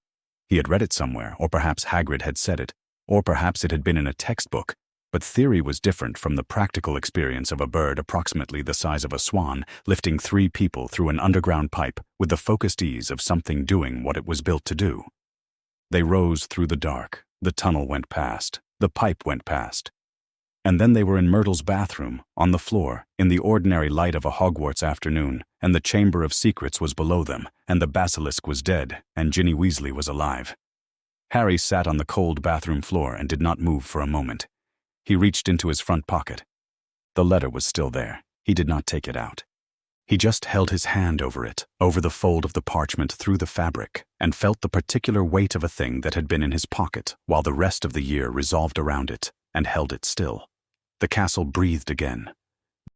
He had read it somewhere, or perhaps Hagrid had said it, or perhaps it had been in a textbook, but theory was different from the practical experience of a bird approximately the size of a swan lifting 3 people through an underground pipe with the focused ease of something doing what it was built to do. They rose through the dark, the tunnel went past, the pipe went past. And then they were in Myrtle's bathroom, on the floor, in the ordinary light of a Hogwarts afternoon, and the Chamber of Secrets was below them, and the basilisk was dead, and Ginny Weasley was alive. Harry sat on the cold bathroom floor and did not move for a moment. He reached into his front pocket. The letter was still there. He did not take it out. He just held his hand over it, over the fold of the parchment through the fabric, and felt the particular weight of a thing that had been in his pocket while the rest of the year resolved around it, and held it still. The castle breathed again.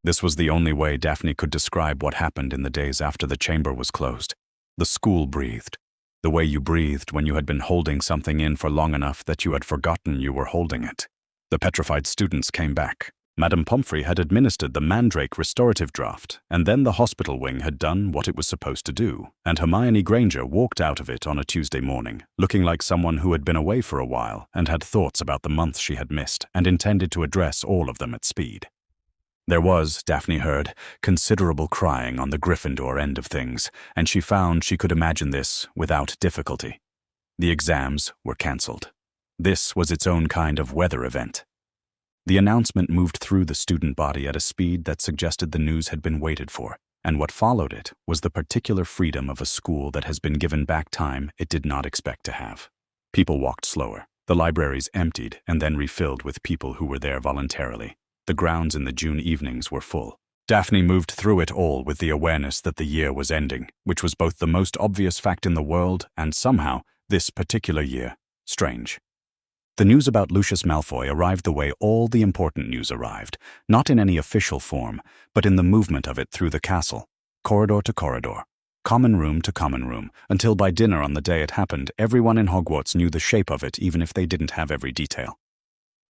This was the only way Daphne could describe what happened in the days after the chamber was closed. The school breathed, the way you breathed when you had been holding something in for long enough that you had forgotten you were holding it. The petrified students came back. Madame Pomfrey had administered the Mandrake restorative draught, and then the hospital wing had done what it was supposed to do, and Hermione Granger walked out of it on a Tuesday morning, looking like someone who had been away for a while and had thoughts about the months she had missed and intended to address all of them at speed. There was, Daphne heard, considerable crying on the Gryffindor end of things, and she found she could imagine this without difficulty. The exams were cancelled. This was its own kind of weather event. The announcement moved through the student body at a speed that suggested the news had been waited for, and what followed it was the particular freedom of a school that has been given back time it did not expect to have. People walked slower. The libraries emptied and then refilled with people who were there voluntarily. The grounds in the June evenings were full. Daphne moved through it all with the awareness that the year was ending, which was both the most obvious fact in the world and somehow, this particular year, strange. The news about Lucius Malfoy arrived the way all the important news arrived, not in any official form, but in the movement of it through the castle, corridor to corridor, common room to common room, until by dinner on the day it happened, everyone in Hogwarts knew the shape of it even if they didn't have every detail.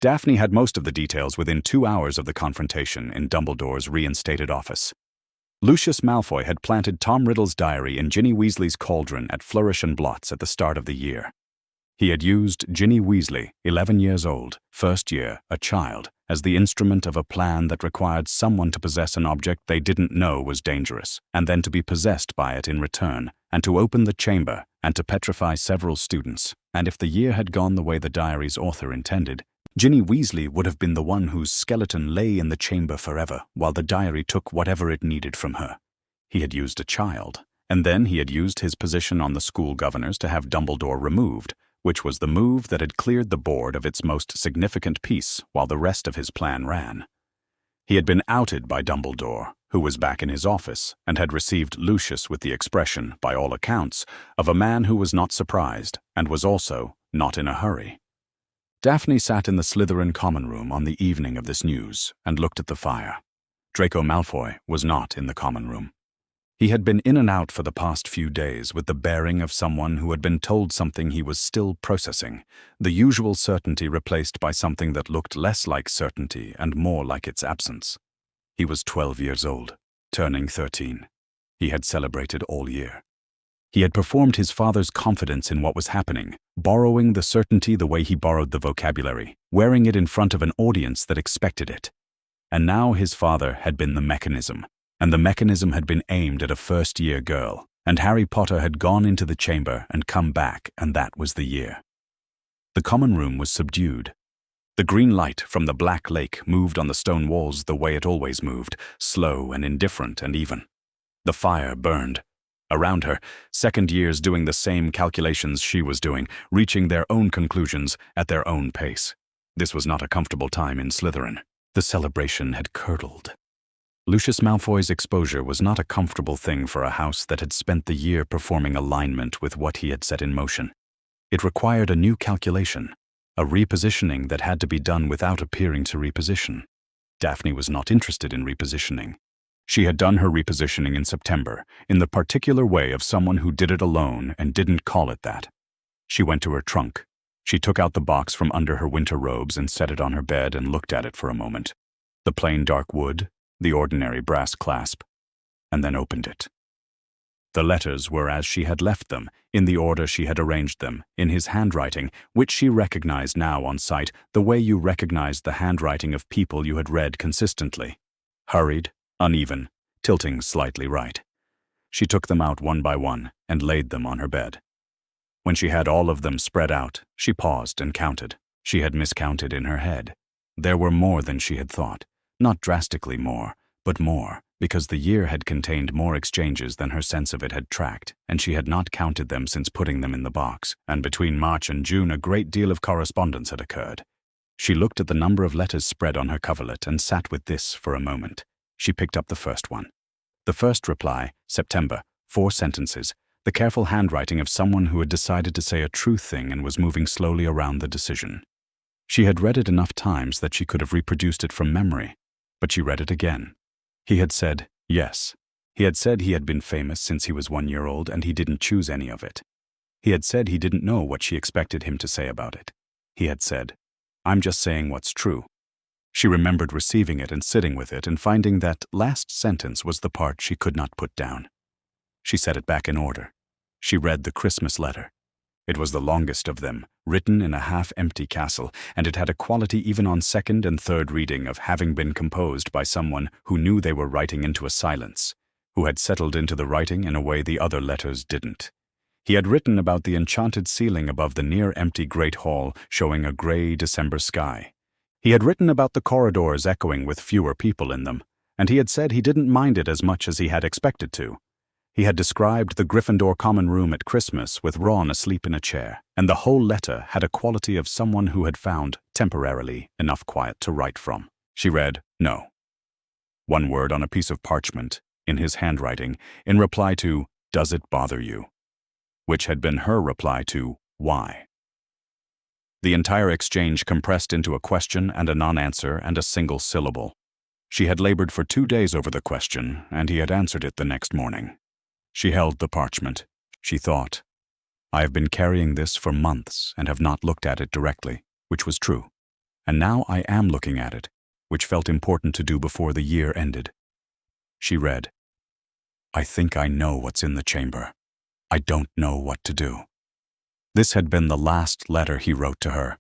Daphne had most of the details within 2 hours of the confrontation in Dumbledore's reinstated office. Lucius Malfoy had planted Tom Riddle's diary in Ginny Weasley's cauldron at Flourish and Blots at the start of the year. He had used Ginny Weasley, 11 years old, first year, a child, as the instrument of a plan that required someone to possess an object they didn't know was dangerous, and then to be possessed by it in return, and to open the chamber, and to petrify several students. And if the year had gone the way the diary's author intended, Ginny Weasley would have been the one whose skeleton lay in the chamber forever, while the diary took whatever it needed from her. He had used a child, and then he had used his position on the school governors to have Dumbledore removed, which was the move that had cleared the board of its most significant piece while the rest of his plan ran. He had been outed by Dumbledore, who was back in his office, and had received Lucius with the expression, by all accounts, of a man who was not surprised and was also not in a hurry. Daphne sat in the Slytherin common room on the evening of this news and looked at the fire. Draco Malfoy was not in the common room. He had been in and out for the past few days with the bearing of someone who had been told something he was still processing, the usual certainty replaced by something that looked less like certainty and more like its absence. He was 12 years old, turning 13. He had celebrated all year. He had performed his father's confidence in what was happening, borrowing the certainty the way he borrowed the vocabulary, wearing it in front of an audience that expected it. And now his father had been the mechanism, and the mechanism had been aimed at a first-year girl, and Harry Potter had gone into the chamber and come back, and that was the year. The common room was subdued. The green light from the black lake moved on the stone walls the way it always moved, slow and indifferent and even. The fire burned. Around her, second years doing the same calculations she was doing, reaching their own conclusions at their own pace. This was not a comfortable time in Slytherin. The celebration had curdled. Lucius Malfoy's exposure was not a comfortable thing for a house that had spent the year performing alignment with what he had set in motion. It required a new calculation, a repositioning that had to be done without appearing to reposition. Daphne was not interested in repositioning. She had done her repositioning in September, in the particular way of someone who did it alone and didn't call it that. She went to her trunk. She took out the box from under her winter robes and set it on her bed and looked at it for a moment. The plain dark wood, the ordinary brass clasp, and then opened it. The letters were as she had left them, in the order she had arranged them, in his handwriting, which she recognized now on sight, the way you recognized the handwriting of people you had read consistently. Hurried, uneven, tilting slightly right. She took them out one by one and laid them on her bed. When she had all of them spread out, she paused and counted. She had miscounted in her head. There were more than she had thought. Not drastically more, but more, because the year had contained more exchanges than her sense of it had tracked, and she had not counted them since putting them in the box, and between March and June a great deal of correspondence had occurred. She looked at the number of letters spread on her coverlet and sat with this for a moment. She picked up the first one. The first reply, September, 4 sentences, the careful handwriting of someone who had decided to say a true thing and was moving slowly around the decision. She had read it enough times that she could have reproduced it from memory, but she read it again. He had said, yes. He had said he had been famous since he was 1 year old and he didn't choose any of it. He had said he didn't know what she expected him to say about it. He had said, I'm just saying what's true. She remembered receiving it and sitting with it and finding that last sentence was the part she could not put down. She set it back in order. She read the Christmas letter. It was the longest of them, written in a half-empty castle, and it had a quality even on second and third reading of having been composed by someone who knew they were writing into a silence, who had settled into the writing in a way the other letters didn't. He had written about the enchanted ceiling above the near-empty great hall showing a gray December sky. He had written about the corridors echoing with fewer people in them, and he had said he didn't mind it as much as he had expected to. He had described the Gryffindor common room at Christmas with Ron asleep in a chair, and the whole letter had a quality of someone who had found, temporarily, enough quiet to write from. She read, no. One word on a piece of parchment, in his handwriting, in reply to, does it bother you? Which had been her reply to, why? The entire exchange compressed into a question and a non-answer and a single syllable. She had labored for 2 days over the question, and he had answered it the next morning. She held the parchment. She thought, I have been carrying this for months and have not looked at it directly, which was true. And now I am looking at it, which felt important to do before the year ended. She read, I think I know what's in the chamber. I don't know what to do. This had been the last letter he wrote to her.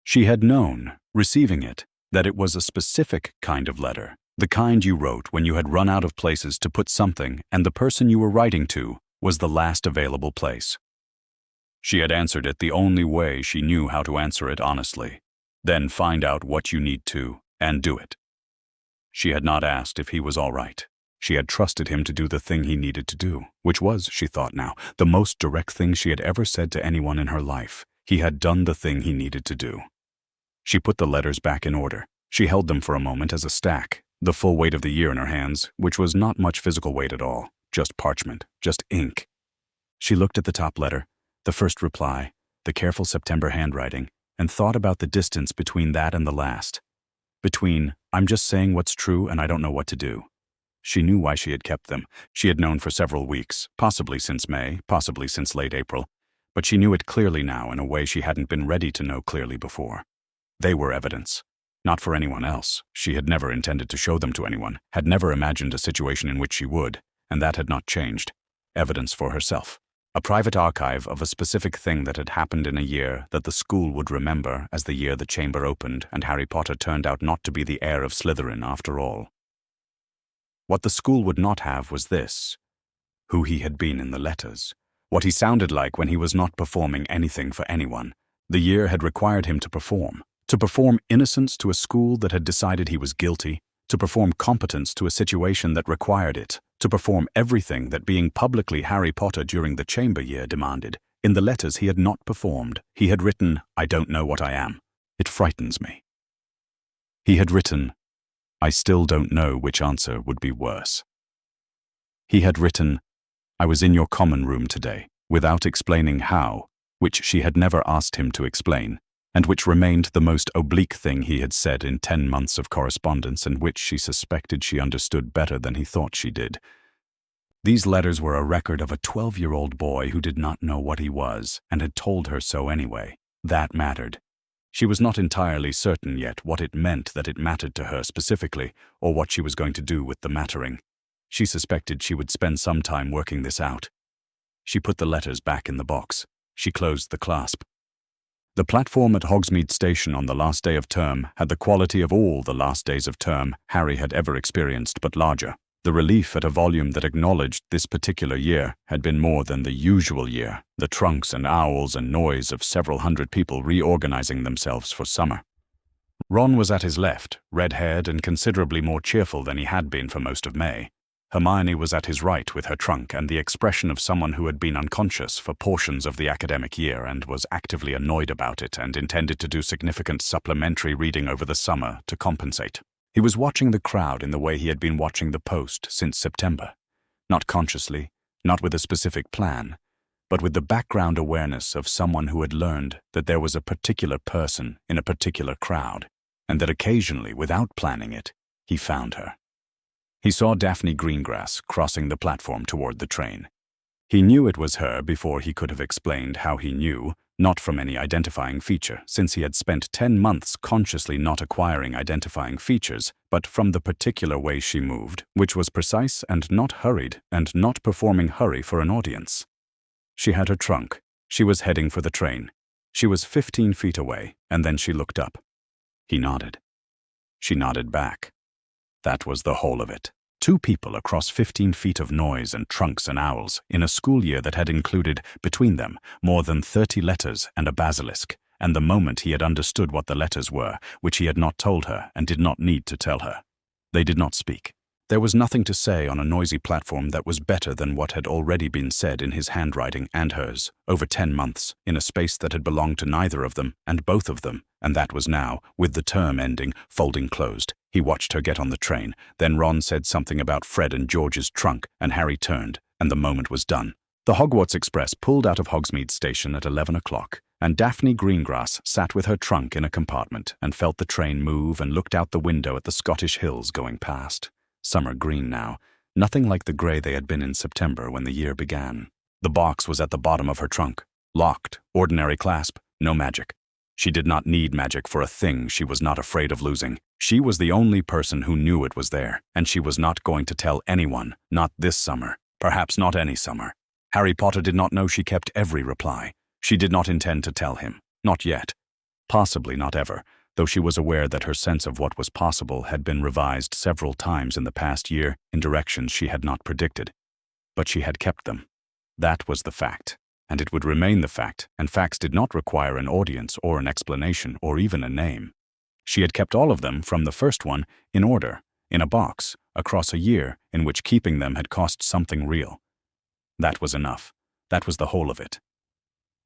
She had known, receiving it, that it was a specific kind of letter, the kind you wrote when you had run out of places to put something and the person you were writing to was the last available place. She had answered it the only way she knew how to answer it honestly. Then find out what you need to, and do it. She had not asked if he was all right. She had trusted him to do the thing he needed to do, which was, she thought now, the most direct thing she had ever said to anyone in her life. He had done the thing he needed to do. She put the letters back in order. She held them for a moment as a stack, the full weight of the year in her hands, which was not much physical weight at all, just parchment, just ink. She looked at the top letter, the first reply, the careful September handwriting, and thought about the distance between that and the last. Between, I'm just saying what's true and I don't know what to do. She knew why she had kept them. She had known for several weeks, possibly since May, possibly since late April, but she knew it clearly now in a way she hadn't been ready to know clearly before. They were evidence. Not for anyone else. She had never intended to show them to anyone, had never imagined a situation in which she would, and that had not changed. Evidence for herself. A private archive of a specific thing that had happened in a year that the school would remember as the year the chamber opened and Harry Potter turned out not to be the heir of Slytherin after all. What the school would not have was this: who he had been in the letters. What he sounded like when he was not performing anything for anyone. The year had required him to perform innocence to a school that had decided he was guilty, to perform competence to a situation that required it, to perform everything that being publicly Harry Potter during the chamber year demanded. In the letters he had not performed. He had written, "I don't know what I am. It frightens me." He had written, "I still don't know which answer would be worse." He had written, "I was in your common room today," without explaining how, which she had never asked him to explain, and which remained the most oblique thing he had said in 10 months of correspondence, and which she suspected she understood better than he thought she did. These letters were a record of a 12-year-old boy who did not know what he was, and had told her so anyway. That mattered. She was not entirely certain yet what it meant that it mattered to her specifically, or what she was going to do with the mattering. She suspected she would spend some time working this out. She put the letters back in the box. She closed the clasp. The platform at Hogsmeade Station on the last day of term had the quality of all the last days of term Harry had ever experienced, but larger. The relief at a volume that acknowledged this particular year had been more than the usual year, the trunks and owls and noise of several hundred people reorganizing themselves for summer. Ron was at his left, red-haired and considerably more cheerful than he had been for most of May. Hermione was at his right with her trunk and the expression of someone who had been unconscious for portions of the academic year and was actively annoyed about it and intended to do significant supplementary reading over the summer to compensate. He was watching the crowd in the way he had been watching the Post since September. Not consciously, not with a specific plan, but with the background awareness of someone who had learned that there was a particular person in a particular crowd, and that occasionally, without planning it, he found her. He saw Daphne Greengrass crossing the platform toward the train. He knew it was her before he could have explained how he knew, not from any identifying feature, since he had spent 10 months consciously not acquiring identifying features, but from the particular way she moved, which was precise and not hurried, and not performing hurry for an audience. She had her trunk. She was heading for the train. She was 15 feet away, and then she looked up. He nodded. She nodded back. That was the whole of it. 2 people across 15 feet of noise and trunks and owls in a school year that had included, between them, more than 30 letters and a basilisk, and the moment he had understood what the letters were, which he had not told her and did not need to tell her. They did not speak. There was nothing to say on a noisy platform that was better than what had already been said in his handwriting and hers, over 10 months, in a space that had belonged to neither of them and both of them, and that was now, with the term ending, folding closed. He watched her get on the train, then Ron said something about Fred and George's trunk, and Harry turned, and the moment was done. The Hogwarts Express pulled out of Hogsmeade Station at 11 o'clock, and Daphne Greengrass sat with her trunk in a compartment and felt the train move and looked out the window at the Scottish hills going past. Summer green now, nothing like the grey they had been in September when the year began. The box was at the bottom of her trunk, locked, ordinary clasp, no magic. She did not need magic for a thing she was not afraid of losing. She was the only person who knew it was there, and she was not going to tell anyone, not this summer, perhaps not any summer. Harry Potter did not know she kept every reply. She did not intend to tell him, not yet. Possibly not ever, though she was aware that her sense of what was possible had been revised several times in the past year in directions she had not predicted. But she had kept them. That was the fact, and it would remain the fact, and facts did not require an audience or an explanation or even a name. She had kept all of them, from the first one, in order, in a box, across a year in which keeping them had cost something real. That was enough. That was the whole of it.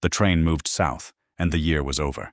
The train moved south, and the year was over.